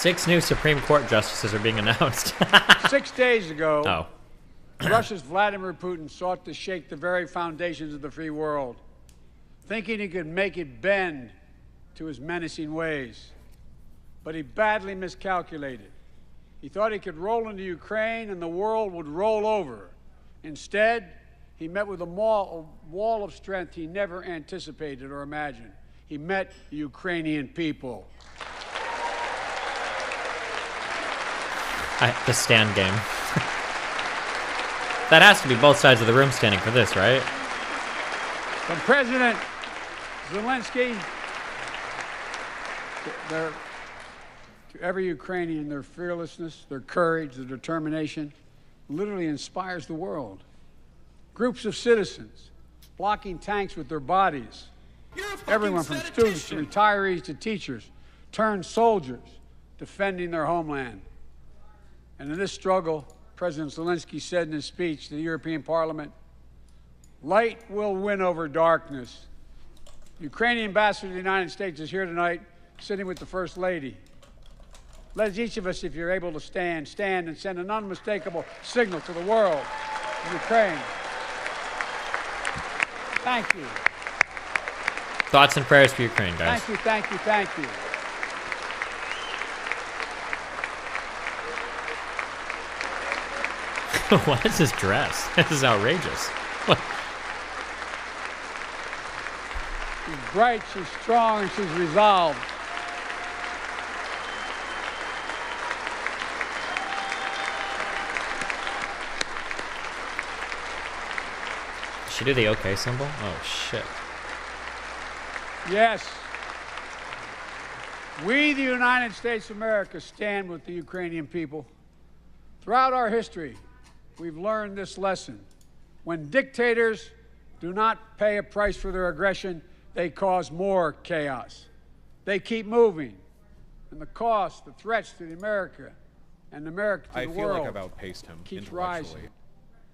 6 new Supreme Court justices are being announced. 6 days ago, oh. Russia's Vladimir Putin sought to shake the very foundations of the free world, thinking he could make it bend to his menacing ways. But he badly miscalculated. He thought he could roll into Ukraine and the world would roll over. Instead, he met with a wall of strength he never anticipated or imagined. He met the Ukrainian people. The stand game. That has to be both sides of the room standing for this, right? From President Zelensky to every Ukrainian, their fearlessness, their courage, their determination literally inspires the world. Groups of citizens blocking tanks with their bodies. Everyone from students to retirees to teachers turned soldiers defending their homeland. And in this struggle, President Zelensky said in his speech to the European Parliament, "Light will win over darkness." The Ukrainian ambassador to the United States is here tonight, sitting with the First Lady. Let each of us, if you're able to stand and send an unmistakable signal to the world of Ukraine. Thank you. Thoughts and prayers for Ukraine, guys. Thank you, thank you, thank you. What is this dress? This is outrageous. What? She's bright, she's strong, and she's resolved. Should do the OK symbol? Oh, shit. Yes. We, the United States of America, stand with the Ukrainian people. Throughout our history, we've learned this lesson. When dictators do not pay a price for their aggression, they cause more chaos. They keep moving. And the cost, the threats to America and America to the world I feel like I've outpaced him keeps rising.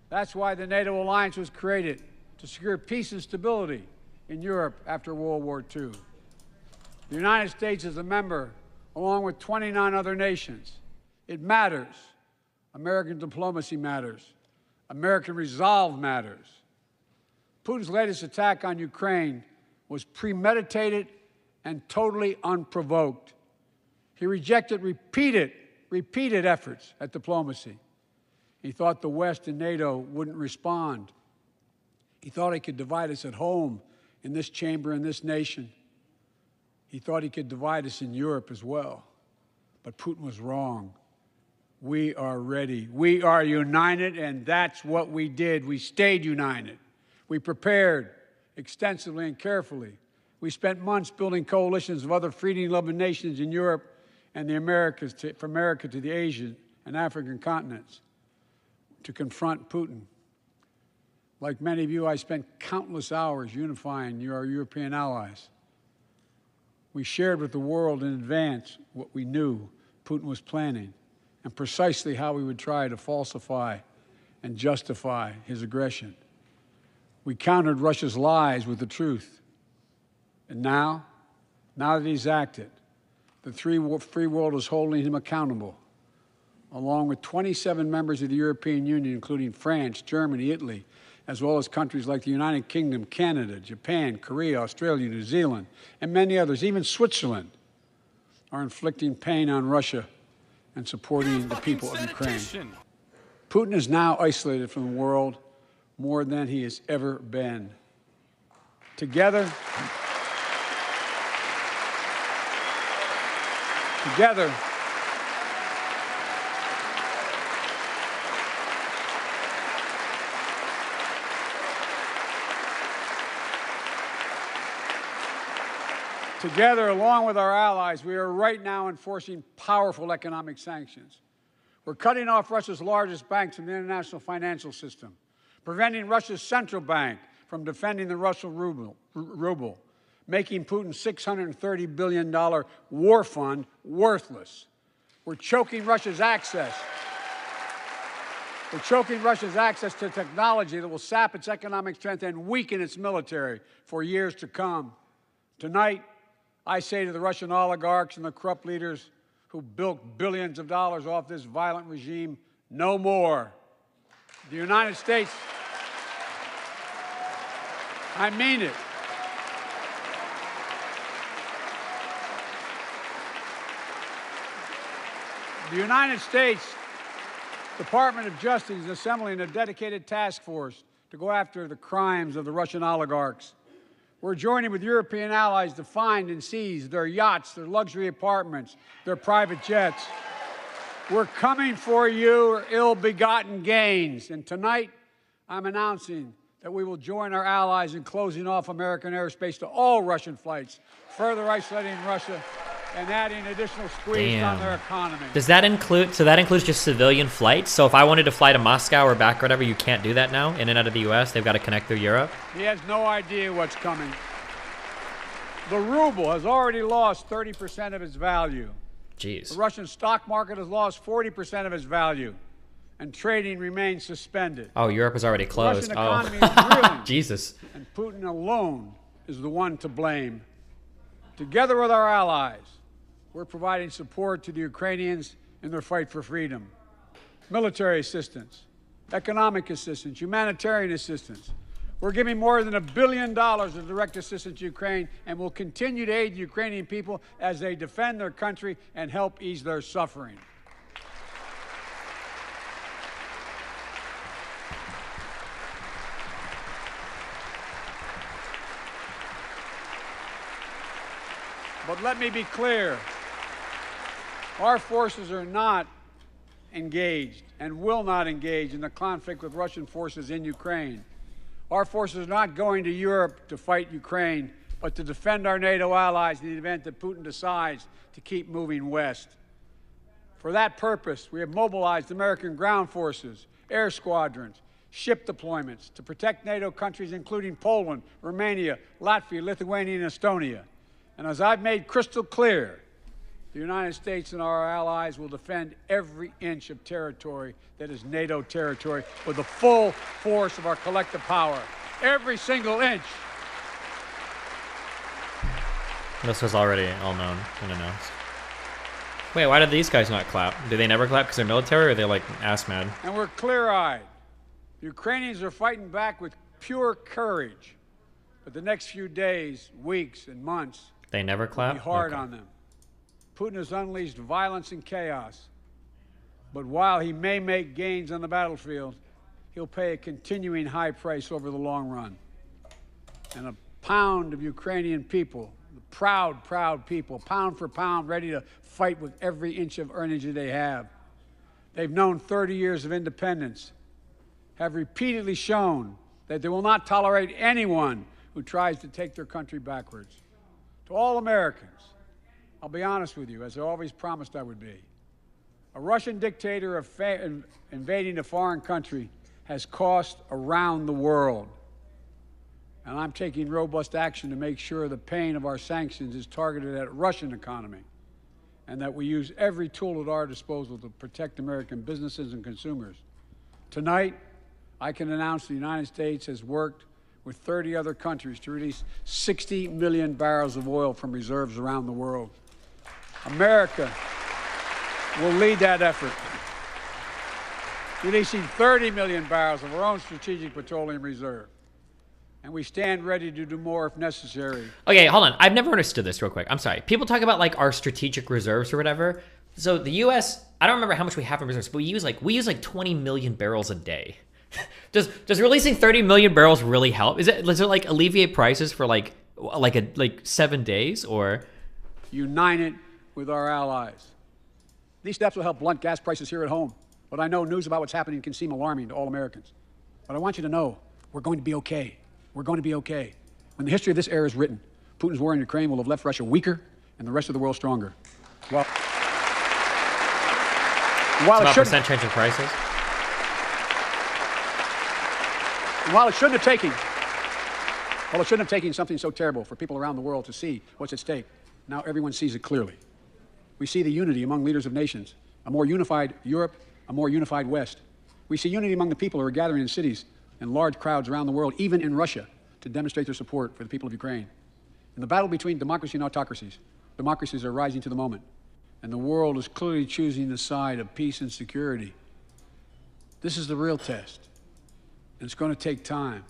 That's why the NATO alliance was created, to secure peace and stability in Europe after World War II. The United States is a member, along with 29 other nations. It matters. American diplomacy matters. American resolve matters. Putin's latest attack on Ukraine was premeditated and totally unprovoked. He rejected repeated efforts at diplomacy. He thought the West and NATO wouldn't respond. He thought he could divide us at home, in this chamber, in this nation. He thought he could divide us in Europe as well. But Putin was wrong. We are ready. We are united, and that's what we did. We stayed united. We prepared extensively and carefully. We spent months building coalitions of other freedom-loving nations in Europe and the Americas, from America to the Asian and African continents, to confront Putin. Like many of you, I spent countless hours unifying our European allies. We shared with the world in advance what we knew Putin was planning and precisely how we would try to falsify and justify his aggression. We countered Russia's lies with the truth. And now that he's acted, the free world is holding him accountable, along with 27 members of the European Union, including France, Germany, Italy, as well as countries like the United Kingdom, Canada, Japan, Korea, Australia, New Zealand, and many others, even Switzerland, are inflicting pain on Russia and supporting the people of Ukraine. Putin is now isolated from the world more than he has ever been. Together, along with our allies, we are right now enforcing powerful economic sanctions. We're cutting off Russia's largest banks from the international financial system, preventing Russia's central bank from defending the Russian ruble, making Putin's $630 billion war fund worthless. We're choking Russia's access. We're choking Russia's access to technology that will sap its economic strength and weaken its military for years to come. Tonight, I say to the Russian oligarchs and the corrupt leaders who bilked billions of dollars off this violent regime no more. The United States, I mean it. The United States Department of Justice is assembling a dedicated task force to go after the crimes of the Russian oligarchs. We're joining with European allies to find and seize their yachts, their luxury apartments, their private jets. We're coming for your ill-begotten gains. And tonight, I'm announcing that we will join our allies in closing off American airspace to all Russian flights, further isolating Russia and adding additional squeeze on their economy. Does that include, so that includes just civilian flights? So if I wanted to fly to Moscow or back or whatever, you can't do that now, in and out of the US? They've got to connect through Europe? He has no idea what's coming. The ruble has already lost 30% of its value. Jeez. The Russian stock market has lost 40% of its value, and trading remains suspended. Oh, Europe is already closed. The Russian economy is reeling, Jesus. and Putin alone is the one to blame. Together with our allies, we're providing support to the Ukrainians in their fight for freedom. Military assistance, economic assistance, humanitarian assistance. We're giving more than $1 billion of direct assistance to Ukraine, and will continue to aid the Ukrainian people as they defend their country and help ease their suffering. But let me be clear. Our forces are not engaged and will not engage in the conflict with Russian forces in Ukraine. Our forces are not going to Europe to fight Ukraine, but to defend our NATO allies in the event that Putin decides to keep moving west. For that purpose, we have mobilized American ground forces, air squadrons, ship deployments to protect NATO countries including Poland, Romania, Latvia, Lithuania, and Estonia. And as I've made crystal clear, the United States and our allies will defend every inch of territory that is NATO territory with the full force of our collective power. Every single inch. This was already all known and announced. Wait, why did these guys not clap? Do they never clap because they're military, or are they like ass mad? And we're clear-eyed. The Ukrainians are fighting back with pure courage. But the next few days, weeks, and months They never clap? will be hard on them. Putin has unleashed violence and chaos. But while he may make gains on the battlefield, he'll pay a continuing high price over the long run. And a pound of Ukrainian people, the proud, proud people, pound for pound, ready to fight with every inch of energy they have. They've known 30 years of independence, have repeatedly shown that they will not tolerate anyone who tries to take their country backwards. To all Americans, I'll be honest with you, as I always promised I would be. A Russian dictator invading a foreign country has cost around the world. And I'm taking robust action to make sure the pain of our sanctions is targeted at the Russian economy, and that we use every tool at our disposal to protect American businesses and consumers. Tonight, I can announce the United States has worked with 30 other countries to release 60 million barrels of oil from reserves around the world. America will lead that effort, releasing 30 million barrels of our own strategic petroleum reserve. And we stand ready to do more if necessary. Okay, hold on. I've never understood this real quick. I'm sorry. People talk about like our strategic reserves or whatever. So the US, I don't remember how much we have in reserves, but we use like 20 million barrels a day. Does releasing 30 million barrels really help? Does it like alleviate prices for like 7 days, or unite it with our allies? These steps will help blunt gas prices here at home. But I know news about what's happening can seem alarming to all Americans. But I want you to know we're going to be okay. We're going to be okay. When the history of this era is written, Putin's war in Ukraine will have left Russia weaker and the rest of the world stronger. While it's about percent change in prices. While it shouldn't have taken something so terrible for people around the world to see what's at stake, now everyone sees it clearly. We see the unity among leaders of nations, a more unified Europe, a more unified West. We see unity among the people who are gathering in cities and large crowds around the world, even in Russia, to demonstrate their support for the people of Ukraine. In the battle between democracy and autocracies, democracies are rising to the moment. and the world is clearly choosing the side of peace and security. This is the real test, and it's going to take time.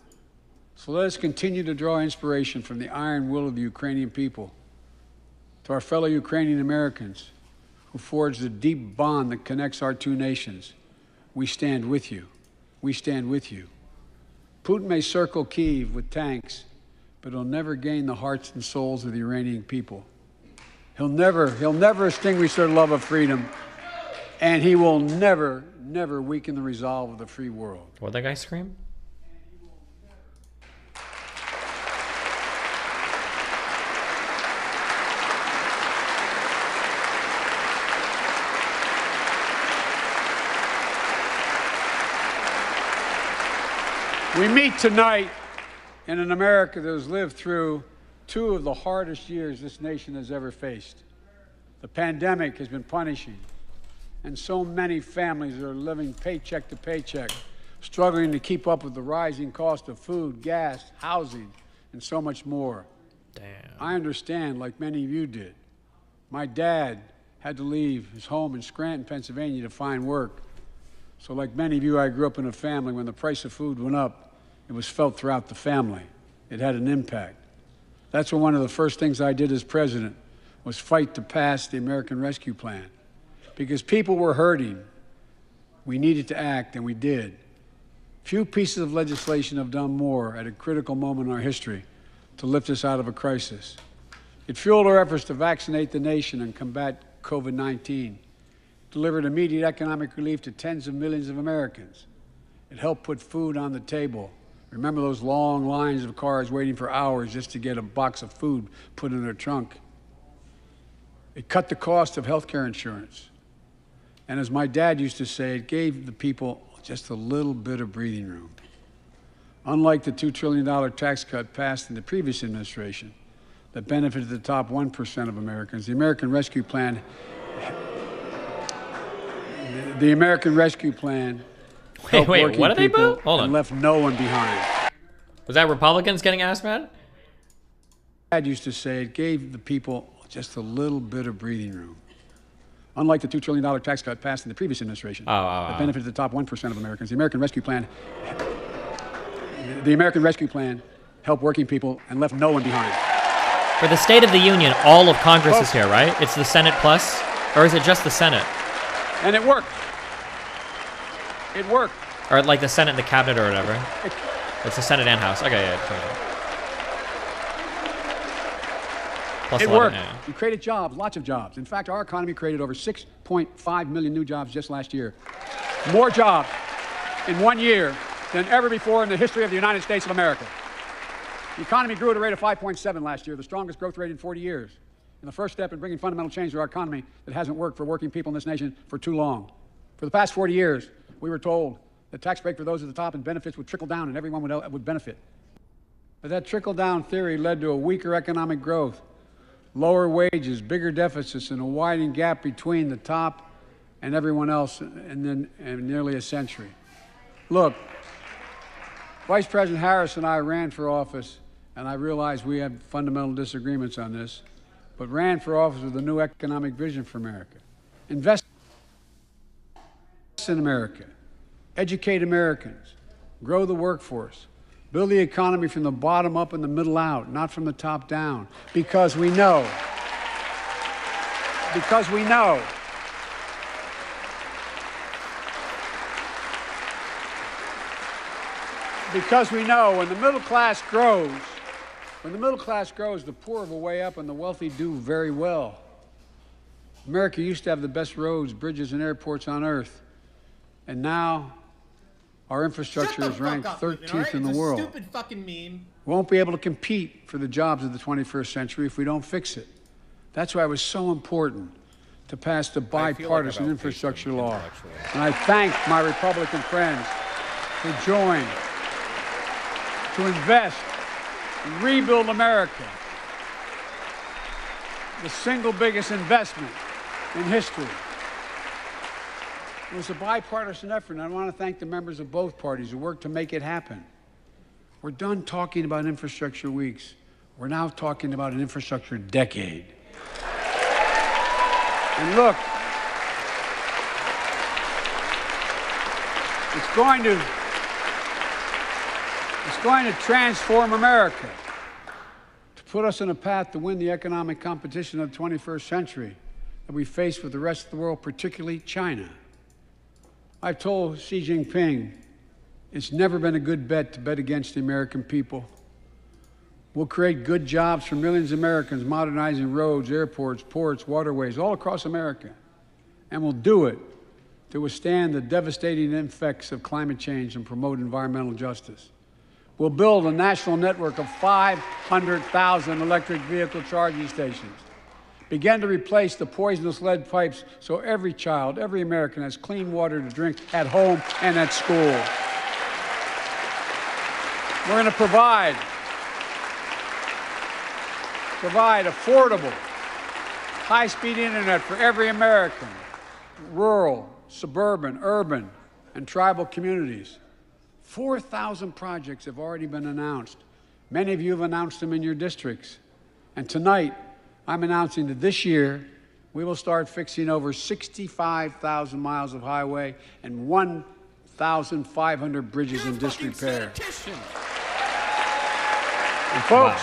So let us continue to draw inspiration from the iron will of the Ukrainian people. To our fellow Ukrainian Americans who forged the deep bond that connects our two nations, we stand with you. We stand with you. Putin may circle Kyiv with tanks, but he'll never gain the hearts and souls of the Iranian people. He'll never extinguish their love of freedom, and he will never weaken the resolve of the free world. What'd that guy scream? We meet tonight in an America that has lived through two of the hardest years this nation has ever faced. The pandemic has been punishing, and so many families are living paycheck to paycheck, struggling to keep up with the rising cost of food, gas, housing, and so much more. Damn. I understand, like many of you did. My dad had to leave his home in Scranton, Pennsylvania to find work. So like many of you, I grew up in a family when the price of food went up, it was felt throughout the family. It had an impact. That's when one of the first things I did as president was fight to pass the American Rescue Plan. Because people were hurting, we needed to act, and we did. Few pieces of legislation have done more at a critical moment in our history to lift us out of a crisis. It fueled our efforts to vaccinate the nation and combat COVID-19, delivered immediate economic relief to tens of millions of Americans. It helped put food on the table. Remember those long lines of cars waiting for hours just to get a box of food put in their trunk. It cut the cost of health care insurance. And as my dad used to say, it gave the people just a little bit of breathing room. Unlike the $2 trillion tax cut passed in the previous administration that benefited the top 1% of Americans, the American Rescue Plan Wait, what did they vote? Hold on. And left no one behind. Was that Republicans getting ass mad? Dad used to say it gave the people just a little bit of breathing room. Unlike the $2 trillion tax cut passed in the previous administration that benefited the top 1% of Americans, the American Rescue Plan helped working people and left no one behind. For the State of the Union, all of Congress is here, right? It's the Senate plus? Or is it just the Senate? And it worked. It worked. Or like the Senate and the Cabinet or whatever. It's the Senate and House. Okay, yeah. Plus it 11, worked. yeah. We created jobs, lots of jobs. In fact, our economy created over 6.5 million new jobs just last year. More jobs in 1 year than ever before in the history of the United States of America. The economy grew at a rate of 5.7 last year, the strongest growth rate in 40 years. And the first step in bringing fundamental change to our economy that hasn't worked for working people in this nation for too long. For the past 40 years, we were told the tax break for those at the top and benefits would trickle down and everyone would benefit. But that trickle-down theory led to a weaker economic growth, lower wages, bigger deficits, and a widening gap between the top and everyone else in nearly a century. Look, Vice President Harris and I ran for office, and I realize we have fundamental disagreements on this, but ran for office with a new economic vision for America. Invest in America, educate Americans, grow the workforce, build the economy from the bottom up and the middle out, not from the top down, because we know when the middle class grows, the poor have a way up and the wealthy do very well. America used to have the best roads, bridges, and airports on earth. And now our infrastructure is ranked 13th in the world. It's a stupid fucking meme. We won't be able to compete for the jobs of the 21st century if we don't fix it. That's why it was so important to pass the bipartisan infrastructure law. And I thank my Republican friends who joined to invest and rebuild America, the single biggest investment in history. It was a bipartisan effort, and I want to thank the members of both parties who worked to make it happen. We're done talking about infrastructure weeks. We're now talking about an infrastructure decade. And look, it's going to transform America, to put us on a path to win the economic competition of the 21st century that we face with the rest of the world, particularly China. I've told Xi Jinping it's never been a good bet to bet against the American people. We'll create good jobs for millions of Americans, modernizing roads, airports, ports, waterways, all across America. And we'll do it to withstand the devastating effects of climate change and promote environmental justice. We'll build a national network of 500,000 electric vehicle charging stations. Begin to replace the poisonous lead pipes so every child, every American has clean water to drink at home and at school. We're going to provide affordable, high-speed internet for every American, rural, suburban, urban, and tribal communities. 4,000 projects have already been announced. Many of you have announced them in your districts. And tonight, I'm announcing that this year, we will start fixing over 65,000 miles of highway and 1,500 bridges in disrepair. And folks,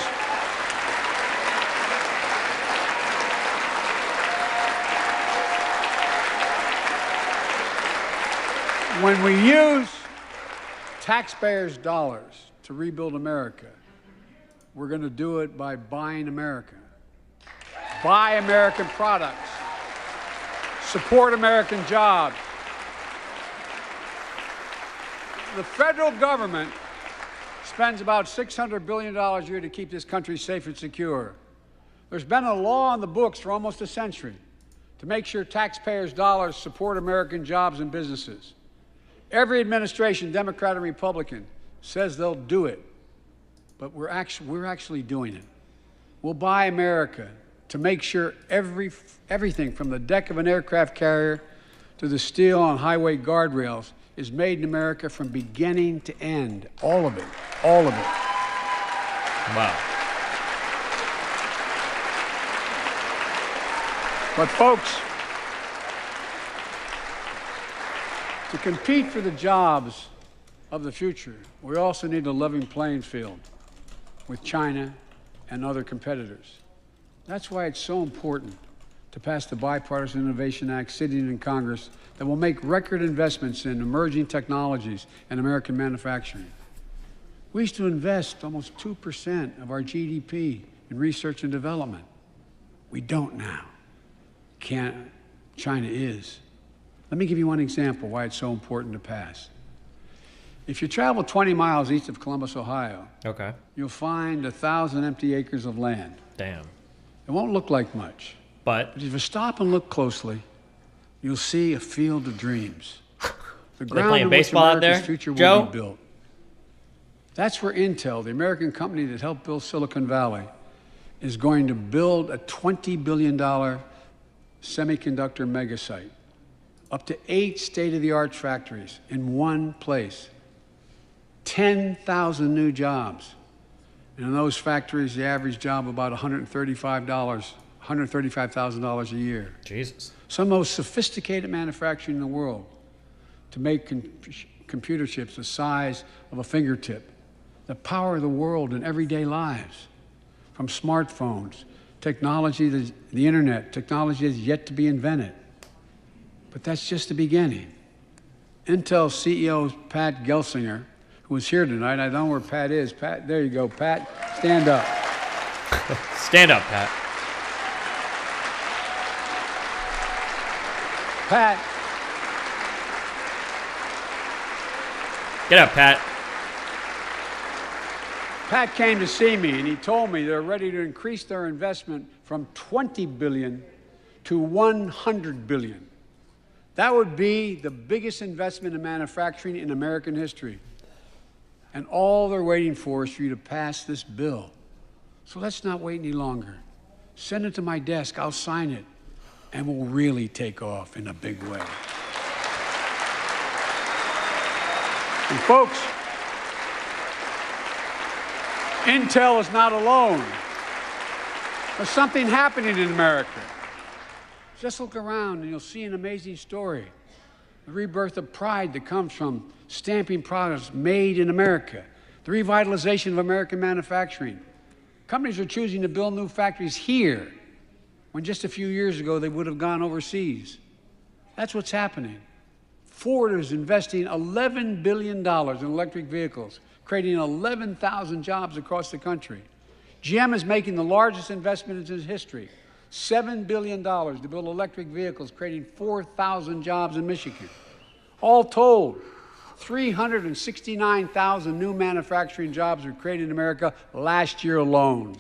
when we use taxpayers' dollars to rebuild America, we're going to do it by buying America. Buy American products. Support American jobs. The federal government spends about $600 billion a year to keep this country safe and secure. There's been a law on the books for almost a century to make sure taxpayers' dollars support American jobs and businesses. Every administration, Democrat and Republican, says they'll do it, but we're actually doing it. We'll buy America to make sure everything from the deck of an aircraft carrier to the steel on highway guardrails is made in America from beginning to end. All of it. All of it. Wow. But folks, to compete for the jobs of the future, we also need a level playing field with China and other competitors. That's why it's so important to pass the Bipartisan Innovation Act sitting in Congress that will make record investments in emerging technologies and American manufacturing. We used to invest almost 2% of our GDP in research and development. We don't now. China is. Let me give you one example why it's so important to pass. If you travel 20 miles east of Columbus, Ohio, you'll find 1,000 empty acres of land. Damn. It won't look like much. But if you stop and look closely, you'll see a field of dreams. The ground playing baseball out there, future Joe? will be built. That's where Intel, the American company that helped build Silicon Valley, is going to build a $20 billion semiconductor megasite. Up to 8 state-of-the-art factories in one place. 10,000 new jobs. And in those factories, the average job about $135,000 a year. Jesus. Some of the most sophisticated manufacturing in the world to make computer chips the size of a fingertip that power the world in everyday lives. From smartphones, technology, the internet, technology is yet to be invented. But that's just the beginning. Intel CEO Pat Gelsinger, who was here tonight, I don't know where Pat is. Pat, there you go, Pat, stand up. Stand up, Pat. Pat. Get up, Pat. Pat came to see me and he told me they're ready to increase their investment from $20 billion to $100 billion. That would be the biggest investment in manufacturing in American history. And all they're waiting for is for you to pass this bill. So let's not wait any longer. Send it to my desk, I'll sign it, and we'll really take off in a big way. And folks, Intel is not alone. There's something happening in America. Just look around and you'll see an amazing story. The rebirth of pride that comes from stamping products made in America. The revitalization of American manufacturing. Companies are choosing to build new factories here when just a few years ago they would have gone overseas. That's what's happening. Ford is investing $11 billion in electric vehicles, creating 11,000 jobs across the country. GM is making the largest investment in its history, $7 billion to build electric vehicles, creating 4,000 jobs in Michigan. All told, 369,000 new manufacturing jobs were created in America last year alone.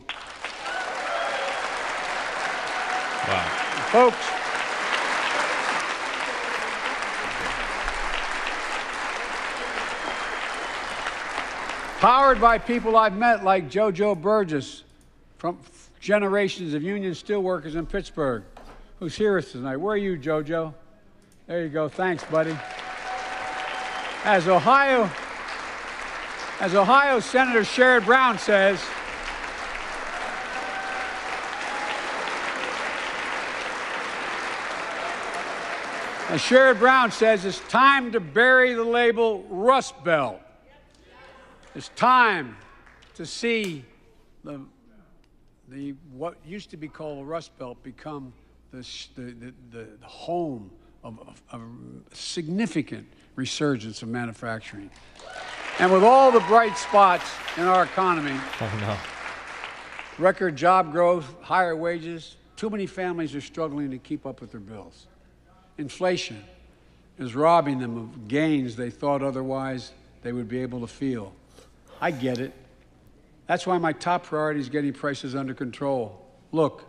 Wow. Folks, powered by people I've met like JoJo Burgess from generations of union steelworkers in Pittsburgh, who's here with us tonight. Where are you, JoJo? There you go. Thanks, buddy. As Ohio Senator Sherrod Brown says, it's time to bury the label Rust Belt. It's time to see the what used to be called the Rust Belt become the home of a significant resurgence of manufacturing. And with all the bright spots in our economy, record job growth, higher wages, too many families are struggling to keep up with their bills. Inflation is robbing them of gains they thought otherwise they would be able to feel. I get it. That's why my top priority is getting prices under control. Look,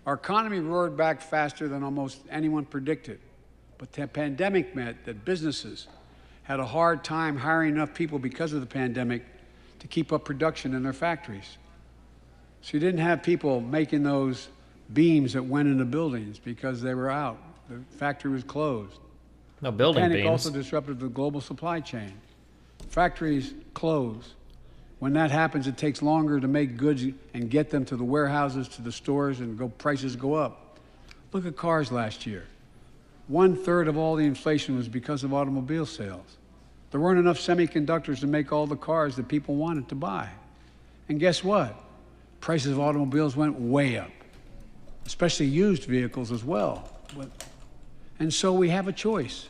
our economy roared back faster than almost anyone predicted. But the pandemic meant that businesses had a hard time hiring enough people because of the pandemic to keep up production in their factories. So you didn't have people making those beams that went into buildings because they were out. The factory was closed. No building beams. The panic also disrupted the global supply chain. Factories close. When that happens, it takes longer to make goods and get them to the warehouses, to the stores, and prices go up. Look at cars last year. 1/3 of all the inflation was because of automobile sales. There weren't enough semiconductors to make all the cars that people wanted to buy. And guess what? Prices of automobiles went way up, especially used vehicles as well. And so we have a choice.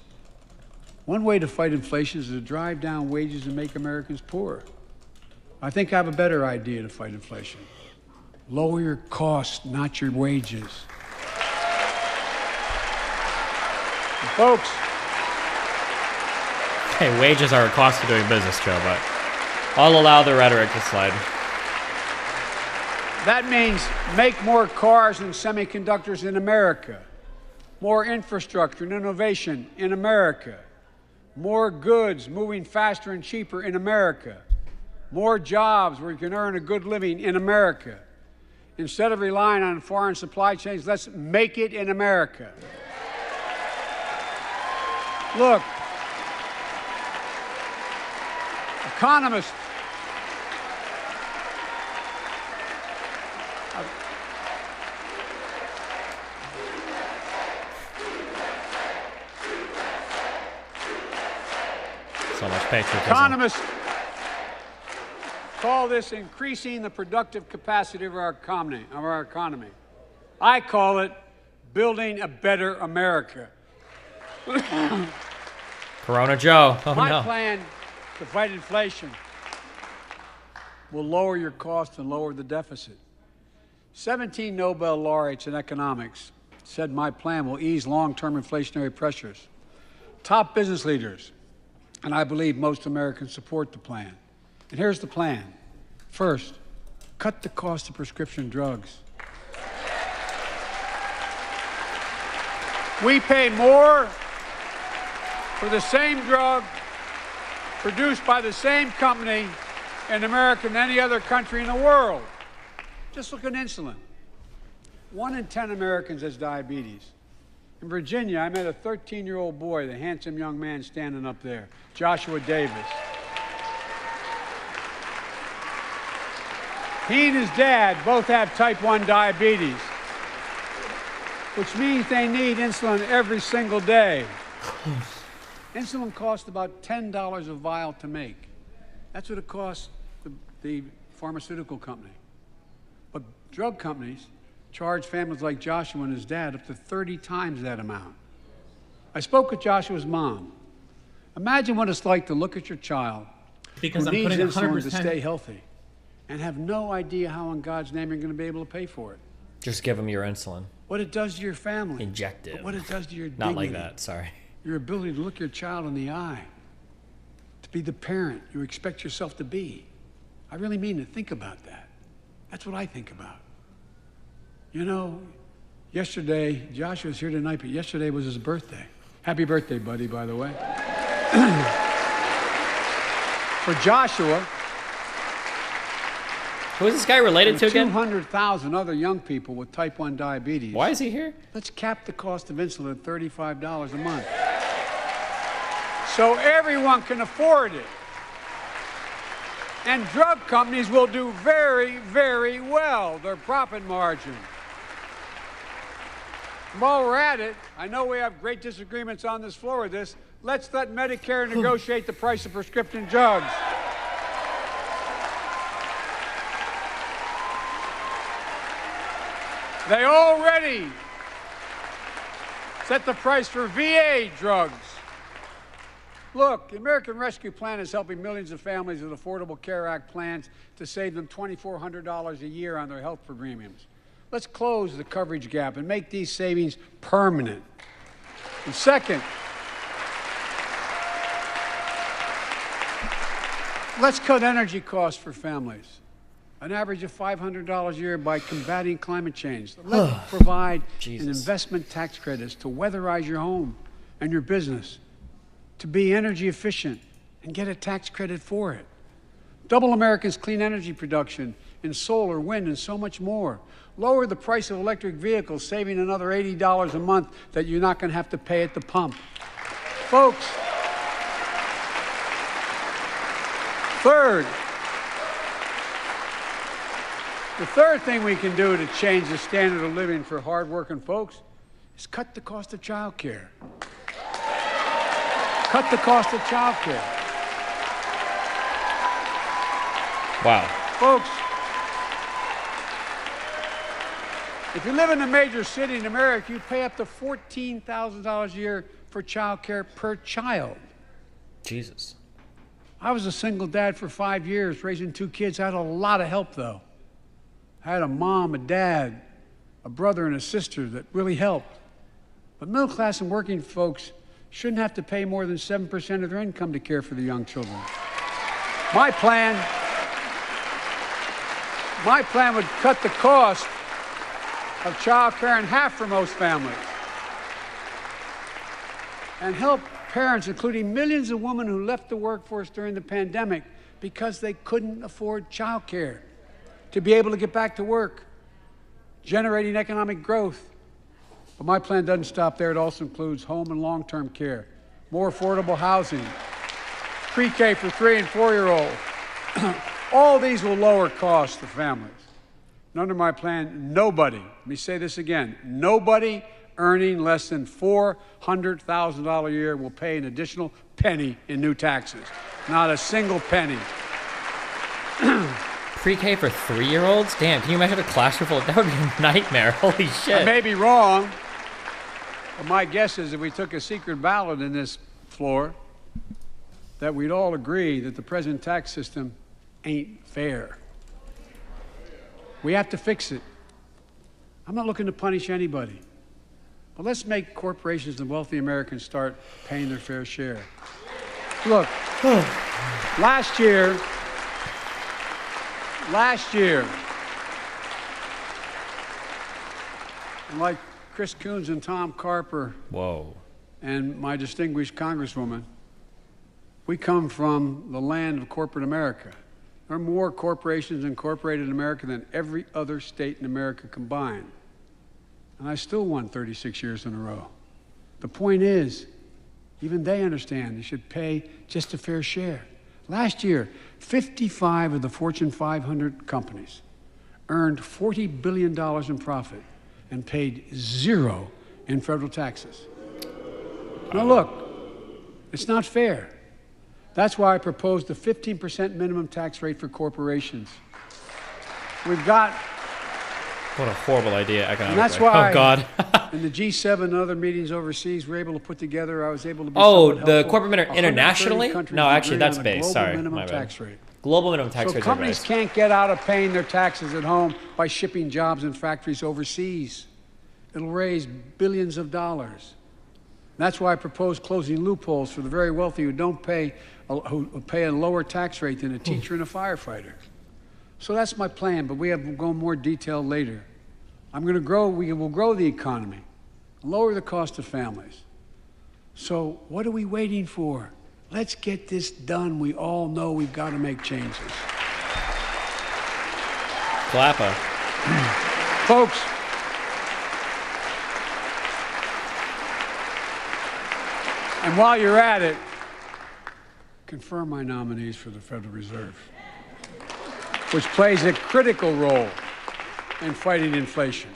One way to fight inflation is to drive down wages and make Americans poorer. I think I have a better idea to fight inflation. Lower your costs, not your wages. And folks. Hey, wages are a cost of doing business, Joe, but I'll allow the rhetoric to slide. That means make more cars and semiconductors in America. More infrastructure and innovation in America. More goods moving faster and cheaper in America. More jobs where you can earn a good living in America. Instead of relying on foreign supply chains, let's make it in America. Look, economists so much patriotism. Economists call this increasing the productive capacity of our economy. I call it building a better America. Corona Joe. Oh, My no. plan to fight inflation will lower your cost and lower the deficit. 17 Nobel laureates in economics said my plan will ease long-term inflationary pressures. Top business leaders, and I believe most Americans support the plan. And here's the plan. First, cut the cost of prescription drugs. We pay more for the same drug produced by the same company in America than any other country in the world. Just look at insulin. 1 in 10 Americans has diabetes. In Virginia, I met a 13-year-old boy, the handsome young man standing up there, Joshua Davis. He and his dad both have type 1 diabetes. which means they need insulin every single day. Insulin costs about $10 a vial to make. That's what it costs the pharmaceutical company. But drug companies charge families like Joshua and his dad up to 30 times that amount. I spoke with Joshua's mom. Imagine what it's like to look at your child Because who I'm needs putting insulin to 100%. stay healthy and have no idea how in God's name you're going to be able to pay for it. Just give them your insulin. What it does to your family. Inject it. But what it does to your Not dignity. like that, sorry. Your ability to look your child in the eye. To be the parent you expect yourself to be. I really mean to think about that. That's what I think about. You know, yesterday, Joshua's here tonight, but yesterday was his birthday. Happy birthday, buddy, by the way. For Joshua. Who is this guy related to again? 200,000 other young people with type 1 diabetes. Why is he here? Let's cap the cost of insulin at $35 a month. So everyone can afford it. And drug companies will do very, very well, their profit margin. While we're at it, I know we have great disagreements on this floor of this. Let's let Medicare negotiate the price of prescription drugs. They already set the price for VA drugs. Look, the American Rescue Plan is helping millions of families with Affordable Care Act plans to save them $2,400 a year on their health premiums. Let's close the coverage gap and make these savings permanent. And second, let's cut energy costs for families. An average of $500 a year by combating climate change. Let's provide an investment tax credits to weatherize your home and your business, to be energy efficient and get a tax credit for it. Double America's clean energy production in solar, wind, and so much more. Lower the price of electric vehicles, saving another $80 a month that you're not going to have to pay at the pump. Folks, the third thing we can do to change the standard of living for hardworking folks is cut the cost of child care. Cut the cost of child care. Wow. Folks, if you live in a major city in America, you pay up to $14,000 a year for child care per child. Jesus. I was a single dad for 5 years, raising 2 kids. I had a lot of help, though. I had a mom, a dad, a brother, and a sister that really helped. But middle class and working folks shouldn't have to pay more than 7% of their income to care for the young children. My plan would cut the cost of child care in half for most families and help parents, including millions of women who left the workforce during the pandemic because they couldn't afford child care, to be able to get back to work, generating economic growth. But my plan doesn't stop there. It also includes home and long-term care, more affordable housing, pre-K for 3- and 4-year-olds. All these will lower costs for families. And under my plan, nobody, let me say this again, nobody earning less than $400,000 a year will pay an additional penny in new taxes. Not a single penny. Pre-K for 3-year-olds? Damn, can you imagine a classroom full? That would be a nightmare. Holy shit. I may be wrong, but my guess is if we took a secret ballot in this floor, that we'd all agree that the present tax system ain't fair. We have to fix it. I'm not looking to punish anybody, but let's make corporations and wealthy Americans start paying their fair share. Look, last year, and like Chris Coons and Tom Carper, and my distinguished Congresswoman, we come from the land of corporate America. There are more corporations incorporated in America than every other state in America combined. And I still won 36 years in a row. The point is, even they understand they should pay just a fair share. Last year, 55 of the Fortune 500 companies earned $40 billion in profit and paid zero in federal taxes. Now look, it's not fair. That's why I proposed a 15% minimum tax rate for corporations. We've got... What a horrible idea economically. And that's why oh, God. in the G7 and other meetings overseas, we're able to put together, I was able to be the corporate minimum internationally? No, actually, that's base. Sorry. Minimum tax rate. Global minimum tax rate. So companies can't get out of paying their taxes at home by shipping jobs and factories overseas. It'll raise billions of dollars. That's why I propose closing loopholes for the very wealthy who pay a lower tax rate than a teacher and a firefighter. So that's my plan, but we have to go in more detail later. We will grow the economy, lower the cost of families. So what are we waiting for? Let's get this done. We all know we've got to make changes. Clapper. Folks, and while you're at it, confirm my nominees for the Federal Reserve, which plays a critical role in fighting inflation.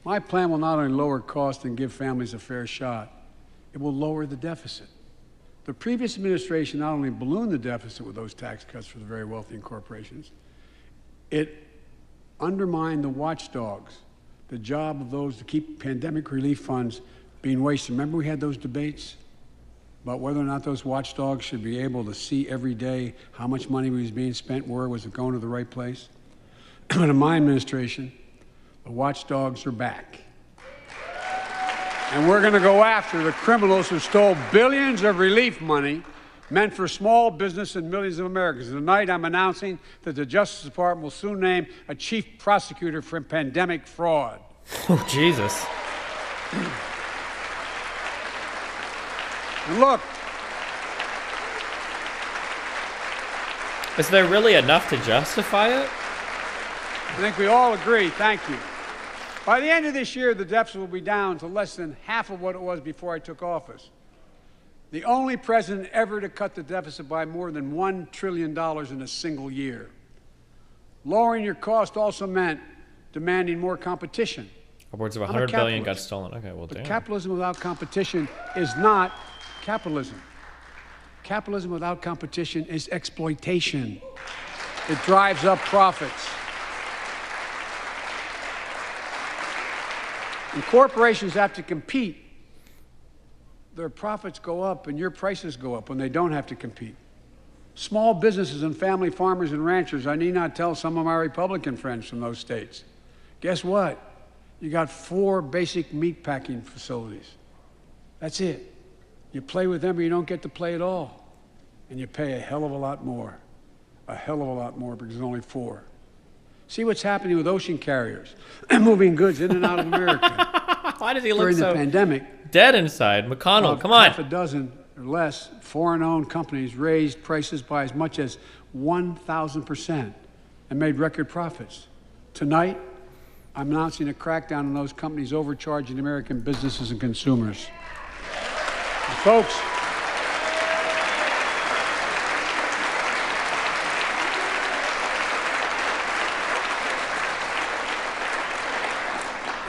My plan will not only lower costs and give families a fair shot, it will lower the deficit. The previous administration not only ballooned the deficit with those tax cuts for the very wealthy and corporations, it undermined the watchdogs, the job of those to keep pandemic relief funds being wasted. Remember we had those debates about whether or not those watchdogs should be able to see every day how much money was being spent, where was it going to the right place? But in my administration, the watchdogs are back. And we're going to go after the criminals who stole billions of relief money meant for small business and millions of Americans. Tonight, I'm announcing that the Justice Department will soon name a chief prosecutor for pandemic fraud. Oh, Jesus. And look. Is there really enough to justify it? I think we all agree. Thank you. By the end of this year, the deficit will be down to less than half of what it was before I took office. The only president ever to cut the deficit by more than $1 trillion in a single year. Lowering your cost also meant demanding more competition. Upwards of $100 billion got stolen. Okay, well, damn. But capitalism without competition is not capitalism. Capitalism without competition is exploitation. It drives up profits. And corporations have to compete. Their profits go up and your prices go up when they don't have to compete. Small businesses and family farmers and ranchers, I need not tell some of my Republican friends from those states. Guess what? You got 4 basic meat packing facilities. That's it. You play with them or you don't get to play at all. And you pay a hell of a lot more. A hell of a lot more because there's only 4. See what's happening with ocean carriers moving goods in and out of America. Why does he look During so the pandemic, dead inside? McConnell, come on. Half a dozen or less foreign-owned companies raised prices by as much as 1,000% and made record profits. Tonight, I'm announcing a crackdown on those companies overcharging American businesses and consumers. And folks,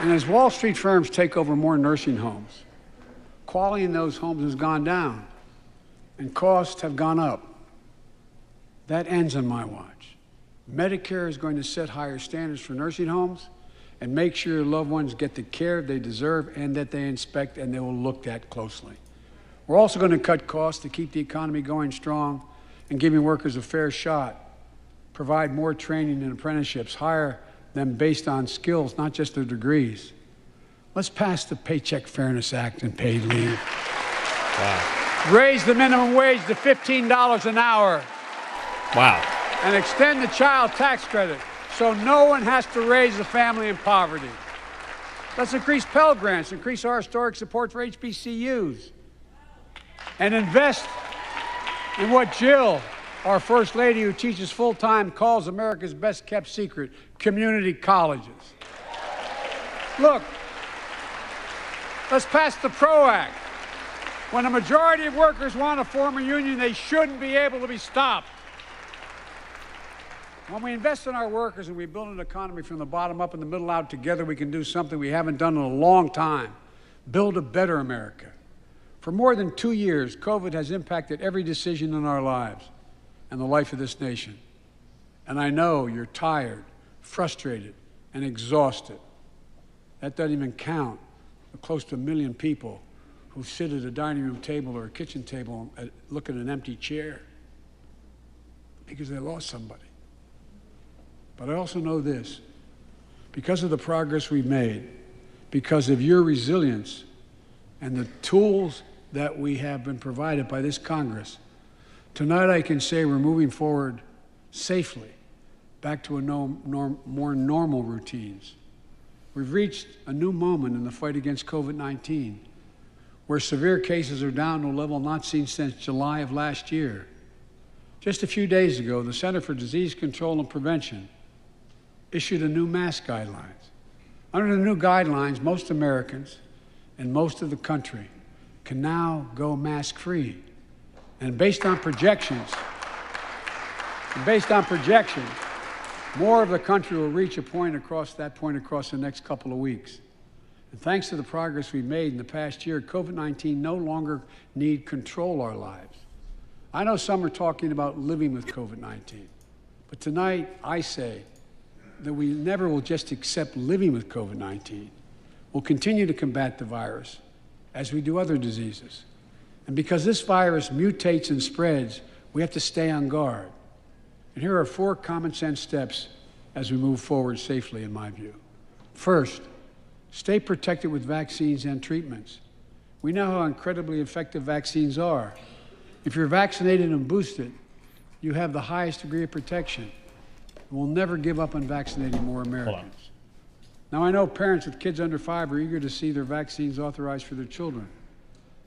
and as Wall Street firms take over more nursing homes, quality in those homes has gone down and costs have gone up. That ends on my watch. Medicare is going to set higher standards for nursing homes and make sure your loved ones get the care they deserve and that they inspect and they will look at closely. We're also going to cut costs to keep the economy going strong and giving workers a fair shot, provide more training and apprenticeships, hire them based on skills, not just their degrees. Let's pass the Paycheck Fairness Act and paid leave. Wow. Raise the minimum wage to $15 an hour. Wow. And extend the child tax credit so no one has to raise a family in poverty. Let's increase Pell Grants, increase our historic support for HBCUs, and invest in what Jill, our First Lady who teaches full-time, calls America's best-kept secret, community colleges. Look, let's pass the PRO Act. When a majority of workers want to form a union, they shouldn't be able to be stopped. When we invest in our workers and we build an economy from the bottom up and the middle out together, we can do something we haven't done in a long time. Build a better America. For more than 2 years, COVID has impacted every decision in our lives and the life of this nation. And I know you're tired, frustrated, and exhausted. That doesn't even count the close to 1 million people who sit at a dining room table or a kitchen table and look at an empty chair because they lost somebody. But I also know this, because of the progress we've made, because of your resilience and the tools that we have been provided by this Congress, tonight I can say we're moving forward safely back to more normal routines. We've reached a new moment in the fight against COVID-19, where severe cases are down to a level not seen since July of last year. Just a few days ago, the Center for Disease Control and Prevention issued a new mask guidelines. Under the new guidelines, most Americans and most of the country can now go mask-free. And based on projections, more of the country will reach a point across the next couple of weeks. And thanks to the progress we've made in the past year, COVID-19 no longer need control our lives. I know some are talking about living with COVID-19, but tonight I say that we never will just accept living with COVID-19. We'll continue to combat the virus as we do other diseases. And because this virus mutates and spreads, we have to stay on guard. And here are 4 common sense steps as we move forward safely, in my view. First, stay protected with vaccines and treatments. We know how incredibly effective vaccines are. If you're vaccinated and boosted, you have the highest degree of protection. We'll never give up on vaccinating more Americans. Now, I know parents with kids under 5 are eager to see their vaccines authorized for their children.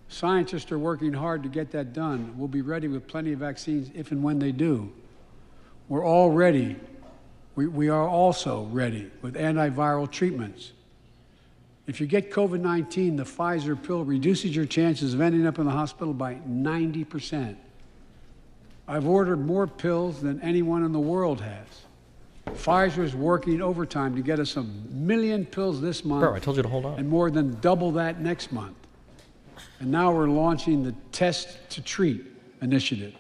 Scientists are working hard to get that done. We'll be ready with plenty of vaccines if and when they do. We're all ready. We are also ready with antiviral treatments. If you get COVID-19, the Pfizer pill reduces your chances of ending up in the hospital by 90%. I've ordered more pills than anyone in the world has. Pfizer is working overtime to get us 1 million pills this month. Bro, I told you to hold on. And more than double that next month. And now we're launching the Test to Treat initiative.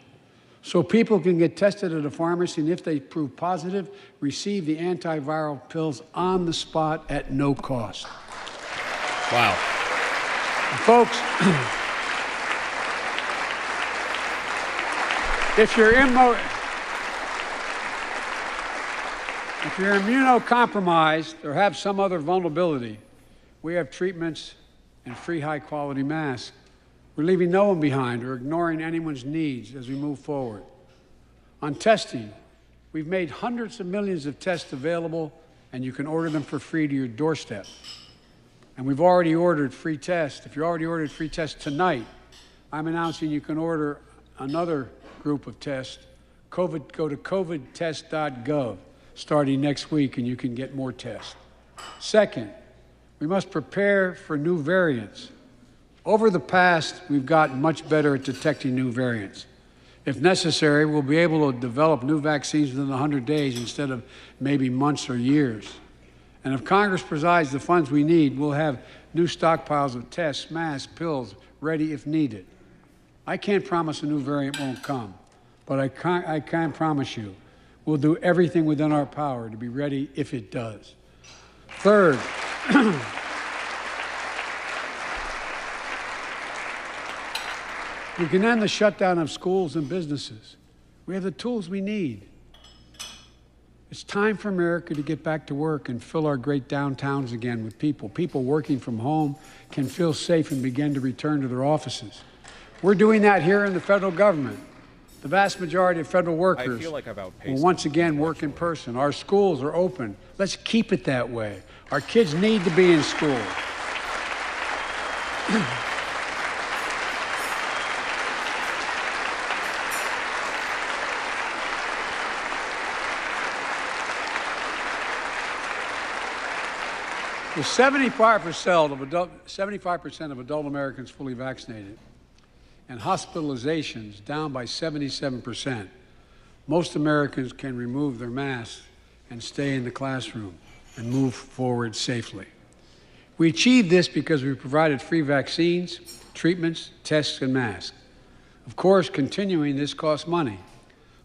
So people can get tested at a pharmacy, and if they prove positive, receive the antiviral pills on the spot at no cost. Wow. And folks, if you're immunocompromised or have some other vulnerability, we have treatments and free high-quality masks. We're leaving no one behind or ignoring anyone's needs as we move forward. On testing, we've made hundreds of millions of tests available, and you can order them for free to your doorstep. And we've already ordered free tests. If you already ordered free tests tonight, I'm announcing you can order another group of tests. Go to covidtest.gov starting next week, and you can get more tests. Second, we must prepare for new variants. Over the past, we've gotten much better at detecting new variants. If necessary, we'll be able to develop new vaccines within 100 days instead of maybe months or years. And if Congress provides the funds we need, we'll have new stockpiles of tests, masks, pills ready if needed. I can't promise a new variant won't come, but I can promise you we'll do everything within our power to be ready if it does. Third, we can end the shutdown of schools and businesses. We have the tools we need. It's time for America to get back to work and fill our great downtowns again with people. People working from home can feel safe and begin to return to their offices. We're doing that here in the federal government. The vast majority of federal workers will once again work in person. Our schools are open. Let's keep it that way. Our kids need to be in school. With 75% of adult Americans fully vaccinated and hospitalizations down by 77%, most Americans can remove their masks and stay in the classroom and move forward safely. We achieved this because we provided free vaccines, treatments, tests, and masks. Of course, continuing this costs money,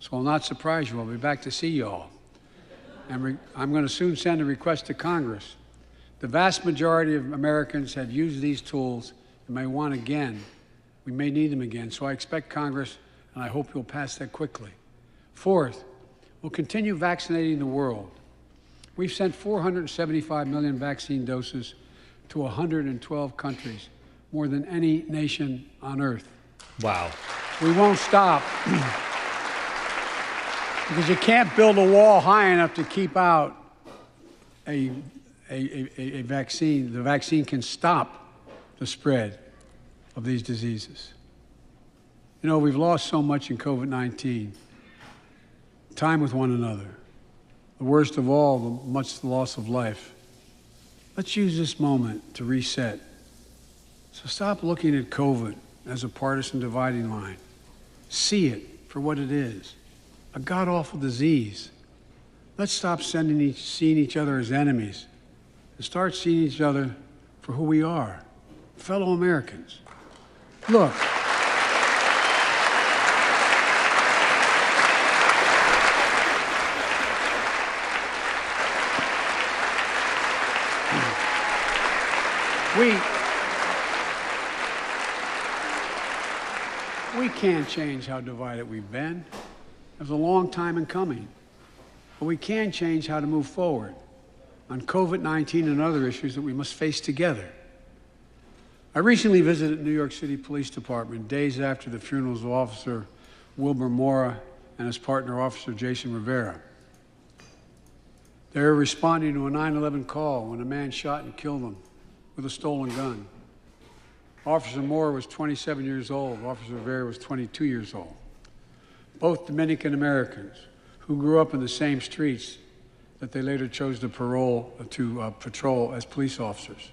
so I'll not surprise you. I'll be back to see you all. And I'm going to soon send a request to Congress. The vast majority of Americans have used these tools and may want again. We may need them again, so I expect Congress, and I hope you'll pass that quickly. Fourth, we'll continue vaccinating the world. We've sent 475 million vaccine doses to 112 countries, more than any nation on earth. Wow. We won't stop because you can't build a wall high enough to keep out a vaccine. The vaccine can stop the spread of these diseases. You know, we've lost so much in COVID-19. Time with one another. The worst of all, the loss of life. Let's use this moment to reset. So stop looking at COVID as a partisan dividing line. See it for what it is, a god-awful disease. Let's stop seeing each other as enemies and start seeing each other for who we are, fellow Americans. Look. We can't change how divided we've been. It was a long time in coming. But we can change how to move forward on COVID-19 and other issues that we must face together. I recently visited New York City Police Department days after the funerals of Officer Wilbur Mora and his partner, Officer Jason Rivera. They were responding to a 9/11 call when a man shot and killed them with a stolen gun. Officer Moore was 27 years old. Officer Rivera was 22 years old. Both Dominican Americans who grew up in the same streets that they later chose to patrol as police officers.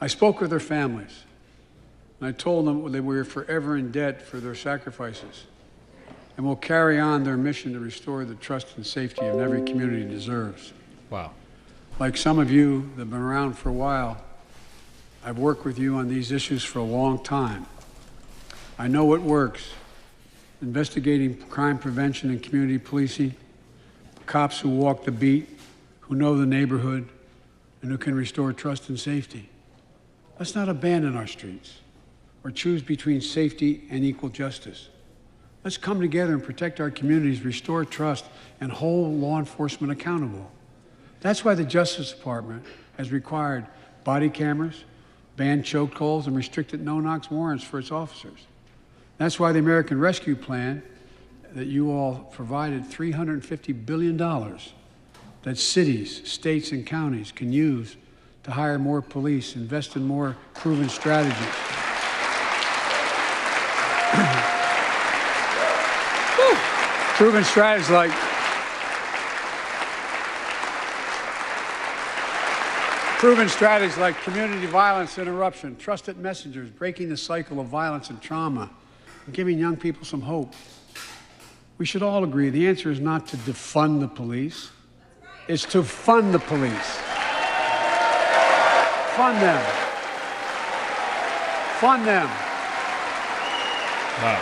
I spoke with their families, and I told them that we are forever in debt for their sacrifices and will carry on their mission to restore the trust and safety of every community deserves. Wow. Like some of you that have been around for a while, I've worked with you on these issues for a long time. I know what works. Investigating crime prevention and community policing, cops who walk the beat, who know the neighborhood, and who can restore trust and safety. Let's not abandon our streets or choose between safety and equal justice. Let's come together and protect our communities, restore trust, and hold law enforcement accountable. That's why the Justice Department has required body cameras, banned chokeholds, and restricted no-knock warrants for its officers. That's why the American Rescue Plan that you all provided $350 billion that cities, states, and counties can use to hire more police, invest in more proven strategies. Proven strategies like community violence interruption, trusted messengers, breaking the cycle of violence and trauma, and giving young people some hope. We should all agree the answer is not to defund the police, it's to fund the police. Fund them. Fund them. Wow.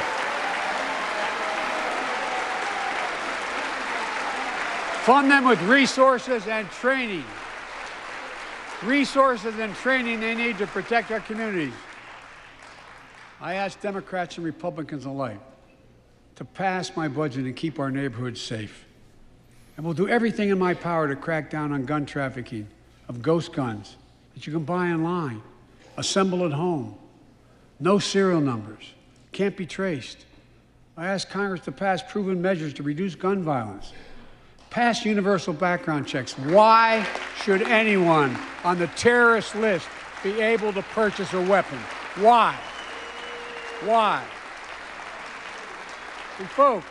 Fund them with resources and training. Resources and training they need to protect our communities. I ask Democrats and Republicans alike to pass my budget and keep our neighborhoods safe. And we'll do everything in my power to crack down on gun trafficking, of ghost guns that you can buy online, assemble at home, no serial numbers, can't be traced. I ask Congress to pass proven measures to reduce gun violence. Pass universal background checks. Why should anyone on the terrorist list be able to purchase a weapon? Why? Why? And folks,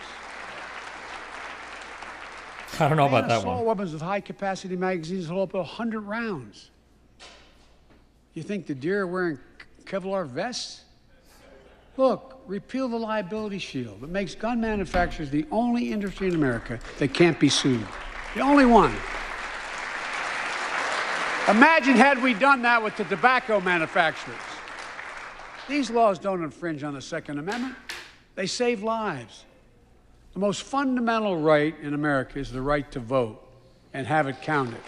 I don't know about that assault one. weapons with high-capacity magazines hold up to 100 rounds. You think the deer are wearing Kevlar vests? Look, repeal the liability shield. It makes gun manufacturers the only industry in America that can't be sued. The only one. Imagine had we done that with the tobacco manufacturers. These laws don't infringe on the Second Amendment. They save lives. The most fundamental right in America is the right to vote and have it counted.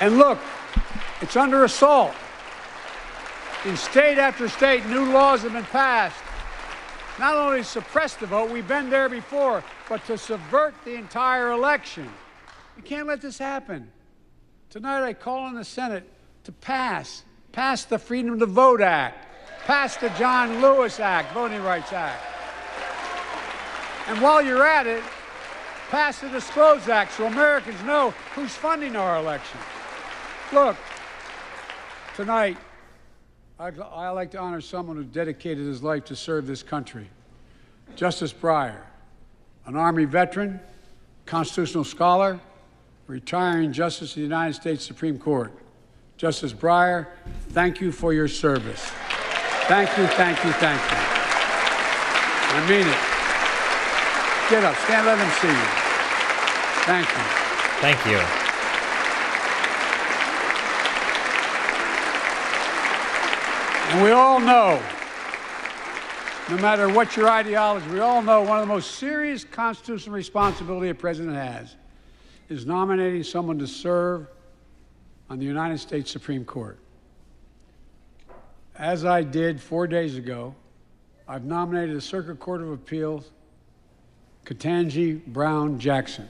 And look, it's under assault. In state after state, new laws have been passed. Not only to suppress the vote, we've been there before, but to subvert the entire election. We can't let this happen. Tonight I call on the Senate to pass the Freedom to Vote Act, pass the John Lewis Act, Voting Rights Act. And while you're at it, pass the Disclose Act so Americans know who's funding our elections. Look, tonight, I'd like to honor someone who dedicated his life to serve this country. Justice Breyer, an Army veteran, constitutional scholar, retiring Justice of the United States Supreme Court. Justice Breyer, thank you for your service. Thank you, thank you, thank you. I mean it. Get up, stand, let them see you. Thank you. Thank you. And we all know, no matter what your ideology, we all know one of the most serious constitutional responsibility a president has is nominating someone to serve on the United States Supreme Court. As I did 4 days ago, I've nominated the Circuit Court of Appeals, Ketanji Brown Jackson,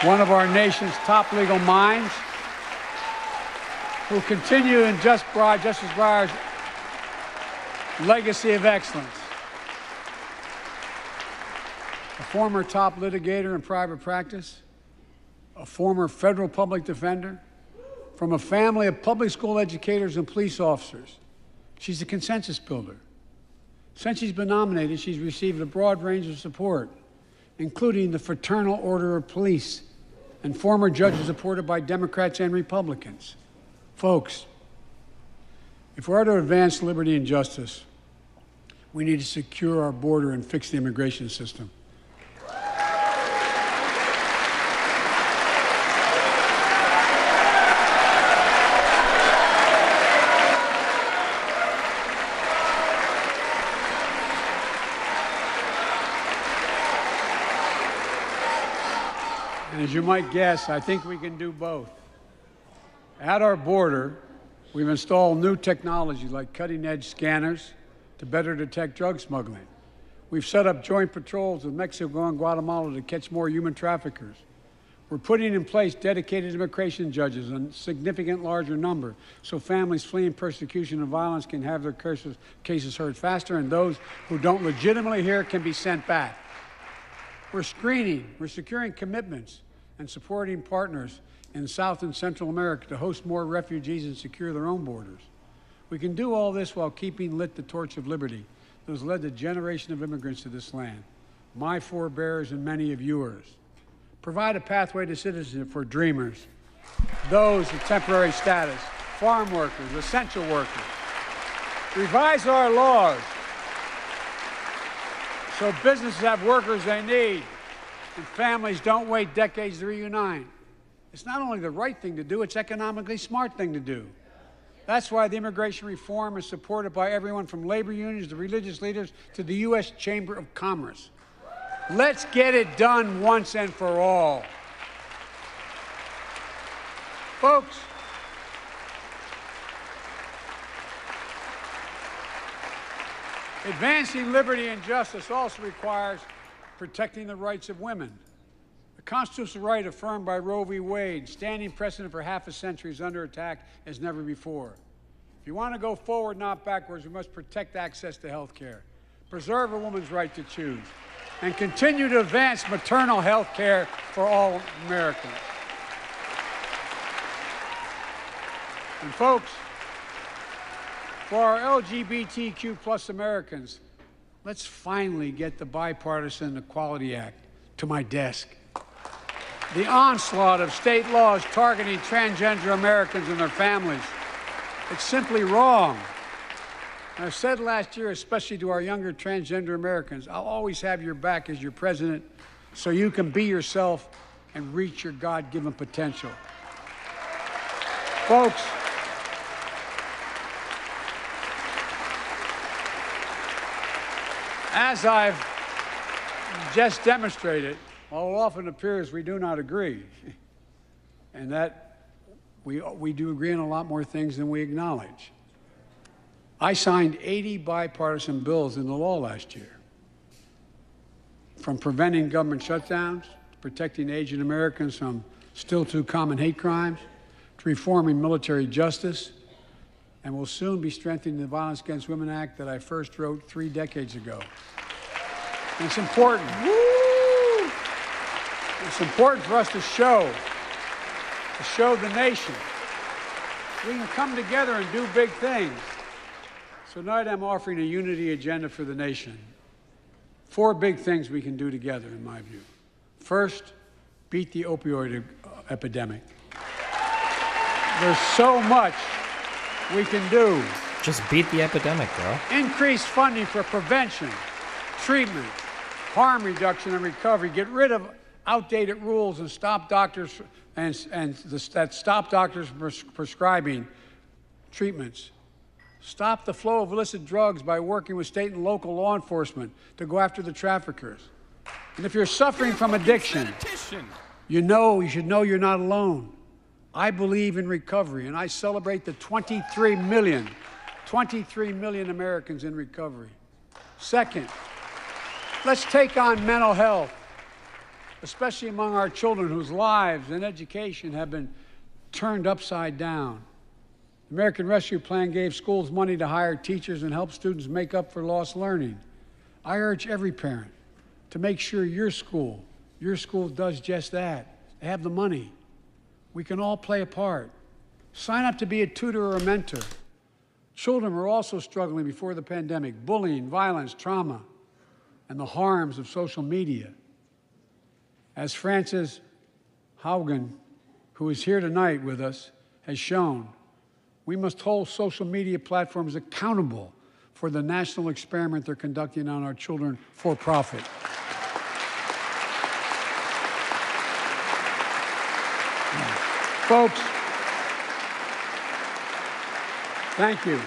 one of our nation's top legal minds, who continue in Justice Breyer's legacy of excellence. A former top litigator in private practice, a former federal public defender, from a family of public school educators and police officers. She's a consensus builder. Since she's been nominated, she's received a broad range of support, including the Fraternal Order of Police and former judges supported by Democrats and Republicans. Folks, if we're to advance liberty and justice, we need to secure our border and fix the immigration system. And as you might guess, I think we can do both. At our border, we've installed new technology like cutting-edge scanners to better detect drug smuggling. We've set up joint patrols with Mexico and Guatemala to catch more human traffickers. We're putting in place dedicated immigration judges in a significant larger number so families fleeing persecution and violence can have their cases heard faster, and those who don't legitimately hear can be sent back. We're screening, we're securing commitments and supporting partners in South and Central America to host more refugees and secure their own borders. We can do all this while keeping lit the torch of liberty that has led a generation of immigrants to this land, my forebears and many of yours. Provide a pathway to citizenship for dreamers, those with temporary status, farm workers, essential workers. Revise our laws so businesses have workers they need and families don't wait decades to reunite. It's not only the right thing to do, it's economically smart thing to do. That's why the immigration reform is supported by everyone from labor unions to religious leaders to the U.S. Chamber of Commerce. Let's get it done once and for all. Folks, advancing liberty and justice also requires protecting the rights of women. The constitutional right affirmed by Roe v. Wade, standing precedent for half a century, is under attack as never before. If you want to go forward, not backwards, we must protect access to health care, preserve a woman's right to choose, and continue to advance maternal health care for all Americans. And folks, for our LGBTQ plus Americans, let's finally get the Bipartisan Equality Act to my desk. The onslaught of state laws targeting transgender Americans and their families, it's simply wrong. I said last year, especially to our younger transgender Americans, I'll always have your back as your president so you can be yourself and reach your God-given potential. Folks, as I've just demonstrated, while it often appears we do not agree, and that we do agree on a lot more things than we acknowledge. I signed 80 bipartisan bills into law last year, from preventing government shutdowns, to protecting Asian Americans from still too common hate crimes, to reforming military justice, and will soon be strengthening the Violence Against Women Act that I first wrote 3 decades ago. And it's important. Woo! It's important for us to show the nation we can come together and do big things. So tonight I'm offering a unity agenda for the nation. 4 big things we can do together, in my view. First, beat the opioid epidemic. There's so much we can do. Just beat the epidemic, bro. Increase funding for prevention, treatment, harm reduction, and recovery. Get rid of outdated rules and stop doctors prescribing treatments. Stop the flow of illicit drugs by working with state and local law enforcement to go after the traffickers. And if you're suffering from addiction, you should know you're not alone. I believe in recovery, and I celebrate the 23 million Americans in recovery. Second, let's take on mental health, especially among our children whose lives and education have been turned upside down. The American Rescue Plan gave schools money to hire teachers and help students make up for lost learning. I urge every parent to make sure your school does just that. They have the money. We can all play a part. Sign up to be a tutor or a mentor. Children were also struggling before the pandemic: bullying, violence, trauma, and the harms of social media. As Frances Haugen, who is here tonight with us, has shown, we must hold social media platforms accountable for the national experiment they're conducting on our children for profit. Folks, thank you.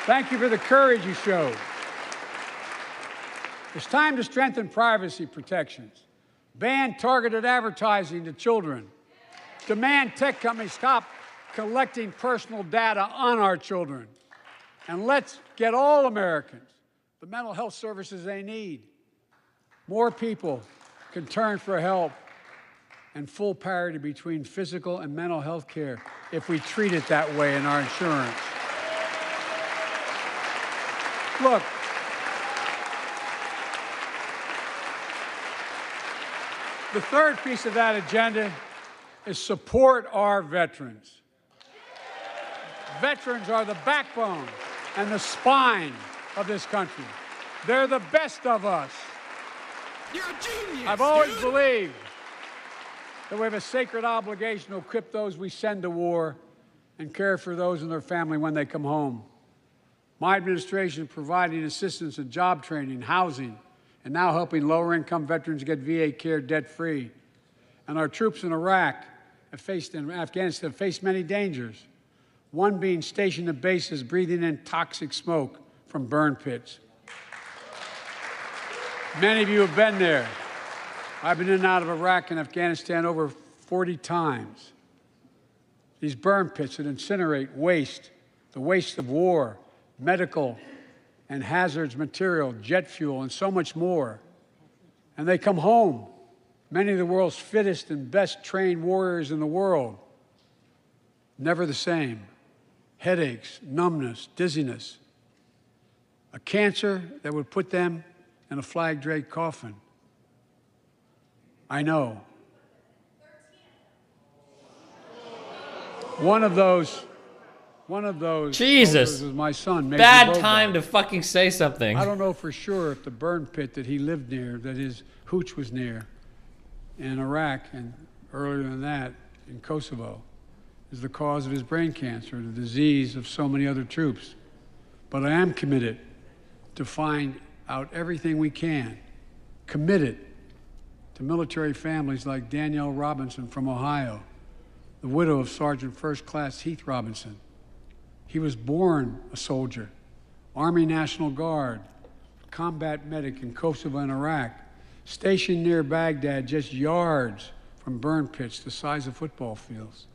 Thank you for the courage you showed. It's time to strengthen privacy protections, ban targeted advertising to children, demand tech companies stop collecting personal data on our children, and let's get all Americans the mental health services they need. More people can turn for help and full parity between physical and mental health care if we treat it that way in our insurance. Look, the third piece of that agenda is support our veterans. Veterans are the backbone and the spine of this country. They're the best of us. You're a genius. I've always believed that we have a sacred obligation to equip those we send to war and care for those in their family when they come home. My administration is providing assistance in job training, housing, and now helping lower-income veterans get VA care debt-free. And our troops in Iraq and Afghanistan have faced many dangers, one being stationed at bases breathing in toxic smoke from burn pits. Many of you have been there. I've been in and out of Iraq and Afghanistan over 40 times. These burn pits that incinerate waste, the waste of war, medical and hazardous material, jet fuel, and so much more. And they come home, many of the world's fittest and best trained warriors in the world. Never the same. Headaches, numbness, dizziness. A cancer that would put them in a flag-draped coffin. I know. One of those Jesus was my son. Major Bad Bogart. time to fucking say something. I don't know for sure if the burn pit that he lived near, that his hooch was near, in Iraq and earlier than that in Kosovo, is the cause of his brain cancer, the disease of so many other troops. But I am committed to find out everything we can, committed to military families like Danielle Robinson from Ohio, the widow of Sergeant First Class Heath Robinson. He was born a soldier, Army National Guard, combat medic in Kosovo and Iraq, stationed near Baghdad, just yards from burn pits the size of football fields.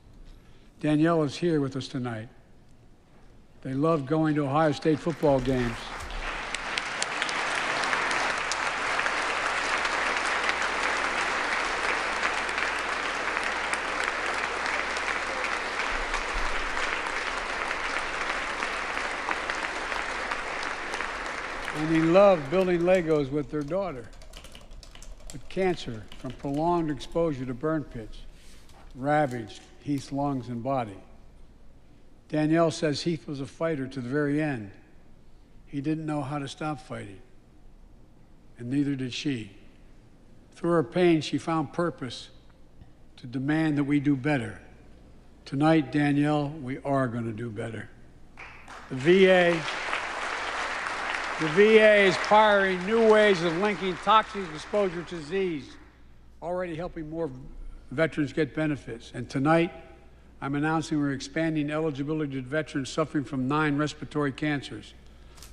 Danielle is here with us tonight. They love going to Ohio State football games. And they love building Legos with their daughter. But cancer from prolonged exposure to burn pits ravaged Heath's lungs and body. Danielle says Heath was a fighter to the very end. He didn't know how to stop fighting, and neither did she. Through her pain, she found purpose to demand that we do better. Tonight, Danielle, we are going to do better. The VA is pioneering new ways of linking toxic exposure to disease, already helping more veterans get benefits. And tonight, I'm announcing we're expanding eligibility to veterans suffering from 9 respiratory cancers.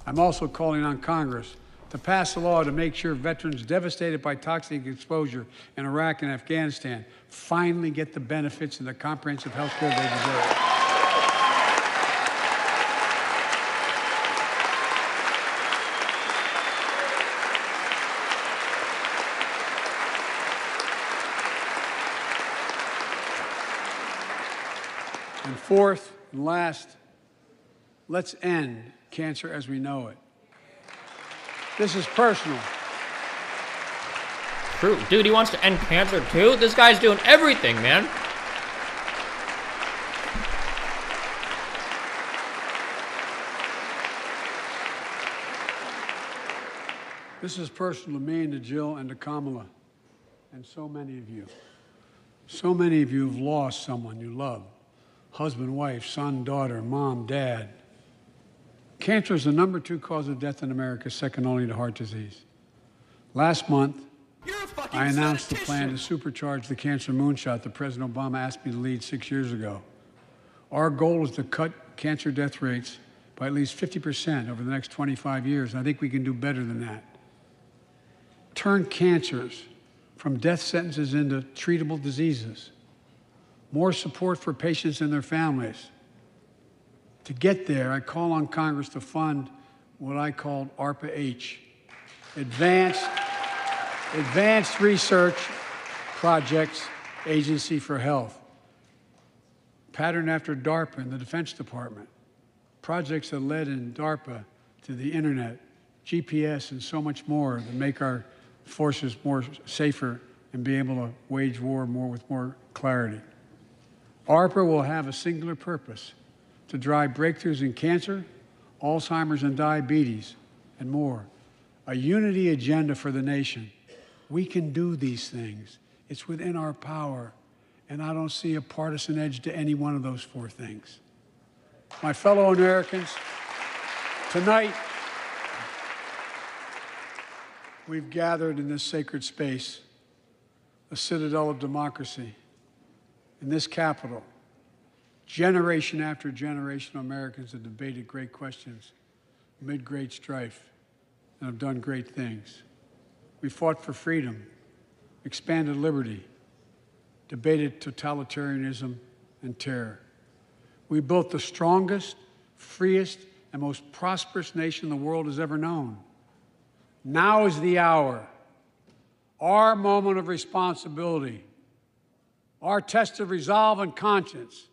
I'm also calling on Congress to pass a law to make sure veterans devastated by toxic exposure in Iraq and Afghanistan finally get the benefits and the comprehensive health care they deserve. And fourth and last, let's end cancer as we know it. This is personal. True. Dude, he wants to end cancer too? This guy's doing everything, man. This is personal to me and to Jill and to Kamala and so many of you. So many of you have lost someone you love. Husband, wife, son, daughter, mom, dad. Cancer is the #2 cause of death in America, second only to heart disease. Last month, I announced the plan to supercharge the cancer moonshot that President Obama asked me to lead 6 years ago. Our goal is to cut cancer death rates by at least 50% over the next 25 years, and I think we can do better than that. Turn cancers from death sentences into treatable diseases. More support for patients and their families. To get there, I call on Congress to fund what I called ARPA-H, Advanced Research Projects Agency for Health, patterned after DARPA in the Defense Department. Projects that led in DARPA to the internet, GPS, and so much more that make our forces more safer and be able to wage war with more clarity. ARPA will have a singular purpose: to drive breakthroughs in cancer, Alzheimer's and diabetes, and more. A unity agenda for the nation. We can do these things. It's within our power, and I don't see a partisan edge to any one of those 4 things. My fellow Americans, tonight, we've gathered in this sacred space, a citadel of democracy, in this Capitol. Generation after generation of Americans have debated great questions amid great strife and have done great things. We fought for freedom, expanded liberty, debated totalitarianism and terror. We built the strongest, freest, and most prosperous nation the world has ever known. Now is the hour, our moment of responsibility, our test of resolve and conscience,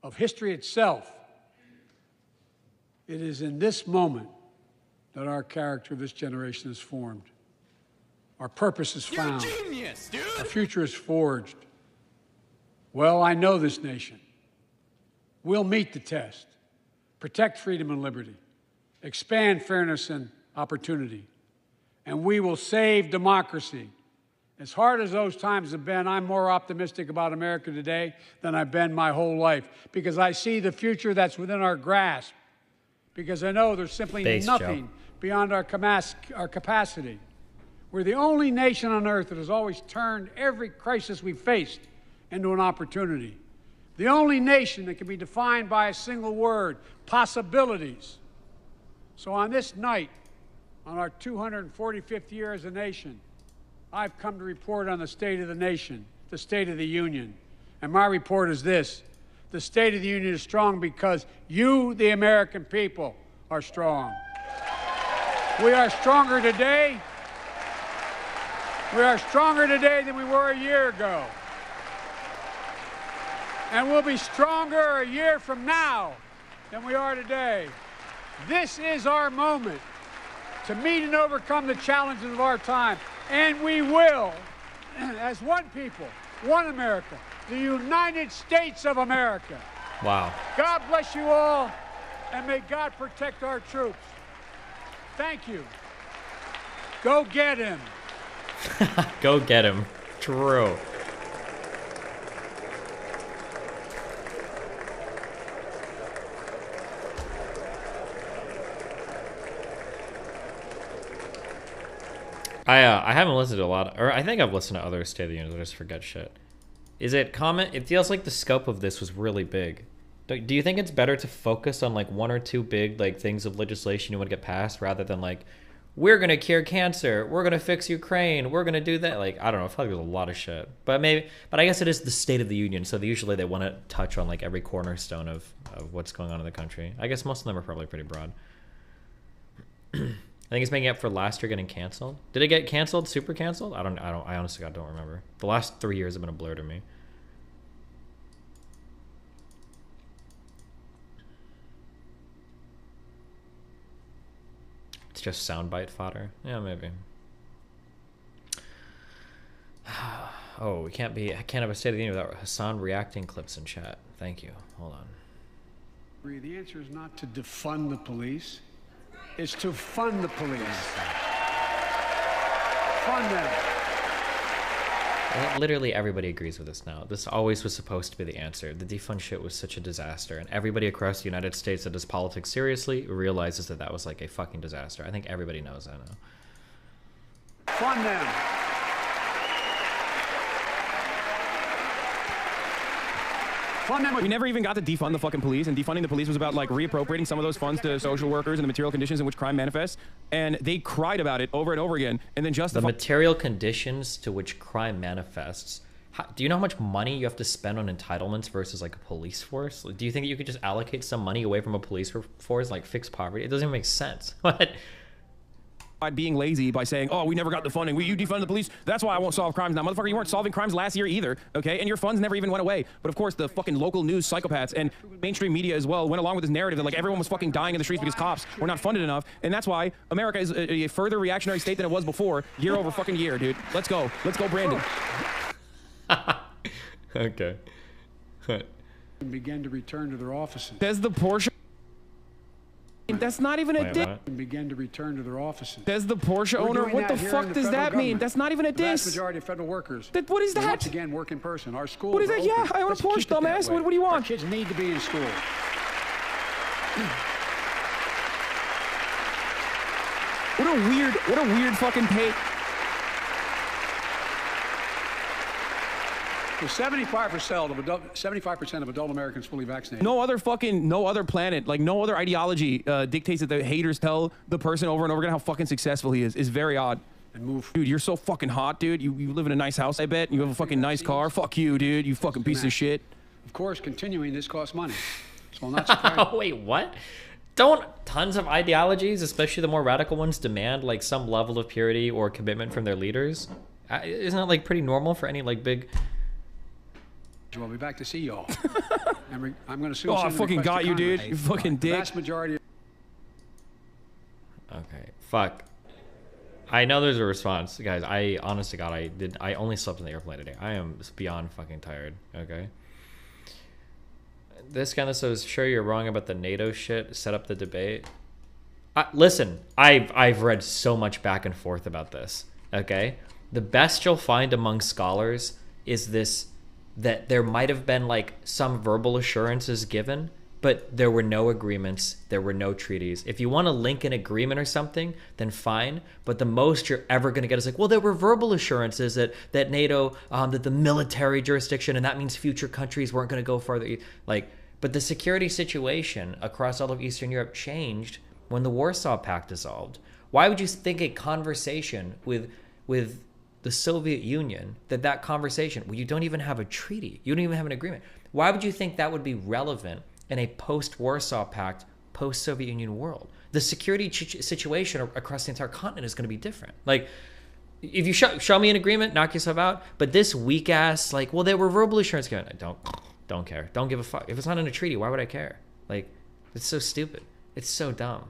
of history itself. It is in this moment that our character of this generation is formed. Our purpose is found. You're a genius, dude! Our future is forged. Well, I know this nation. We'll meet the test, protect freedom and liberty, expand fairness and opportunity, and we will save democracy. As hard as those times have been, I'm more optimistic about America today than I've been my whole life, because I see the future that's within our grasp, because I know there's simply Thanks, nothing Joe. beyond our capacity. We're the only nation on earth that has always turned every crisis we faced into an opportunity. The only nation that can be defined by a single word, possibilities. So on this night, on our 245th year as a nation, I've come to report on the state of the nation, the State of the Union. And my report is this: the State of the Union is strong because you, the American people, are strong. We are stronger today. We are stronger today than we were a year ago. And we'll be stronger a year from now than we are today. This is our moment to meet and overcome the challenges of our time. And we will, as one people, one America, the United States of America. Wow. God bless you all, and may God protect our troops. Thank you. Go get him. Go get him. True. I haven't listened to a lot, or I think I've listened to other State of the Union. I just forget shit. Is it common? It feels like the scope of this was really big. Do you think it's better to focus on like one or two big like things of legislation you want to get passed rather than like, we're gonna cure cancer, we're gonna fix Ukraine, we're gonna do that? Like, I don't know. I feel like there's a lot of shit. But I guess it is the State of the Union, so usually they want to touch on like every cornerstone of what's going on in the country. I guess most of them are probably pretty broad. I think it's making up for last year getting canceled. Did it get canceled? Super canceled? I honestly don't remember. The last 3 years have been a blur to me. It's just soundbite fodder. Yeah, maybe. Oh, I can't have a State of the Union without Hassan reacting clips in chat. Thank you. Hold on. The answer is not to defund the police. It's to fund the police. Fund them. Literally everybody agrees with this now. This always was supposed to be the answer. The defund shit was such a disaster, and everybody across the United States that does politics seriously realizes that that was like a fucking disaster. I think everybody knows that now. Fund them. We never even got to defund the fucking police, and defunding the police was about like reappropriating some of those funds to social workers and the material conditions in which crime manifests, and they cried about it over and over again, and then the material conditions to which crime manifests. Do you know how much money you have to spend on entitlements versus like a police force? Like, do you think that you could just allocate some money away from a police force, like fix poverty? It doesn't even make sense. What? Being lazy by saying, oh, we never got the funding. You defund the police. That's why I won't solve crimes now. Motherfucker, you weren't solving crimes last year either, okay? And your funds never even went away. But of course, the fucking local news psychopaths and mainstream media as well went along with this narrative that like everyone was fucking dying in the streets because cops were not funded enough. And that's why America is a further reactionary state than it was before, year over fucking year, dude. Let's go. Let's go, Brandon. Okay. Began to return to their offices. Says the Porsche. That's not even a diss. Began to return to their offices. Says the Porsche owner. What the fuck does that mean? That's not even a diss. The vast majority of federal workers. What is that? Once again, work in person. Our schools. What is that? Yeah, I own a Porsche, dumbass. What do you want? Our kids need to be in school. What a weird fucking pay. 75% of adult Americans fully vaccinated. No other planet, like no other ideology dictates that the haters tell the person over and over again how fucking successful he is. Is very odd. And move. Dude, you're so fucking hot, dude. You live in a nice house, I bet. You have a fucking nice car. Fuck you, dude. You fucking piece of shit. Of course, continuing this costs money. So I'm not surprised. Wait, what? Don't tons of ideologies, especially the more radical ones, demand like some level of purity or commitment from their leaders? Isn't that like pretty normal for any like big... I'll be back to see y'all. I'm going to sue. Oh, I fucking got you, dude. You fucking dick. Vast majority. Okay, fuck. I know there's a response, guys. I honest to God, I only slept in the airplane today. I am beyond fucking tired. Okay. This kind of says, sure, you're wrong about the NATO shit. Set up the debate. Listen, I've read so much back and forth about this. Okay, the best you'll find among scholars is this. That there might have been like some verbal assurances given, But there were no agreements. There were no treaties. If you want to link an agreement or something, then fine. But the most you're ever going to get is like, well, there were verbal assurances that NATO, that the military jurisdiction, and that means future countries weren't going to go farther. Like, but the security situation across all of Eastern Europe changed when the Warsaw Pact dissolved. Why would you think a conversation with the Soviet Union, that conversation, well, you don't even have a treaty, you don't even have an agreement. Why would you think that would be relevant in a post-Warsaw Pact, post-Soviet Union world? The security situation across the entire continent is going to be different. Like, if you show me an agreement, knock yourself out. But this weak ass, like, well, there were verbal assurances. Don't care. Don't give a fuck. If it's not in a treaty, why would I care? Like, it's so stupid. It's so dumb.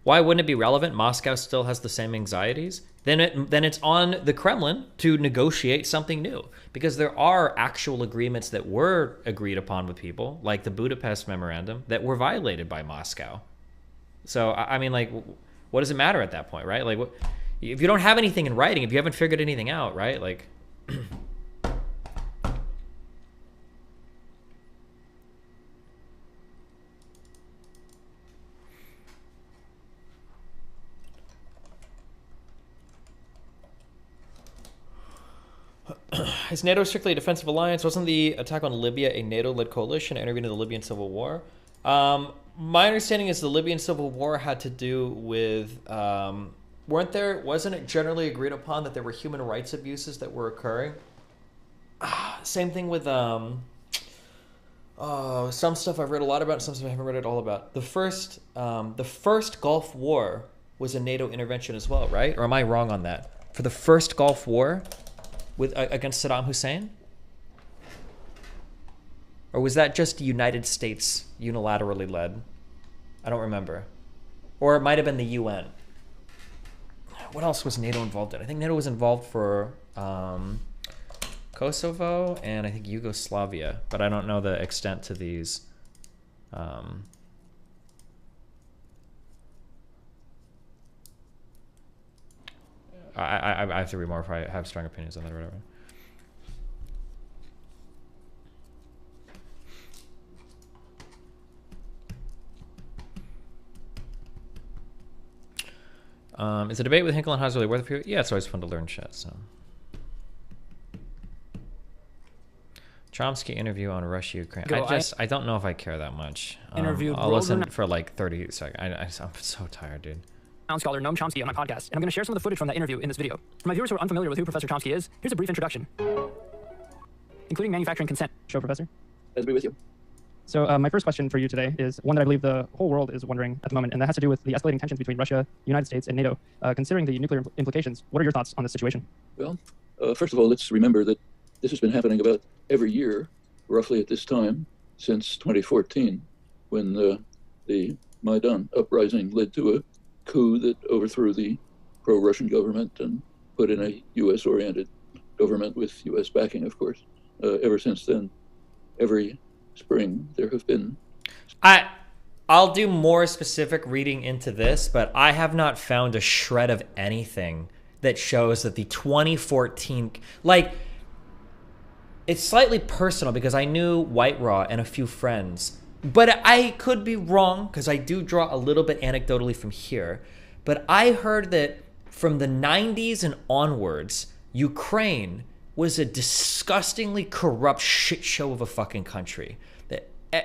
Why wouldn't it be relevant? Moscow still has the same anxieties. Then it's on the Kremlin to negotiate something new, because there are actual agreements that were agreed upon with people, like the Budapest Memorandum, that were violated by Moscow. So, I mean, like, what does it matter at that point, right? Like, if you don't have anything in writing, if you haven't figured anything out, right? Like... Is NATO strictly a defensive alliance? Wasn't the attack on Libya a NATO-led coalition intervening in the Libyan civil war? My understanding is the Libyan civil war had to do with, wasn't it generally agreed upon that there were human rights abuses that were occurring? Same thing with, some stuff I've read a lot about, some stuff I haven't read at all about. The first Gulf War was a NATO intervention as well, right? Or am I wrong on that? For the first Gulf War, against Saddam Hussein? Or was that just the United States unilaterally led? I don't remember. Or it might have been the UN. What else was NATO involved in? I think NATO was involved for Kosovo and I think Yugoslavia, but I don't know the extent to these. I have to read more if I have strong opinions on that or whatever. Is the debate with Hinkle and Haas really worth it for you? Yeah, it's always fun to learn shit, so. Chomsky interview on Russia, Ukraine. I don't know if I care that much. I'll listen for like 30 seconds. I'm so tired, dude. Scholar Noam Chomsky on my podcast, and I'm going to share some of the footage from that interview in this video. For my viewers who are unfamiliar with who Professor Chomsky is, here's a brief introduction, including manufacturing consent. Show, Professor. Let's be with you. So my first question for you today is one that I believe the whole world is wondering at the moment, and that has to do with the escalating tensions between Russia, the United States, and NATO. Considering the nuclear implications, what are your thoughts on this situation? Well, first of all, let's remember that this has been happening about every year, roughly at this time, since 2014, when the Maidan uprising led to a coup that overthrew the pro-Russian government and put in a U.S.-oriented government with U.S. backing, of course. Ever since then, every spring there have been... I'll do more specific reading into this, but I have not found a shred of anything that shows that the 2014... Like, it's slightly personal because I knew White Raw and a few friends, but I could be wrong because I do draw a little bit anecdotally from here. But I heard that from the 90s and onwards, Ukraine was a disgustingly corrupt shit show of a fucking country.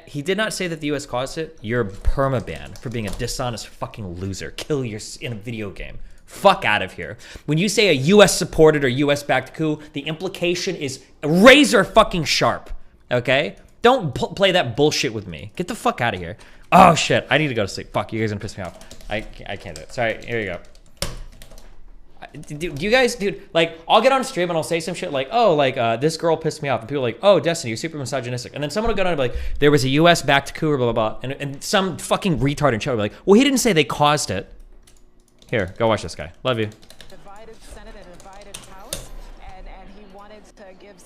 He did not say that the U.S. caused it. You're permabanned for being a dishonest fucking loser. Kill your in a video game. Fuck out of here. When you say a U.S.-supported or U.S.-backed coup, the implication is razor fucking sharp, okay? Don't play that bullshit with me. Get the fuck out of here. Oh, shit. I need to go to sleep. Fuck, you guys are gonna piss me off. I can't do it. Sorry, here you go. Do you guys, dude, like, I'll get on stream and I'll say some shit like, oh, like, this girl pissed me off. And people are like, oh, Destiny, you're super misogynistic. And then someone will go down and be like, there was a U.S.-backed coup or blah, blah, blah. And some fucking retard in chat will be like, well, he didn't say they caused it. Here, go watch this guy. Love you. Divided Senate and a divided House, and he wanted to give